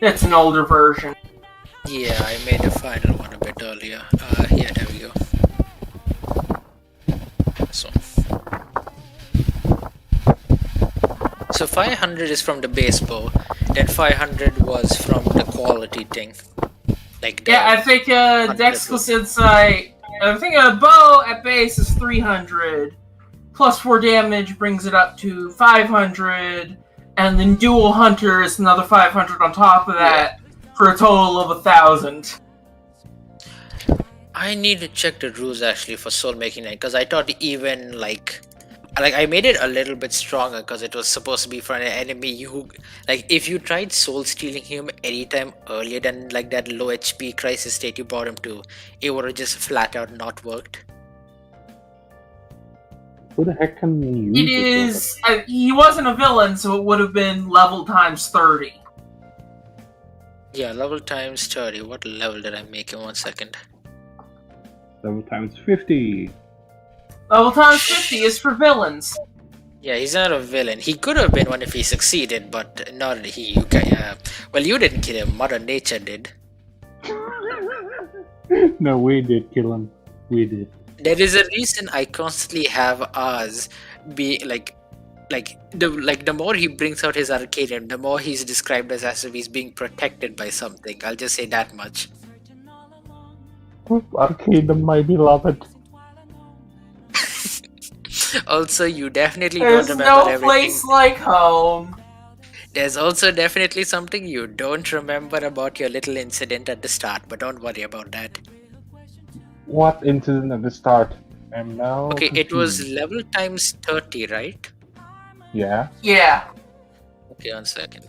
It's an older version. Yeah, I made the final one a bit earlier. Yeah, there we go. So 500 is from the base bow, then 500 was from the quality thing. Like the, Yeah, I think Dex plus Insight. I think a bow at base is 300. +4 damage brings it up to 500, and then Dual Hunter is another 500 on top of that, for a total of 1,000. I need to check the rules actually for Soul Making 9, because I thought even like I made it a little bit stronger because it was supposed to be for an enemy who, like, if you tried soul stealing him anytime earlier than like that low HP crisis state you brought him to, it would have just flat out not worked. Who the heck can use It is. He wasn't a villain, so it would have been level times 30. Yeah, level times 30. What level did I make in 1 second? Level times 50. Level times 50 is for villains. Yeah, he's not a villain. He could have been one if he succeeded, but not he. Well, you didn't kill him. Mother Nature did. No, we did kill him. We did. There is a reason I constantly have ours be the more he brings out his Arcadian, the more he's described as if he's being protected by something. I'll just say that much. Arcade, my beloved. Also, you definitely There's don't remember no everything. place like home. There's also definitely something you don't remember about your little incident at the start, but don't worry about that. What incident at the start? I'm now. Okay, it was confused. level times 30, right? Yeah. Yeah. Okay, 1 second.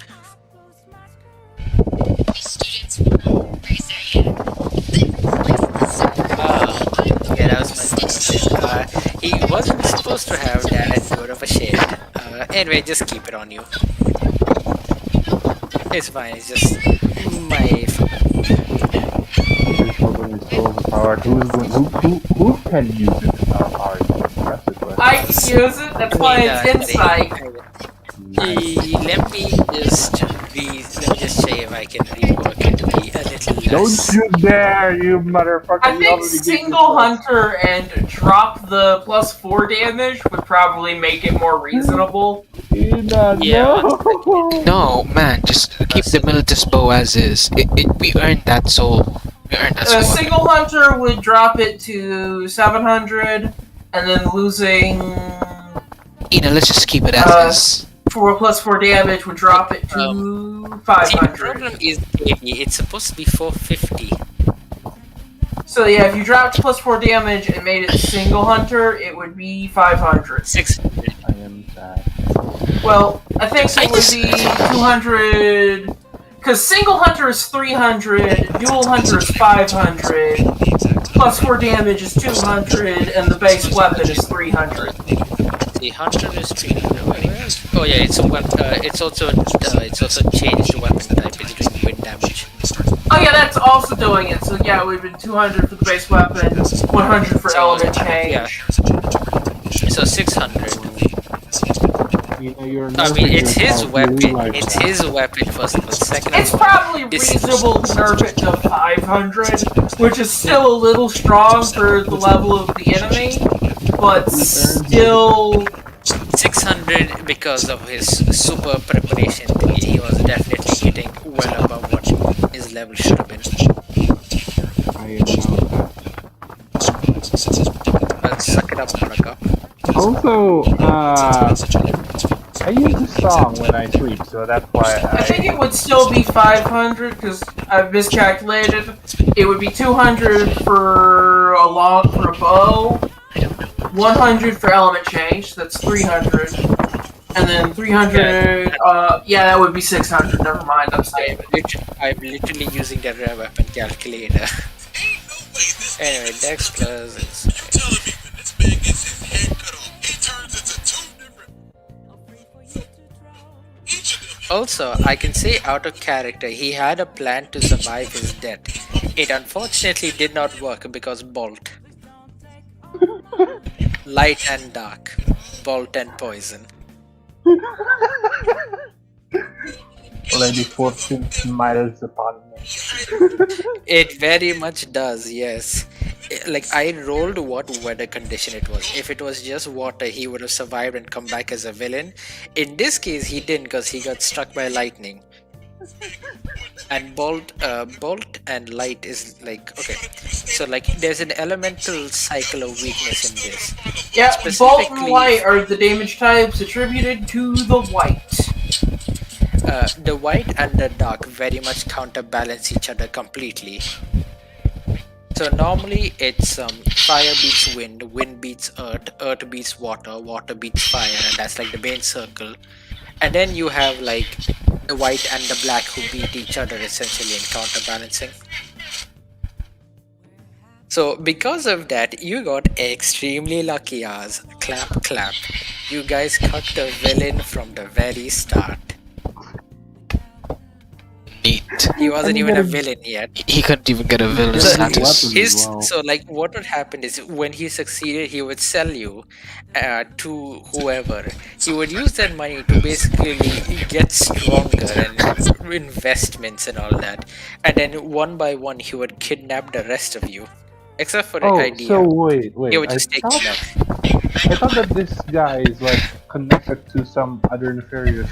Students raise their hand. Yeah, that was my mistake. He wasn't supposed to have that good of a shade. Anyway, just keep it on you. It's fine, it's just my This weapon is so overpowered. Who can use it in our party? That's the question. I can use it, that's why it's Insight. Let me just say if I can rework it to be a little less. Don't you dare, you motherfucker! I You think already gave single yourself- hunter and drop the +4 damage would probably make it more reasonable. Ina, Yeah, no. No, man, just keep the Militus bow as is. We earned that soul. We earned that soul. Single hunter would drop it to 700, and then losing Let's just keep it as is. for +4 damage would drop it to See, the 500. problem is maybe it's supposed to be 450. So yeah, if you dropped +4 damage and made it single hunter, it would be 500. 600. I am sad. Well, I think it would be 200. Because single hunter is 300, dual hunter is 500, +4 damage is 200, and the base weapon is 300. The hunter is 300. Oh yeah, it's also changed the weapon type. It's doing wind damage. Oh yeah, that's also doing it. So yeah, it would have been 200 for the base weapon, 100 for So, element yeah. change. So 600. You know, you're I mean, it's his yourself, you weapon. realize It's that. his weapon, first of all. Second It's of all, probably this- reasonable to nerf it to 500, which is still a little strong for the level of the enemy, but still 600 because of his super preparation. He was definitely hitting well above what his level should have been. I know that. Suck it up, Buttercup. Also, I use this song when I sleep, so that's why I think it would still be 500 because I've miscalculated. It would be 200 for a bow, 100 for element change. That's 300, and then 300. Yeah, that would be 600. Never mind. I'm saying. I'm literally using the rare weapon calculator. Anyway, Dex plus. Also, I can say out of character, he had a plan to survive his death. It unfortunately did not work because Bolt. Light and dark. Bolt and poison. Lady Fortune smiles upon me. It very much does, yes. Like, I rolled what weather condition it was. If it was just water, he would have survived and come back as a villain. In this case, he didn't because he got struck by lightning. And bolt and light is like, okay. So, like, there's an elemental cycle of weakness in this. Yeah, bolt and Specifically- white are the damage types attributed to the white. The white and the dark very much counterbalance each other completely. So normally it's fire beats wind, wind beats earth, earth beats water, water beats fire, and that's like the main circle. And then you have like the white and the black who beat each other essentially in counterbalancing. So because of that, you got extremely lucky, as clap clap. You guys cut the villain from the very start. Neat. He wasn't even a villain yet. He couldn't even get a villain So, status. weapons his, as well. so like what would happen is when he succeeded, he would sell you to whoever. He would use that money to basically get stronger and investments and all that. And then one by one, he would kidnap the rest of you, except for the Oh, idea. so wait. He would just take thought, you back. I thought that this guy is like connected to some other nefarious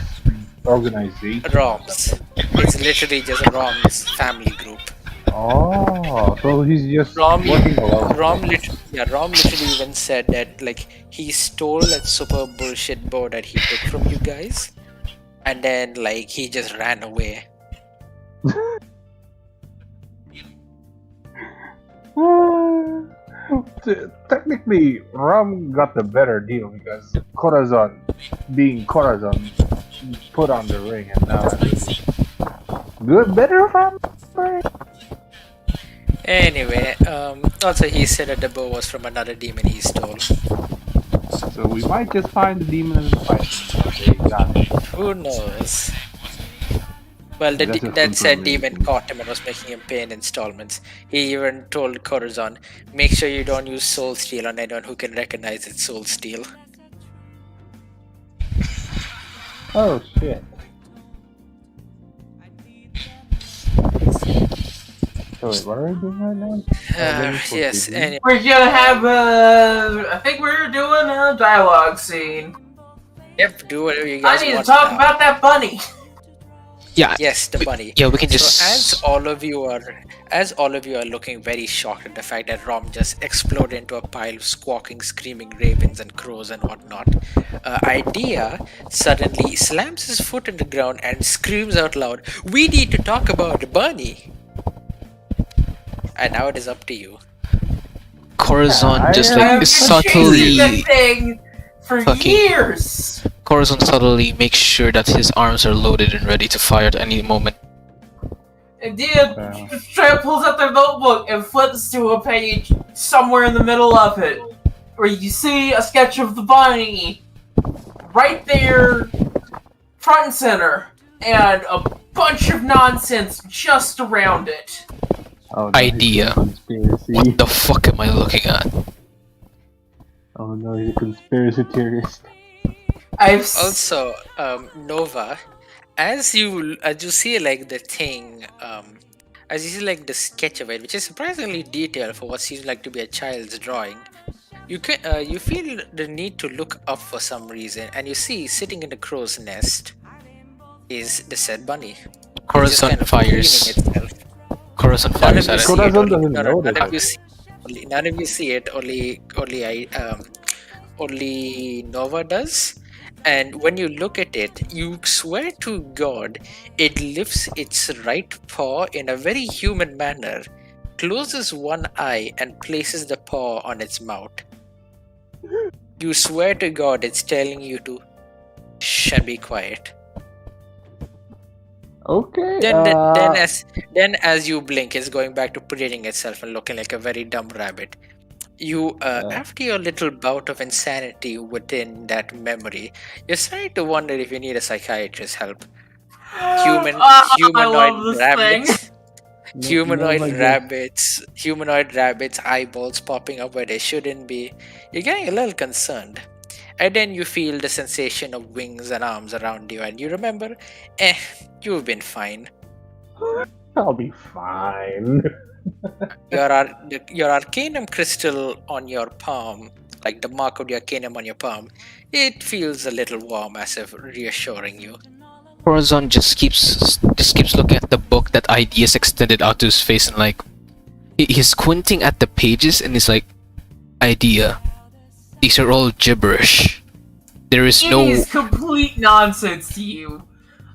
organization. ROMs. It's literally just ROM's family group. Oh, so he's just Rom, working alone. Rom literally even said that like he stole that super bullshit bow that he took from you guys, and then like he just ran away. Technically, Ram got the better deal because Corazon, being Corazon, put on the ring, and now good, better Ram. Anyway, also he said that the bow was from another demon he stole. So we might just find the demon and fight him. Okay, got it. Who knows? Well, That's a that said simple demon reason. caught him and was making him pay in installments. He even told Corazon, make sure you don't use soul steal on anyone who can recognize it's soul steal. Oh shit. So wait, what are we doing right now? Yes, anyway. We're gonna have I think we're doing a dialogue scene. Yep, do whatever you I guys need to want talk now. about that bunny. Yeah. Yes, the bunny. Yeah, we can just. So as all of you are looking very shocked at the fact that Rom just exploded into a pile of squawking, screaming ravens and crows and whatnot, Idea suddenly slams his foot in the ground and screams out loud, "We need to talk about Bunny!" And now it is up to you. Corazon Yeah, just I- like I've been chasing subtly. that thing for fucking- years. Corazon subtly makes sure that his arms are loaded and ready to fire at any moment. Idea Yeah. straight up pulls out their notebook and flips to a page somewhere in the middle of it, where you see a sketch of the bunny right there, front and center, and a bunch of nonsense just around it. Oh, no, Idea. he's a conspiracy. What the fuck am I looking at? Oh no, he's a conspiracy theorist. I've Also, Nova, as you see like the thing, as you see like the sketch of it, which is surprisingly detailed for what seems like to be a child's drawing, you feel the need to look up for some reason, and you see sitting in the crow's nest is the said bunny. It's just Corazon kind of cleaning fires. itself. Corazon None fires of at you it. see it. Corazon doesn't None notice of you it. see. None of you see it. Only Nova does. And when you look at it, you swear to God, it lifts its right paw in a very human manner, closes one eye, and places the paw on its mouth. You swear to God, it's telling you to shh and be quiet. Okay. Then as you blink, it's going back to parading itself and looking like a very dumb rabbit. You, after your little bout of insanity within that memory, you're starting to wonder if you need a psychiatrist's help. I love this Rabbits, Nova humanoid rabbits, eyeballs popping up where they shouldn't be. You're getting a little concerned. And then you feel the sensation of wings and arms around you, and you remember, you've been fine. I'll be fine. Your arcanum crystal on your palm, like the mark of the arcanum on your palm, it feels a little warm, as if reassuring you. Corazon just keeps looking at the book that Ideas extended out to his face, and like he's squinting at the pages, and he's like, "Idea, these are all gibberish. There is It no." is complete nonsense to you.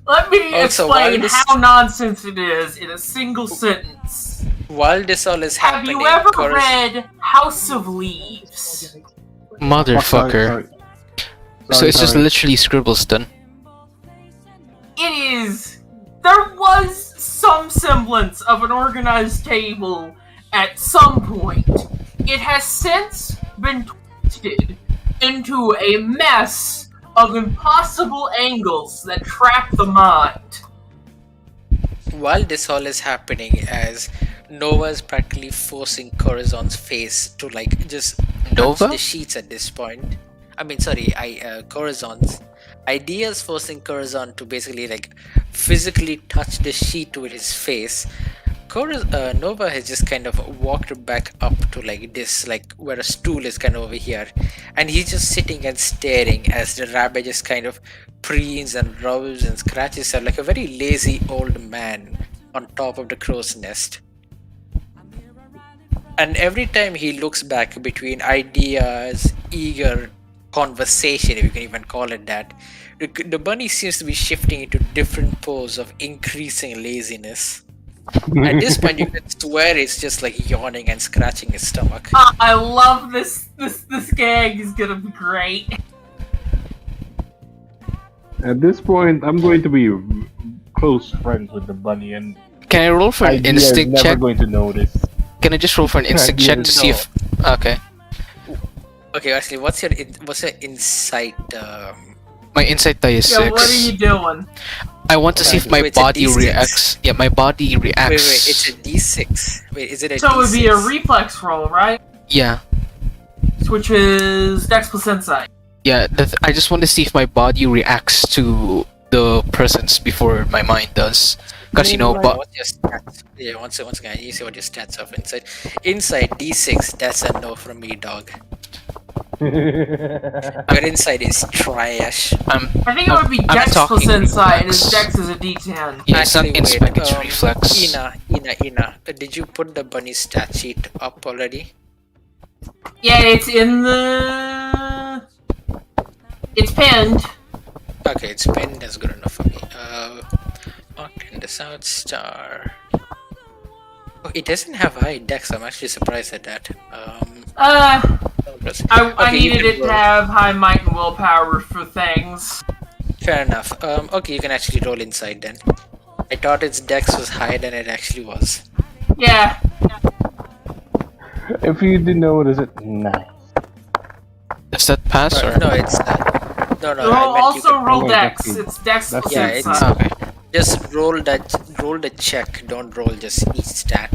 Let me Also, while explain this- how nonsense it is in a single sentence. While this all is Have happening, you ever Coraz- read House of Leaves? Motherfucker. So it's just literally scribbles done. It is. There was some semblance of an organized table at some point. It has since been twisted into a mess of impossible angles that trap the mind. While this all is happening, as Nova's practically forcing Corazon's face to like just touch Nova? the sheets at this point. I mean, sorry, Corazon's Ideas forcing Corazon to basically like physically touch the sheet with his face. Nova has just kind of walked back up to like this, like where a stool is kind of over here, and he's just sitting and staring as the rabbit just kind of preens and rubs and scratches himself like a very lazy old man on top of the crow's nest. And every time he looks back between Ideas' eager conversation, if you can even call it that, the bunny seems to be shifting into different pose of increasing laziness. At this point, you can swear it's just like yawning and scratching his stomach. I love this. This gag is gonna be great. At this point, I'm going to be close friends with the bunny, and Can I roll for an Idea is instinct never check? going to notice. Can I just roll for an instinct check to see if? Okay. Okay, actually, what's your insight? My insight die is Yeah, 6. what are you doing? I want to see if my Wait, it's a body D6. reacts. Yeah, my body reacts. Wait, it's a D6. Wait, is it a So it would be a D6? reflex roll, right? Yeah, Which is Dex plus Insight. yeah. I just want to see if my body reacts to the presence before my mind does. Because but What's your stats? Yeah, once again, you see what your stats of insight. Insight D6. That's a no from me, dog. Your insight is trash. I'm I think it would be I'm Dex plus talking Insight, and his reflex. Dex is a D10. Yeah, it's not Actually, inspect, wait, it's reflex. Ina, did you put the bunny stat sheet up already? Yeah, it's in the. It's pinned. Okay, it's pinned. That's good enough for me. Martin the South Star. Oh, it doesn't have high dex. I'm actually surprised at that. I Okay, you needed can it to roll. have high might and willpower for things. Fair enough. Okay, you can actually roll inside then. I thought its dex was higher than it actually was. Yeah. If you didn't notice it, nice. Does that pass or? No, it's no. Roll, I meant you also can, roll Oh, Dex. that's good. It's Dex That's plus Yeah, it's- Insight. Okay. just roll the check. Don't roll just each stat.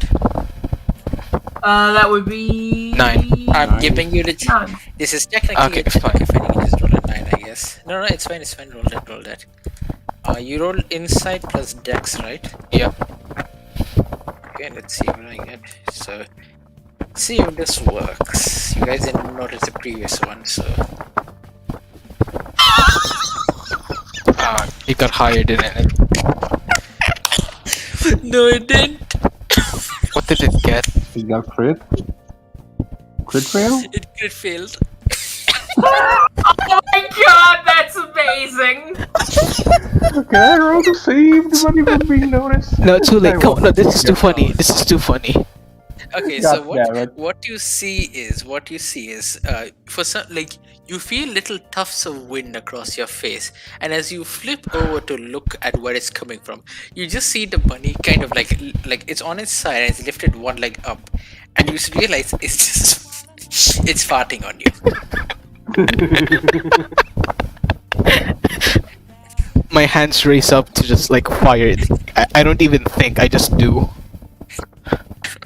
That would be 9. I'm giving you the. Nine. This is technically Okay, a check. fine. If I can just roll a 9, I guess. guess. No, it's fine, it's fine. Roll that. You roll insight plus dex, right? Yeah. Okay, let's see what I get. So, see if this works. You guys didn't notice the previous one, so. It got higher, didn't it? No, it didn't. What did it get? You got crit? Crit fail? It crit failed. Oh my god, that's amazing! Can I roll to save the money from being noticed? No, too late. I Come on, no, this is too won't. funny. This is too funny. Okay, God so damn it. what you see is for some, like, you feel little tufts of wind across your face, and as you flip over to look at where it's coming from, you just see the bunny kind of like it's on its side and it's lifted one leg up, and you realize it's just it's farting on you. My hands raise up to just like fire it. I don't even think, I just do.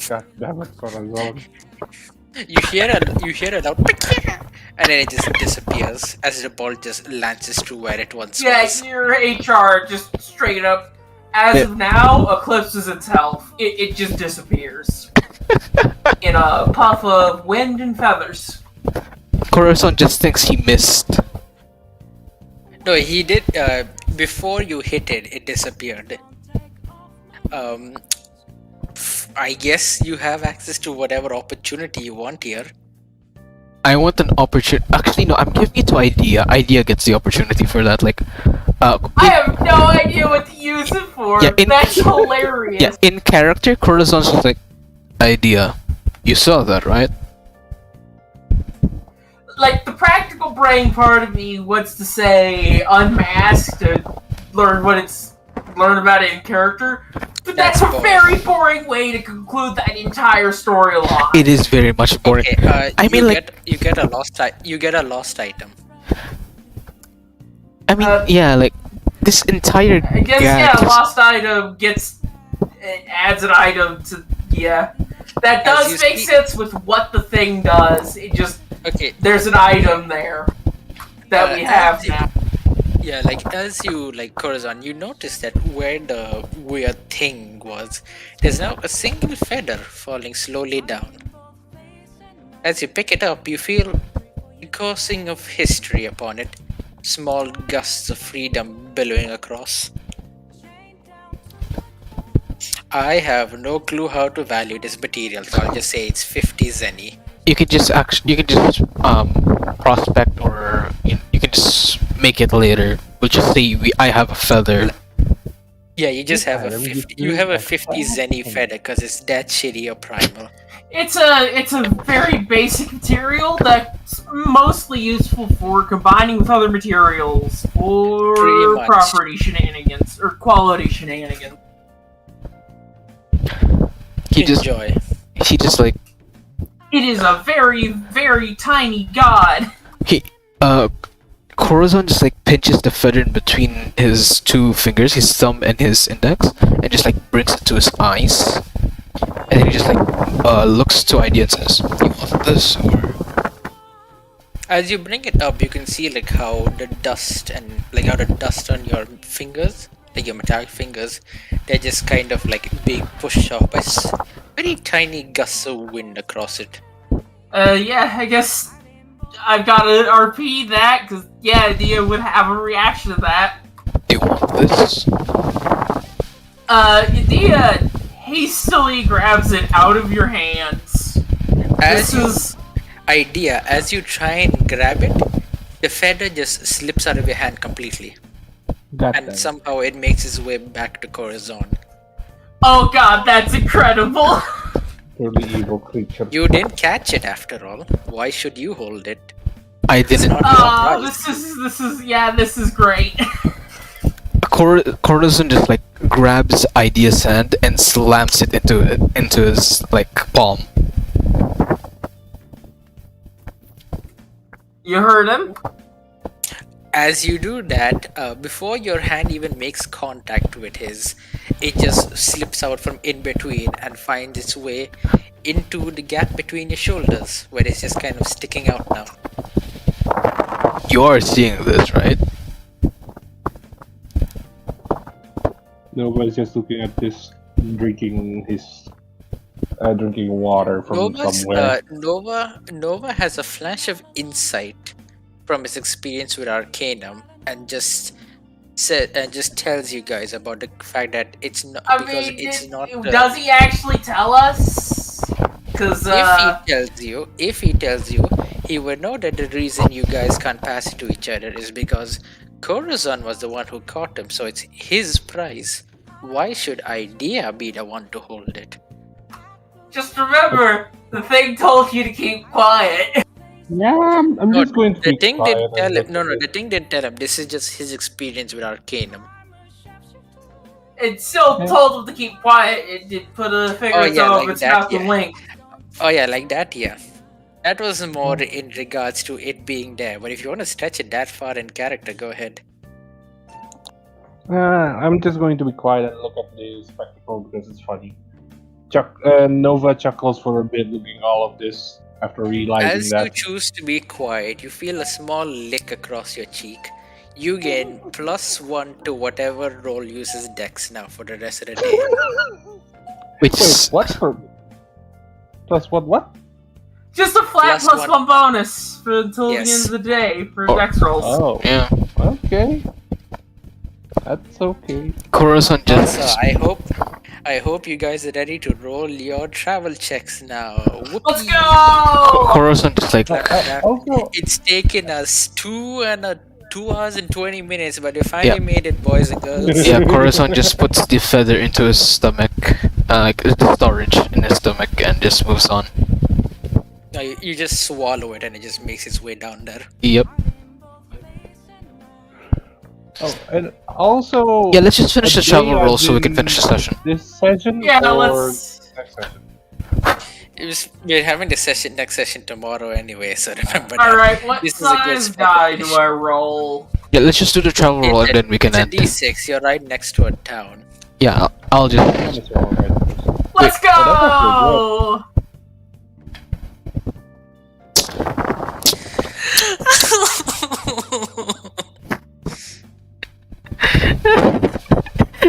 God damn it, Corazon. You hear a loud and then it just disappears as the ball just lances to where it once Yeah, was. your HR just straight up. As of now, eclipses itself. It just disappears in a puff of wind and feathers. Corazon just thinks he missed. No, he did. Before you hit it, it disappeared. I guess you have access to whatever opportunity you want here. I want an opportunity. Actually, no, I'm giving it to Idea. Idea gets the opportunity for that. Like, I have no idea what to use it for. Yeah, That's hilarious. yeah, in character, Corazon's just like, Idea. You saw that, right? Like, the practical brain part of me wants to say unmask to learn about it in character, but that's a That's boring. very boring way to conclude that entire storyline. It is very much boring. Okay, I mean, like, you get a lost item. I mean, uh, yeah, like this entire I guess, gag yeah, is- lost item adds an item to, yeah. That As does you make speak- sense with what the thing does. It just, Okay, there's an item there that we have as- now. yeah, like as you Corazon, you notice that where the weird thing was, there's now a single feather falling slowly down. As you pick it up, you feel the coursing of history upon it, small gusts of freedom billowing across. I have no clue how to value this material, so I'll just say it's 50 zenny. you can just prospect, or you can just make it later. We'll just say I have a feather. Yeah, you just have a let me 50. just You use have a my 50 zenny feather because it's that shitty or primal. It's a very basic material that's mostly useful for combining with other materials Pretty for much. property shenanigans or quality shenanigans. He Enjoy. just like It is a very, very tiny god. Corazon just like pinches the feather in between his two fingers, his thumb and his index, and just like brings it to his eyes. And then he just like looks to Idea and says, "You want this or?" As you bring it up, you can see how the dust on your fingers, like your metallic fingers, they're just kind of being pushed up by very tiny gusts of wind across it. Yeah, I guess I've got to RP that, because, yeah, Idea would have a reaction to that. Do you want this? Idea hastily grabs it out of your hands. As This you is... Idea, as you try and grab it, the feather just slips out of your hand completely, God damn and it. somehow it makes its way back to Corazon. Oh god, that's incredible! Truly evil creature. You didn't catch it after all. Why should you hold it? I didn't. not- Oh, this is great. Corazon just like grabs Idea's hand and slams it into his palm. You heard him? As you do that, before your hand even makes contact with his, it just slips out from in between and finds its way into the gap between your shoulders, where it's just kind of sticking out now. You are seeing this, right? Nobody's just looking at this, drinking water from somewhere. Nova has a flash of insight from his experience with Arcanum, and just tells you guys about the fact that it's not because it's not. Does he actually tell us? Because If he tells you, he would know that the reason you guys can't pass it to each other is because Corazon was the one who caught him, so it's his prize. Why should Idea be the one to hold it? just remember, the thing told you to keep quiet. Yeah, I'm just going to The be thing quiet didn't tell and him. No, look at the it. thing didn't tell him. This is just his experience with Arcanum. It still told him to keep quiet. It did put a finger Oh, yeah, over like its that, mouth and yeah. wink. Oh yeah, like that, yeah. That was more in regards to it being there. But if you want to stretch it that far in character, go ahead. I'm just going to be quiet and look at the spectacle because it's funny. Nova chuckles for a bit, looking all of this after realizing As you that. choose to be quiet, you feel a small lick across your cheek. You gain +1 to whatever role uses Dex now for the rest of the day. Which Wait, what? Plus what? Just a flat Plus plus one bonus for until Yes. the end of the day for Oh. dex rolls. Oh, yeah, okay. That's okay. Corazon So just I hope you guys are ready to roll your travel checks now. Let's Whoopee! go! Corazon just like Also, It's taken us 2 hours and 20 minutes, but we finally made it, boys and girls. yeah, Corazon just puts the feather into his stomach, like the storage in his stomach, and just moves on. No, you just swallow it and it just makes its way down there. Yep. and also, Yeah, let's just finish the Today travel I've roll so we can been- finish the session. this session Yeah, or let's. next session? We're having the next session tomorrow anyway, so remember that. Alright, what This is a good size spot to die do finish. I roll? Yeah, let's just do the travel roll and then we can It's a end. D6, you're right next to a town. Yeah, I'll just. That's all right. Let's Wait, oh, go!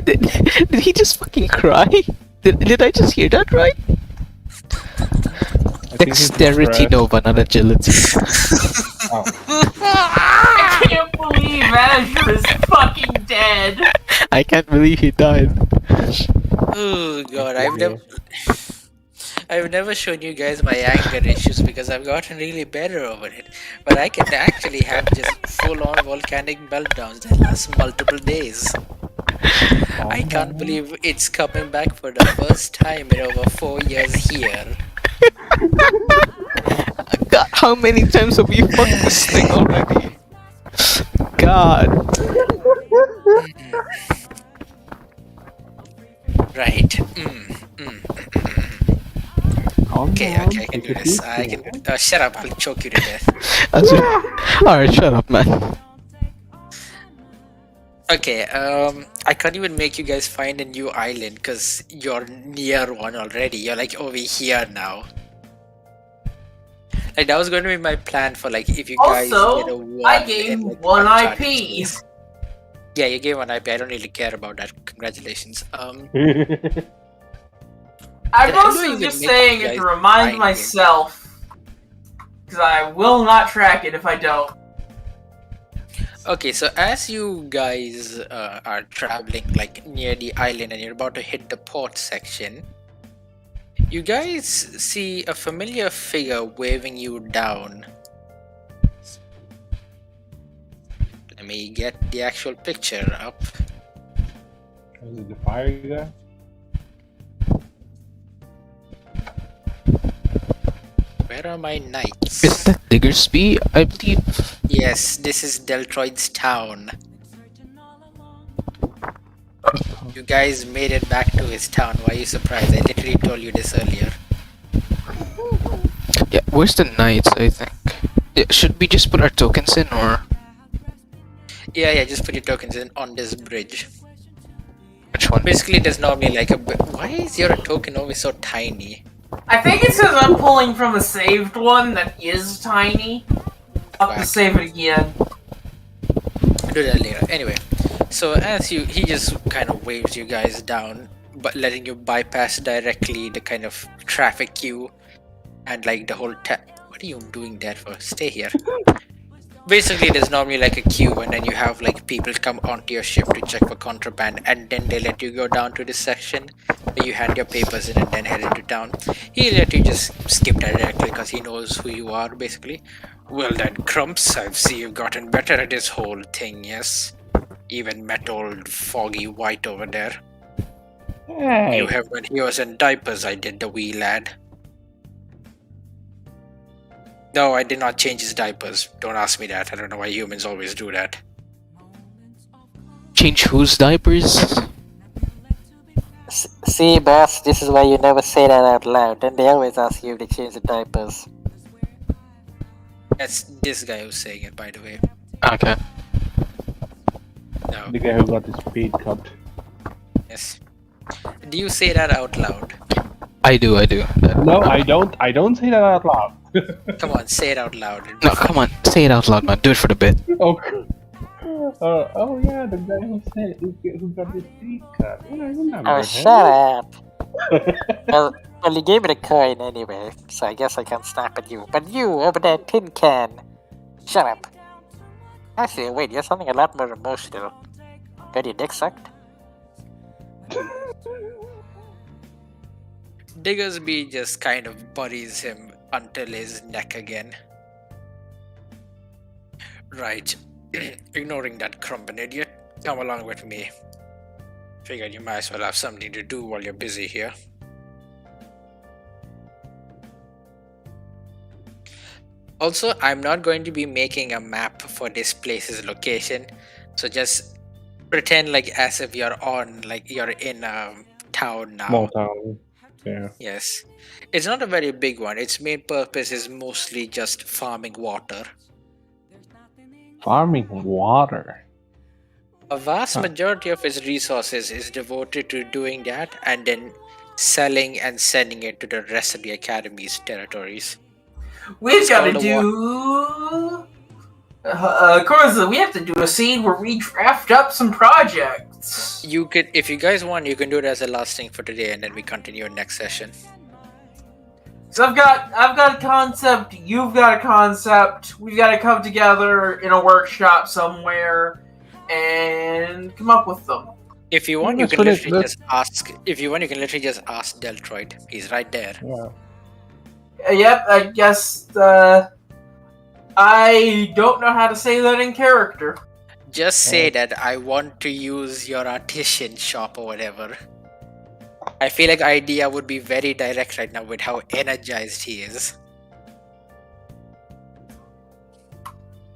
Did he just fucking cry? Did I just hear that right? I think he's Dexterity depressed. Nova, not agility. Oh. I can't believe Azure is fucking dead! I can't believe he died. Oh god, Okay. I've never shown you guys my anger issues because I've gotten really better over it. But I can actually have just full-on volcanic meltdowns that last multiple days. I can't believe it's coming back for the first time in over 4 years here. God, how many times have we fucked this thing already? God. Right. Okay, I can do this. I can. Shut up! I'll choke you to death. Alright, shut up, man. Okay. I can't even make you guys find a new island because you're near one already. You're like over here now. Like that was going to be my plan for like if you guys Also, get a one. I gave in, like, one Uncharted IP. space. Yeah, you gave one IP. I don't really care about that. Congratulations. I'm How do I mostly even just make saying you it to guys remind find it? myself. Because I will not track it if I don't. Okay, so as you guys are traveling like near the island and you're about to hit the port section, you guys see a familiar figure waving you down. Let me get the actual picture up. Is it the fire guy? Where are my knights? Is that Diggersby, I believe? Yes, this is Deltroid's town. You guys made it back to his town. Why are you surprised? I literally told you this earlier. Yeah, where's the knights, I think? Yeah, should we just put our tokens in, or Yeah, just put your tokens in on this bridge. which one? Basically, there's normally like a. Why is your token always so tiny? I think it's because I'm pulling from a saved one that is tiny. I'll have to Whack. save it again. do that later. Anyway, so as he just kind of waves you guys down, but letting you bypass directly the kind of traffic queue and like the whole what are you doing that for? Stay here. Basically, there's normally like a queue, and then you have like people come onto your ship to check for contraband, and then they let you go down to this section where you hand your papers in and then head into town. He let you just skip that directly because he knows who you are, basically. Well then, Crumps, I see you've gotten better at this whole thing, yes? Even met old Foggy White over there. Hey, You have when he was in diapers, I did the wee lad. No, I did not change his diapers. Don't ask me that. I don't know why humans always do that. Change whose diapers? See, boss, this is why you never say that out loud. Then they always ask you to change the diapers. That's this guy who's saying it, by the way. Okay. No, the guy who got his feet cut. yes. Do you say that out loud? I do. No, I don't. I don't say that out loud. Come on, say it out loud. No, come on, say it out loud, man. Do it for the bit. Oh, oh yeah, the guy who said who got his feet cut. Yeah, I remember. Oh, him. shut up. well, you gave me the coin anyway, so I guess I can't snap at you. But you, over there, tin can. Shut up. Actually, wait, you're something a lot more emotional. Got your dick sucked? Diggersby just kind of buddies him until his neck again. Right. Ignoring that Crump idiot, come along with me. Figured you might as well have something to do while you're busy here. Also, I'm not going to be making a map for this place's location, so just pretend like as if you're on, like you're in a town now. Small town. Yeah. Yes. It's not a very big one. Its main purpose is mostly just farming water. Farming water. A vast Huh. majority of its resources is devoted to doing that and then selling and sending it to the rest of the Academy's territories. We've It's got to called do. Corza, we have to do a scene where we draft up some projects. You could, if you guys want, you can do it as a last thing for today, and then we continue next session. So I've got a concept. You've got a concept. We've got to come together in a workshop somewhere and come up with them. If you want, Yeah, you can let's put it- literally just ask. If you want, you can literally just ask Deltroid. He's right there. Yeah. Yep, I guess. I don't know how to say that in character. Just say that I want to use your artisan shop or whatever. I feel like Idea would be very direct right now with how energized he is.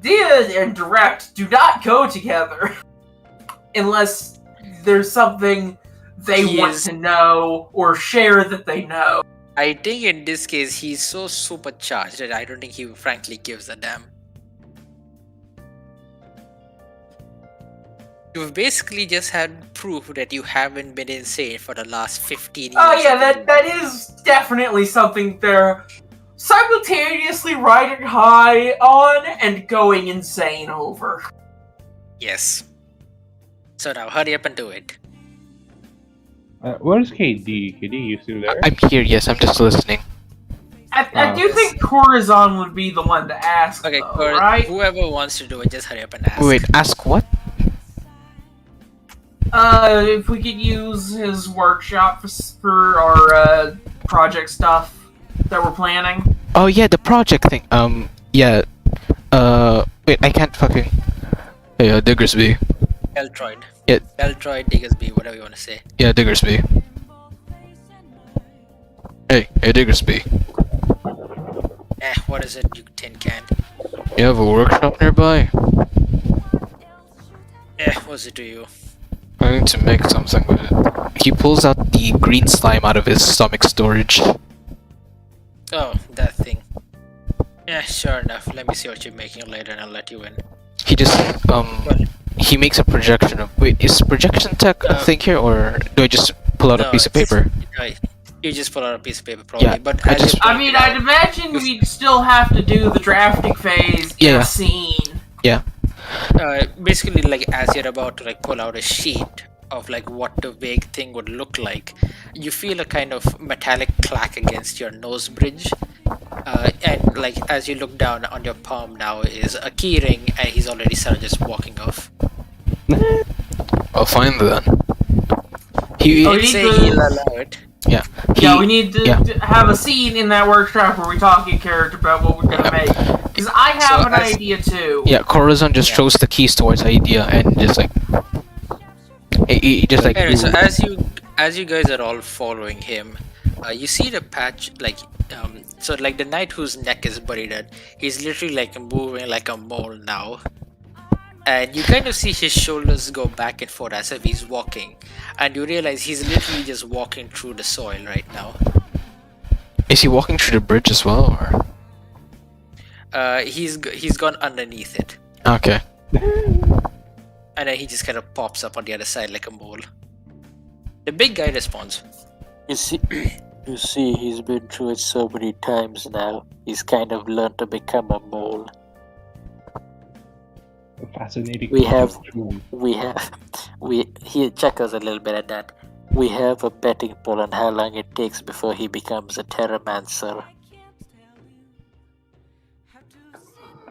Dia and direct do not go together unless there's something they He want is- to know or share that they know. I think in this case he's so supercharged that I don't think he frankly gives a damn. You've basically just had proof that you haven't been insane for the last 15 years. Oh yeah, that is definitely something they're simultaneously riding high on and going insane over. Yes. So now hurry up and do it. Where's KD? KD, you still there? I'm here. Yes, I'm just listening. I do think Corazon would be the one to ask, Okay, though, or right? whoever wants to do it, just hurry up and ask. Wait, ask what? If we could use his workshop for our project stuff that we're planning. Oh yeah, the project thing. Yeah. Wait, I can't fucking. Hey, Diggersby. Deltroid. Yeah. Deltroid, Diggersby, whatever you want to say. Yeah, Diggersby. Hey, Diggersby. What is it, you tin can? You have a workshop nearby? What's it to you? I need to make something with it. He pulls out the green slime out of his stomach storage. Oh, that thing. Sure enough. Let me see what you're making later and I'll let you in. He just he makes a projection of. Wait, is projection tech a thing here, or do I just pull out a piece of paper? You just pull out a piece of paper, probably. Yeah, but I as just- you I pointed mean, out- I'd imagine we'd still have to do the drafting phase in Yeah. a scene. Basically, like as you're about to like pull out a sheet of like what the vague thing would look like, you feel a kind of metallic clack against your nose bridge. And like as you look down on your palm now is a key ring, and he's already started just walking off. Well, fine then. He, Oh, I'd you say need to- he'll allow it. yeah. Yeah, we need to, yeah. to have a scene in that workshop where we talk in character about what we're gonna make. Because I have So an as- idea too. Yeah, Corazon just Yeah. throws the keys towards Idea and just like he just like Anyway, so as you guys are all following him, you see the patch like so like the knight whose neck is buried at, he's literally like moving like a mole now. And you kind of see his shoulders go back and forth as if he's walking, and you realize he's literally just walking through the soil right now. is he walking through the bridge as well or He's gone underneath it, okay. and then he just kind of pops up on the other side like a mole. The big guy responds, "You see, you see, he's been through it so many times now. He's kind of learned to become a mole. Fascinating. We have- truly. He chuckles a little bit at that. We have a betting pool on how long it takes before he becomes a Terramancer.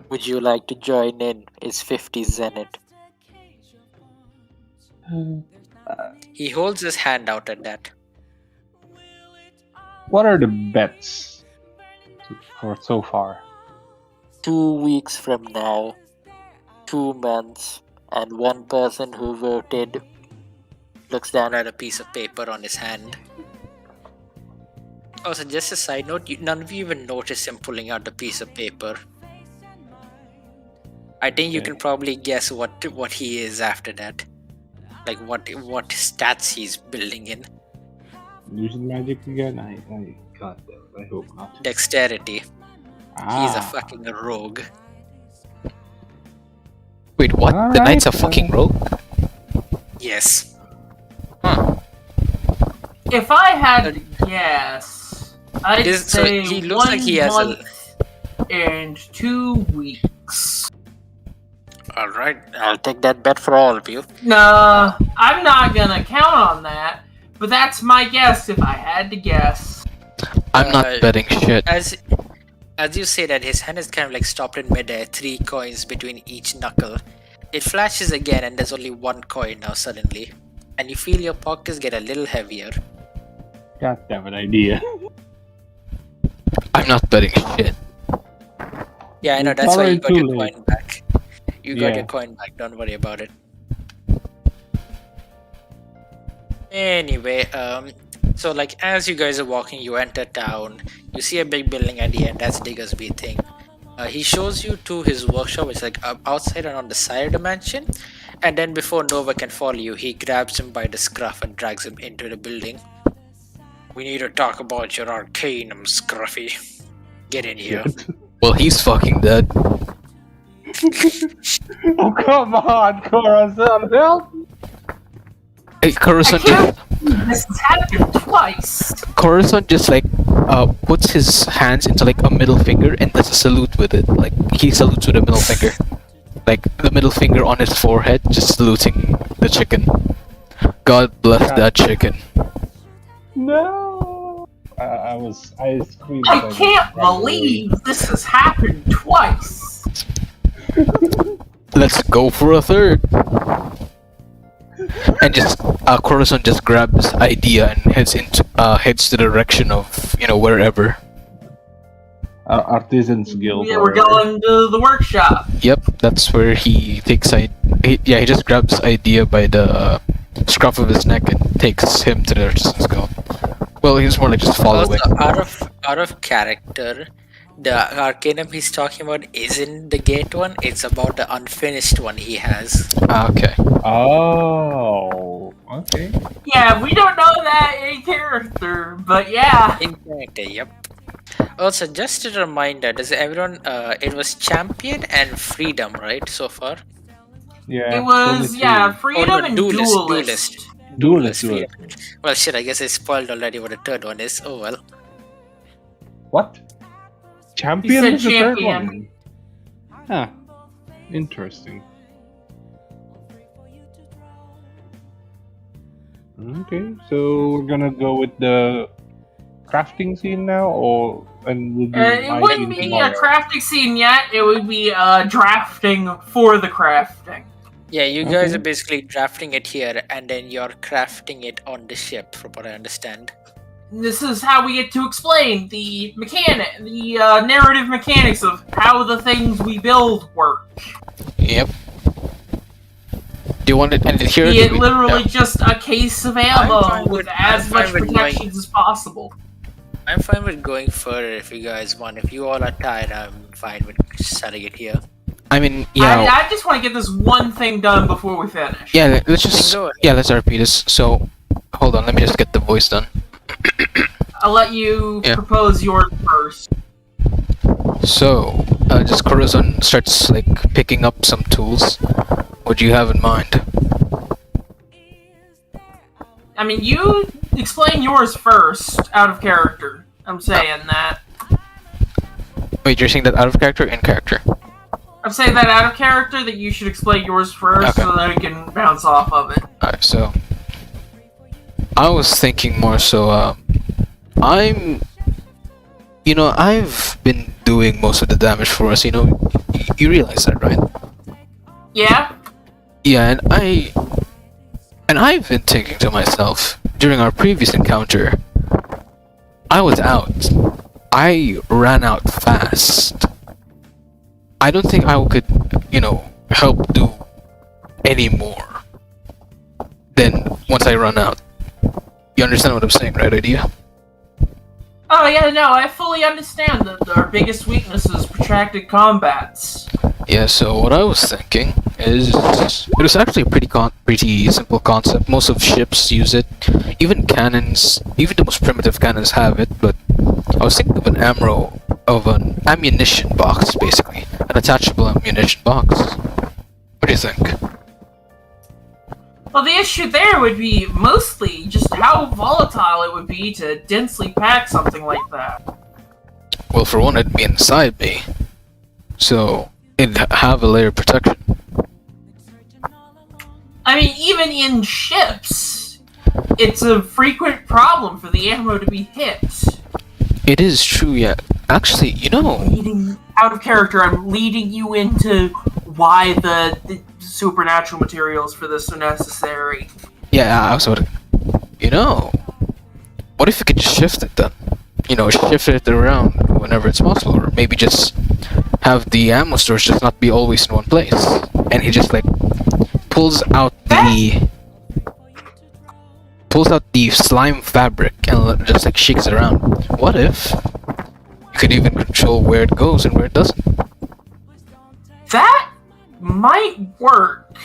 Would you like to join in? It's 50 Zenith." He holds his hand out at that. What are the bets for so far? 2 weeks from now, 2 months, and one person who voted looks down at a piece of paper on his hand. Also, just a side note, none of you even notice him pulling out the piece of paper. I think you Okay. can probably guess what he is after that. Like what stats he's building in. Using magic again? I God damn, I hope not. Dexterity. He's a Ah, fucking rogue. Wait, what? The Alright, knight's a fucking rogue? Yes. Huh. If I had to guess, I'd So say he looks like he has a. month and 2 weeks. Alright, I'll take that bet for all of you. Nah, I'm not gonna count on that. But that's my guess if I had to guess. I'm not Uh, betting shit. As you say that, his hand is kind of like stopped in midair, 3 coins between each knuckle. It flashes again, and there's only 1 coin now suddenly. And you feel your pockets get a little heavier. God damn it, idea. I'm not betting shit. Yeah, I know, It's that's why you already got too your late. coin back. You got Yeah. your coin back, don't worry about it. Anyway, so like as you guys are walking, you enter town. You see a big building at the end. That's Diggersby thing. He shows you to his workshop, which is like outside and on the side of the mansion. And then before Nova can follow you, he grabs him by the scruff and drags him into the building. We need to talk about your arcanum, Scruffy. Get in here. Well, he's fucking dead. Oh, come on, Corazon, help! Hey, Corazon I can't believe this has happened twice. Corazon just like puts his hands into like a middle finger and does a salute with it. Like he salutes with a middle finger. Like the middle finger on his forehead, just saluting the chicken. God bless God. that chicken. No! I screamed. I can't believe this has happened twice. Let's go for a third. And just Corazon just grabs Idea and heads to the direction of wherever. Artisans Guild. Yeah, we're going to the workshop. Yep, that's where he takes he just grabs Idea by the scruff of his neck and takes him to the Artisan's Guild. Well, he's more like just following. Also, out of character, the arcanum he's talking about isn't the gate one. It's about the unfinished one he has. Okay. Oh, okay. Yeah, we don't know that in character, but yeah. In character, yep. Also, just a reminder, does everyone, it was Champion and Freedom, right, so far? Yeah. It was, only yeah, two. Freedom Oh, no, and Duelist. Duelist. Duelist. Well, shit, I guess I spoiled already what the third one is. Oh, well. What? Champion said is the third champion. one. Huh. Interesting. Okay, so we're gonna go with the crafting scene now, and we'll do It my wouldn't scene be tomorrow. a crafting scene yet, it would be drafting for the crafting. Yeah, you guys Okay. are basically drafting it here, and then you're crafting it on the ship, from what I understand. This is how we get to explain the narrative mechanics of how the things we build work. Yep. Do you want it ended here? Be Do it we- literally yeah. just a case of I'm ammo fine with with- as I'm much fine with protections as possible. I'm fine with going further if you guys want. If you all are tired, I'm fine with setting it here. I mean, yeah. I just want to get this one thing done before we finish. Yeah, let's just. Go ahead. Yeah, let's repeat this. So, hold on, let me just get the voice done. I'll let you Yeah. propose yours first. So, just Corazon starts like picking up some tools. What do you have in mind? I mean, you explain yours first, out of character. I'm saying that. Wait, you're saying that out of character, in character? I'm saying that out of character, that you should explain yours first, Okay. so that we can bounce off of it. Alright, so I was thinking more so, I've been doing most of the damage for us, you realize that, right? Yeah? Yeah, and I've been thinking to myself, during our previous encounter, I was out. I ran out fast. I don't think I could, help do any more than once I run out. You understand what I'm saying, right, Idea? Oh, yeah, no, I fully understand that our biggest weakness is protracted combats. Yeah, so what I was thinking is it was actually a pretty simple concept. Most of ships use it. Even cannons, even the most primitive cannons have it, but I was thinking of an ammunition box, basically. An attachable ammunition box. What do you think? Well, the issue there would be mostly just how volatile it would be to densely pack something like that. Well, for one, it'd be inside me. So, it'd have a layer of protection. I mean, even in ships, it's a frequent problem for the ammo to be hit. It is true, yeah. Actually, Leading out of character, I'm leading you into why the supernatural materials for this are necessary. yeah, I was about to... what if we could just shift it then? Shift it around whenever it's possible, or maybe just have the ammo stores just not be always in one place. And he just, pulls out the slime fabric and just, shakes it around. What if you could even control where it goes and where it doesn't? That might work.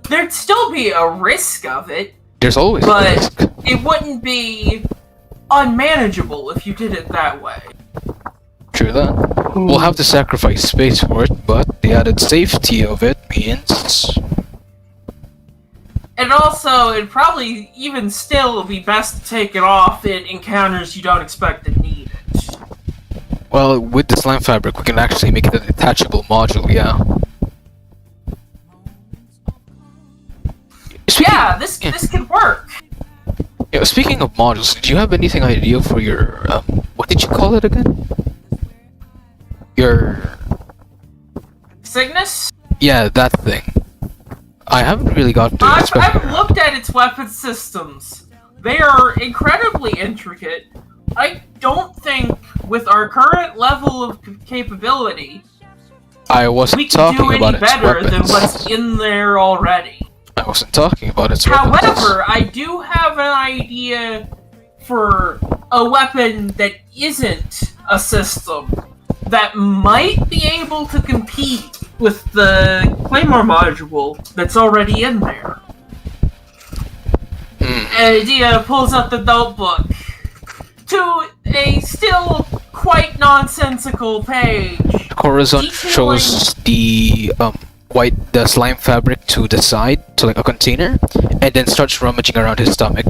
There'd still be a risk of it, There's always a but risk. it wouldn't be unmanageable if you did it that way. True that. We'll have to sacrifice space for it, but the added safety of it means... And also, it'd probably even still be best to take it off in encounters you don't expect to need it. Well, with the slime fabric, we can actually make it a detachable module, yeah. Yeah, this could work. Yeah, speaking of modules, did you have anything idea for your, what did you call it again? Your... Cygnus? Yeah, that thing. I haven't really gotten to it. I've looked at its weapon systems. They are incredibly intricate. I don't think, with our current level of capability, I we wasn't can do talking about any its better than weapons. what's in there already. I wasn't talking about its weapons. However, I do have an idea for a weapon that isn't a system that might be able to compete with the Claymore module that's already in there. Idea pulls up the notebook to a still quite nonsensical page. Corazon detailing- shows the the slime fabric to the side, to a container, and then starts rummaging around his stomach.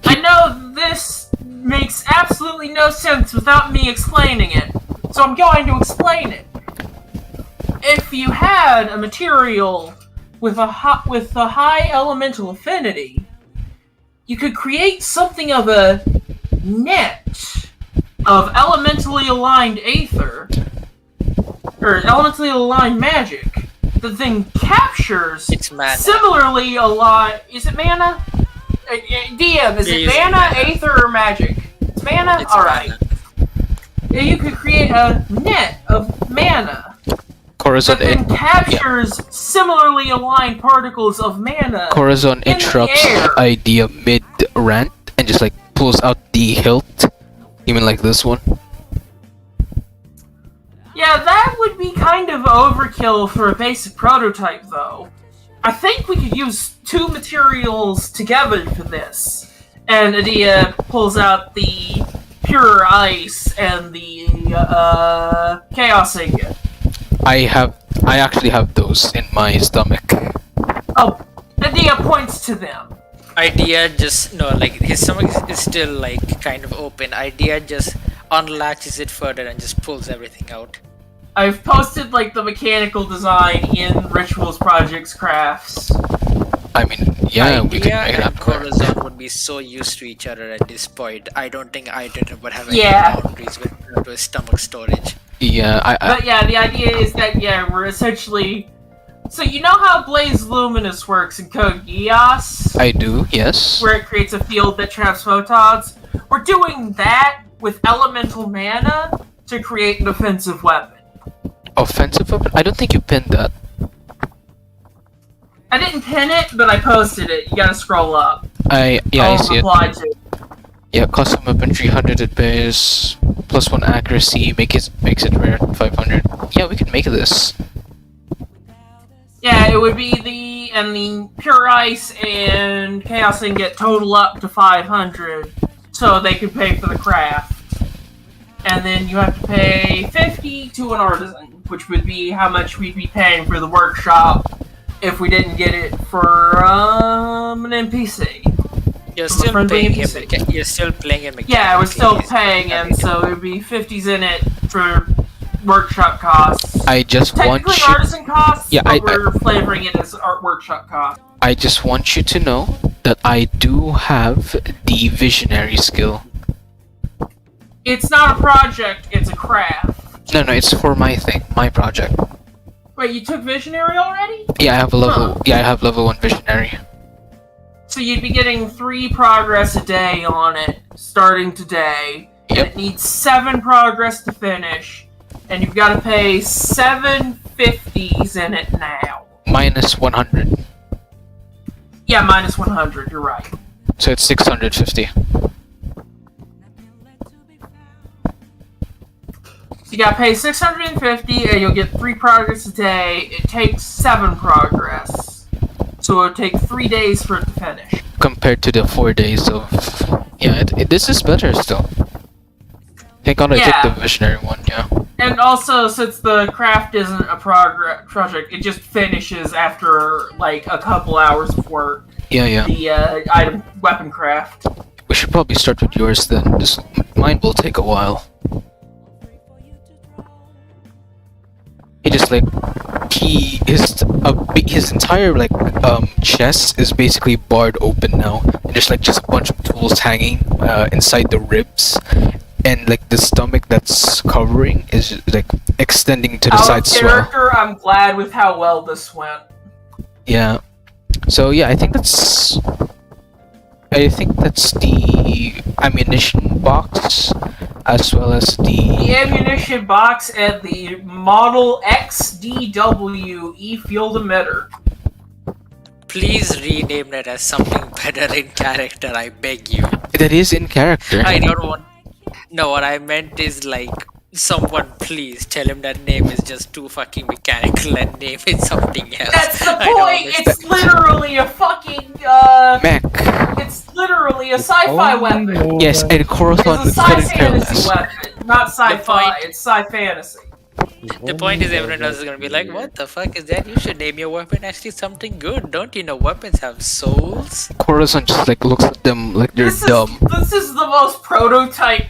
I know this makes absolutely no sense without me explaining it, so I'm going to explain it. If you had a material with a high elemental affinity, you could create something of a net of elementally aligned aether, or elementally aligned magic. The thing captures It's mana. similarly aligned. Is it mana? DM, is it It is mana, mana. aether, or magic? It's mana? It's Alright. mana. Yeah, you could create a net of mana Corazon, that then captures similarly aligned particles of mana. Corazon in the interrupts air. idea mid rant and just like pulls out the hilt. You mean like this one? Yeah, that would be kind of overkill for a basic prototype, though. I think we could use two materials together for this. And Adia pulls out the pure ice and the chaos ingot. I actually have those in my stomach. Oh, Adia points to them. Idea just no, like his stomach is still like kind of open. Idea just unlatches it further and just pulls everything out. I've posted like the mechanical design in Rituals Projects Crafts. I mean, yeah, we Idea can make it and happen. Corazon would be so used to each other at this point. I don't think Idea would have any Yeah. boundaries with regard to his stomach storage. Yeah, I But yeah, the idea is that we're essentially. So you know how Blaze Luminous works in Code Geass, I do, yes. where it creates a field that traps photons? We're doing that with elemental mana to create an offensive weapon. Offensive weapon? I don't think you pinned that. I didn't pin it, but I posted it. You gotta scroll up. I I'll see it. reply to it. Yeah, custom weapon 300 at base, +1 accuracy, makes it rare 500. Yeah, we can make this. Yeah, it would be the pure ice and chaos ingot total up to 500, so they could pay for the craft. And then you have to pay 50 to an artisan, which would be how much we'd be paying for the workshop if we didn't get it for an NPC. You're From a still friendly paying him. NPC. You're still playing him. Yeah, we're still mechanically. paying him, so it would be 50s in it for workshop costs. I just want Technically you. artisan costs, Yeah, but we're flavoring it as art workshop costs. I just want you to know that I do have the visionary skill. It's not a project, it's a craft. No, it's for my thing, my project. Wait, you took Visionary already? Yeah, I have a level. Huh. Yeah, I have level 1 visionary. So you'd be getting 3 progress a day on it, starting today. And Yep. it needs 7 progress to finish. And you've got to pay 750s in it now. Minus 100, Yeah, minus 100, you're right. so it's 650. So you gotta pay 650 and you'll get 3 progress a day. It takes 7 progress. So it'll take 3 days for it to finish. Compared to the 4 days of. Yeah, this is better still. Thank God I Yeah. took the visionary one, yeah. And also, since the craft isn't a project, it just finishes after like a couple hours of work. Yeah. The item weapon craft. We should probably start with yours then. Mine will take a while. He just like his entire like chest is basically barred open now, and there's like just a bunch of tools hanging inside the ribs, and like the stomach that's covering is like extending to the Out side of swell. character, I'm glad with how well this went. Yeah. So yeah, I think that's the ammunition box, as well as The the. ammunition box and the Model XDW E-Field Emitter. Please rename it as something better in character. I beg you. That is in character. I don't want. No, what I meant is like someone please tell him that name is just too fucking mechanical and name it something else. That's the I don't point! understand. It's literally a fucking, Mech. it's literally a sci-fi weapon. Yes, and Corazon It's a couldn't care sci-fantasy less. weapon, not sci-fi, point- it's sci-fantasy. The point is everyone else is gonna be like, what the fuck is that? You should name your weapon actually something good. Don't you know weapons have souls? Corazon just like looks at them like they're dumb. This is the most prototype,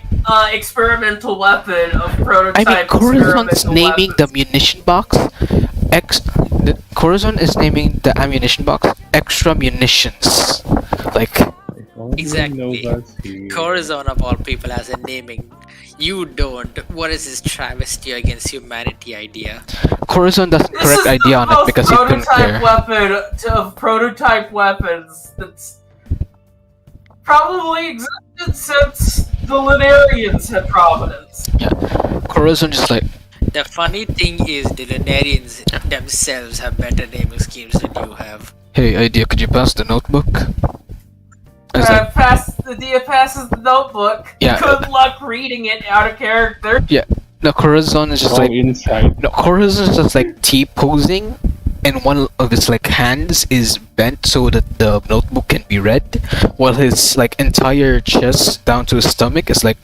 experimental weapon of prototype I mean, Corazon's experimental naming the weapons. munition box Corazon is naming the ammunition box extra munitions. Like, Only Exactly. Nova's here. Corazon of all people has a naming. You don't. What is this travesty against humanity idea? Corazon doesn't This correct is idea the on it most because he couldn't prototype care. weapon of prototype weapons that's probably existed since the Lunarians had providence. Corazon just like, The funny thing is the Lunarians themselves have better naming schemes than you have. hey, idea, could you pass the notebook? I was like, The Dia passes the notebook. Yeah. Good luck reading it out of character. no, Corazon is just Go like, inside. no, Corazon is just like T-posing, and one of his like hands is bent so that the notebook can be read, while his like entire chest down to his stomach is like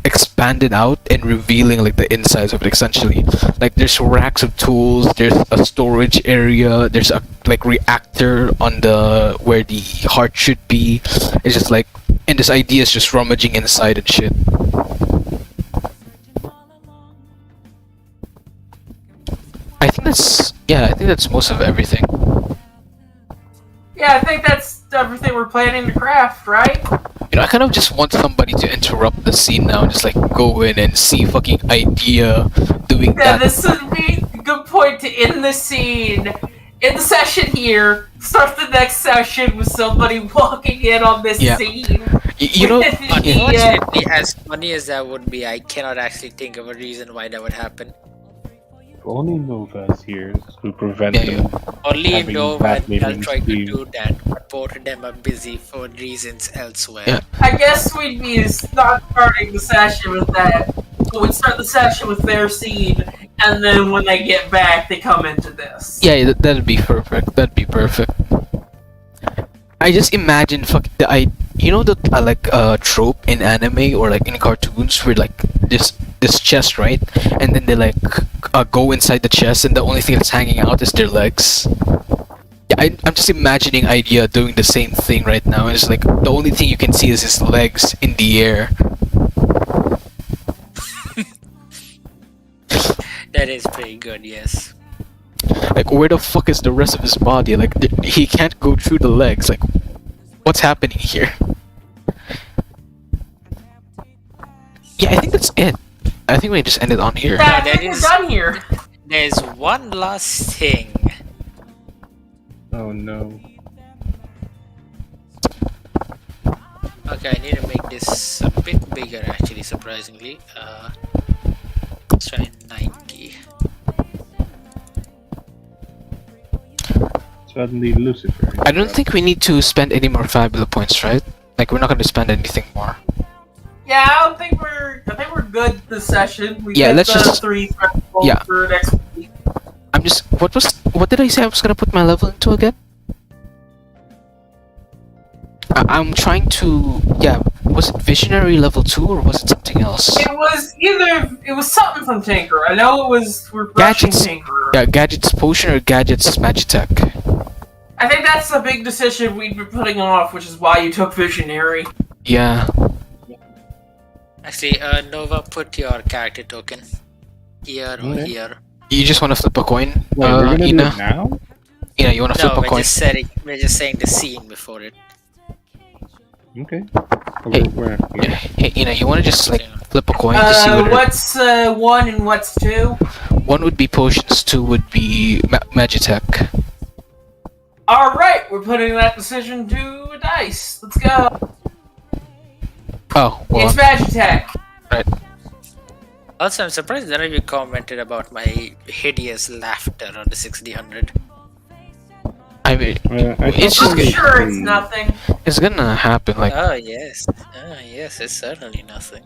expanded out and revealing like the insides of it essentially. Like there's racks of tools, there's a storage area, there's a like reactor on the where the heart should be. It's just like, and this idea is just rummaging inside and shit. I think that's most of everything. Yeah, I think that's everything we're planning to craft, right? You know, I kind of just want somebody to interrupt the scene now and just like go in and see fucking idea doing Yeah, that. this would be a good point to end the scene. End the session here. Start the next session with somebody walking in on this Yeah. scene. You know, Yeah. Unfortunately, as funny as that would be, I cannot actually think of a reason why that would happen. If only Nova's here to prevent Yeah, them. Only Having Nova that and I'll naming try to scheme. do that, but both of them are busy for reasons elsewhere. Yeah. I guess we'd be not starting the session with that. But we'd start the session with their scene, and then when they get back, they come into this. yeah, that'd be perfect. That'd be perfect. I just imagine you know the trope in anime or like in cartoons where like this chest, right, and then they like go inside the chest and the only thing that's hanging out is their legs. Yeah, I'm just imagining idea doing the same thing right now. And it's like the only thing you can see is his legs in the air. That is pretty good, yes. Like, where the fuck is the rest of his body? Like, he can't go through the legs. Like, what's happening here? Yeah, I think that's it. I think we just end it on here. Yeah, I that think we're is- done here. There's one last thing. Oh no. Okay, I need to make this a bit bigger actually, surprisingly. Let's try 90. Suddenly Lucifer. I don't think we need to spend any more fabula points, right? Like, we're not gonna spend anything more. Yeah, I think we're good this session. We Yeah, get let's the just- 3 thresholds yeah. for next week. I'm just... What did I say I was gonna put my level into again? I'm trying to... Yeah, was it Visionary level 2 or was it something else? It was something from Tinker. I know it was refreshing Gadgets. Tinker. Yeah, Gadget's Potion or Gadget's Magitech? I think that's a big decision we'd be putting off, which is why you took Visionary. Yeah. Actually, Nova, put your character token here or Okay. here. You just wanna flip a coin? Wait, we're gonna do it Ina? now? Ina, you wanna flip No, a coin? we're just saying the scene before it. Okay. Hey. Where? Yeah. Hey, Ina, you wanna just, like, flip a coin to see what What's 1 and what's 2? One would be potions, two would be Magitech. Alright, we're putting that decision to a dice. Let's go. Oh, well, It's Magitech. right. Also, I'm surprised none of you commented about my hideous laughter on the 6000. I mean, I It's thought just I'm good. sure it's nothing. it's gonna happen, like, Oh yes, yes, it's certainly nothing.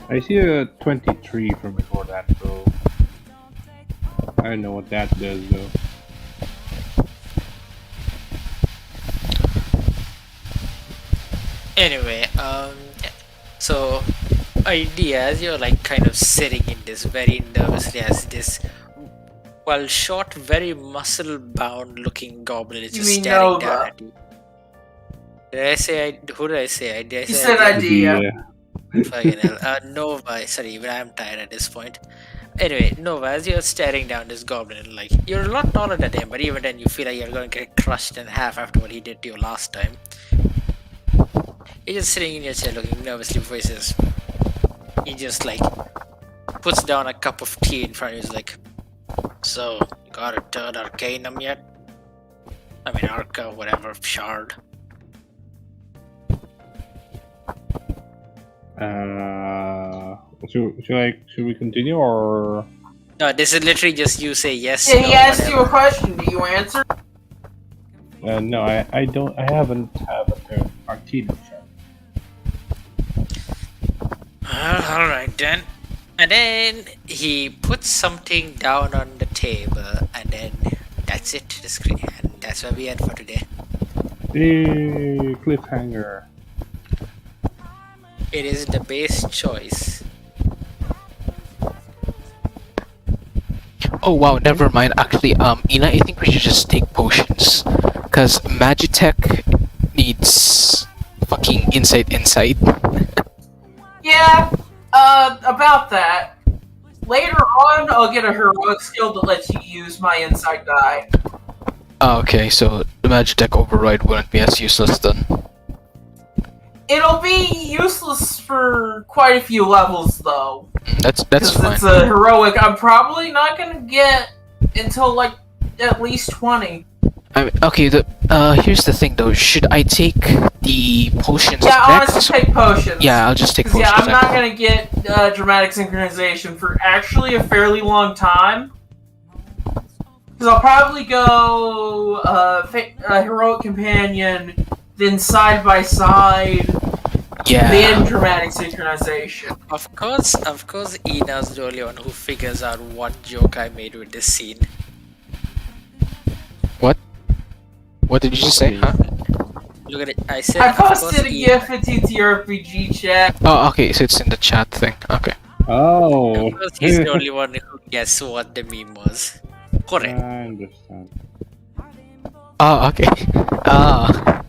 I see a 23 from before that, so I don't know what that does though. Anyway, so ideas, you're like kind of sitting in this very nervously as this well short, very muscle bound looking goblin is You just mean staring Nova. down at you. Did I say who did I say? Did I You say said idea. Yeah. Fucking hell. Nova, sorry, but I'm tired at this point. Anyway, Nova, as you're staring down this goblin, like, you're a lot taller than him, but even then you feel like you're going to get crushed in half after what he did to you last time. You're just sitting in your chair looking nervously before he says, he just like puts down a cup of tea in front of you. He's like, so, you got a third arcanum yet? I mean, arca, whatever, shard. Should we continue or? No, this is literally just you say yes. Yeah, no, he asked you a whatever. question. Do you answer? No, I don't. I haven't have a Artino shot. Alright then. And then he puts something down on the table, and then that's it. The screen, and that's where we end for today. Hey, cliffhanger. It is the base choice. Oh wow, never mind. Actually, Ina, I think we should just take potions, cause Magitech needs fucking insight. Yeah. About that. Later on, I'll get a heroic skill that lets you use my insight die. Oh, okay, so the Magitech override wouldn't be as useless then. It'll be useless for quite a few levels, though. That's 'Cause fine. it's a heroic I'm probably not gonna get until, like, at least 20. I mean, okay, here's the thing though. Should I take the potions Yeah, next? honestly, take potions. Yeah, I'll just take 'Cause, potions. yeah, I'm not next. gonna get dramatic synchronization for actually a fairly long time. Because I'll probably go heroic companion, then side by side, Yeah. then dramatic synchronization. Of course, Ina's the only one who figures out what joke I made with this scene. What did you just say? Huh? Look at it. I said. I of course, posted a Ina- GIF in TTRPG chat. Oh, okay. So it's in the chat thing. Okay. Oh. Of course, he's the only one who guessed what the meme was. Correct. I understand. Oh, okay. Ah,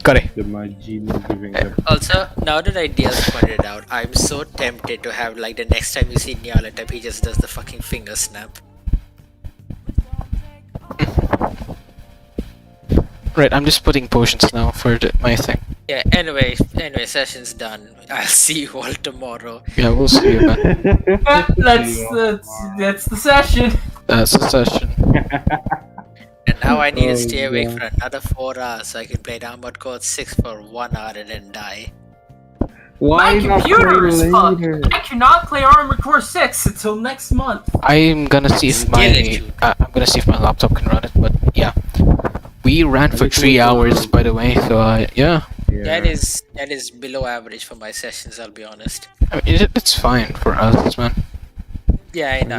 got it. The Majin giving the. Also, now that Ideas pointed it out, I'm so tempted to have like the next time you see Nyarlathotep, he just does the fucking finger snap. Right, I'm just putting potions now for my thing. Yeah. Anyway, session's done. I'll see you all tomorrow. Yeah, we'll see you then. That's the session. That's the session. And now I need to Oh, stay awake yeah. for another 4 hours so I can play Armored Core 6 for 1 hour and then die. Why My not computer play is fucked. later? I cannot play Armored Core 6 until next month. I'm gonna see if Still my it, you. I'm gonna see if my laptop can run it. But yeah, we ran for 3 hours, by the way. So yeah, That is below average for my sessions, I'll be honest. I mean, it's fine for us, man. Yeah, I know.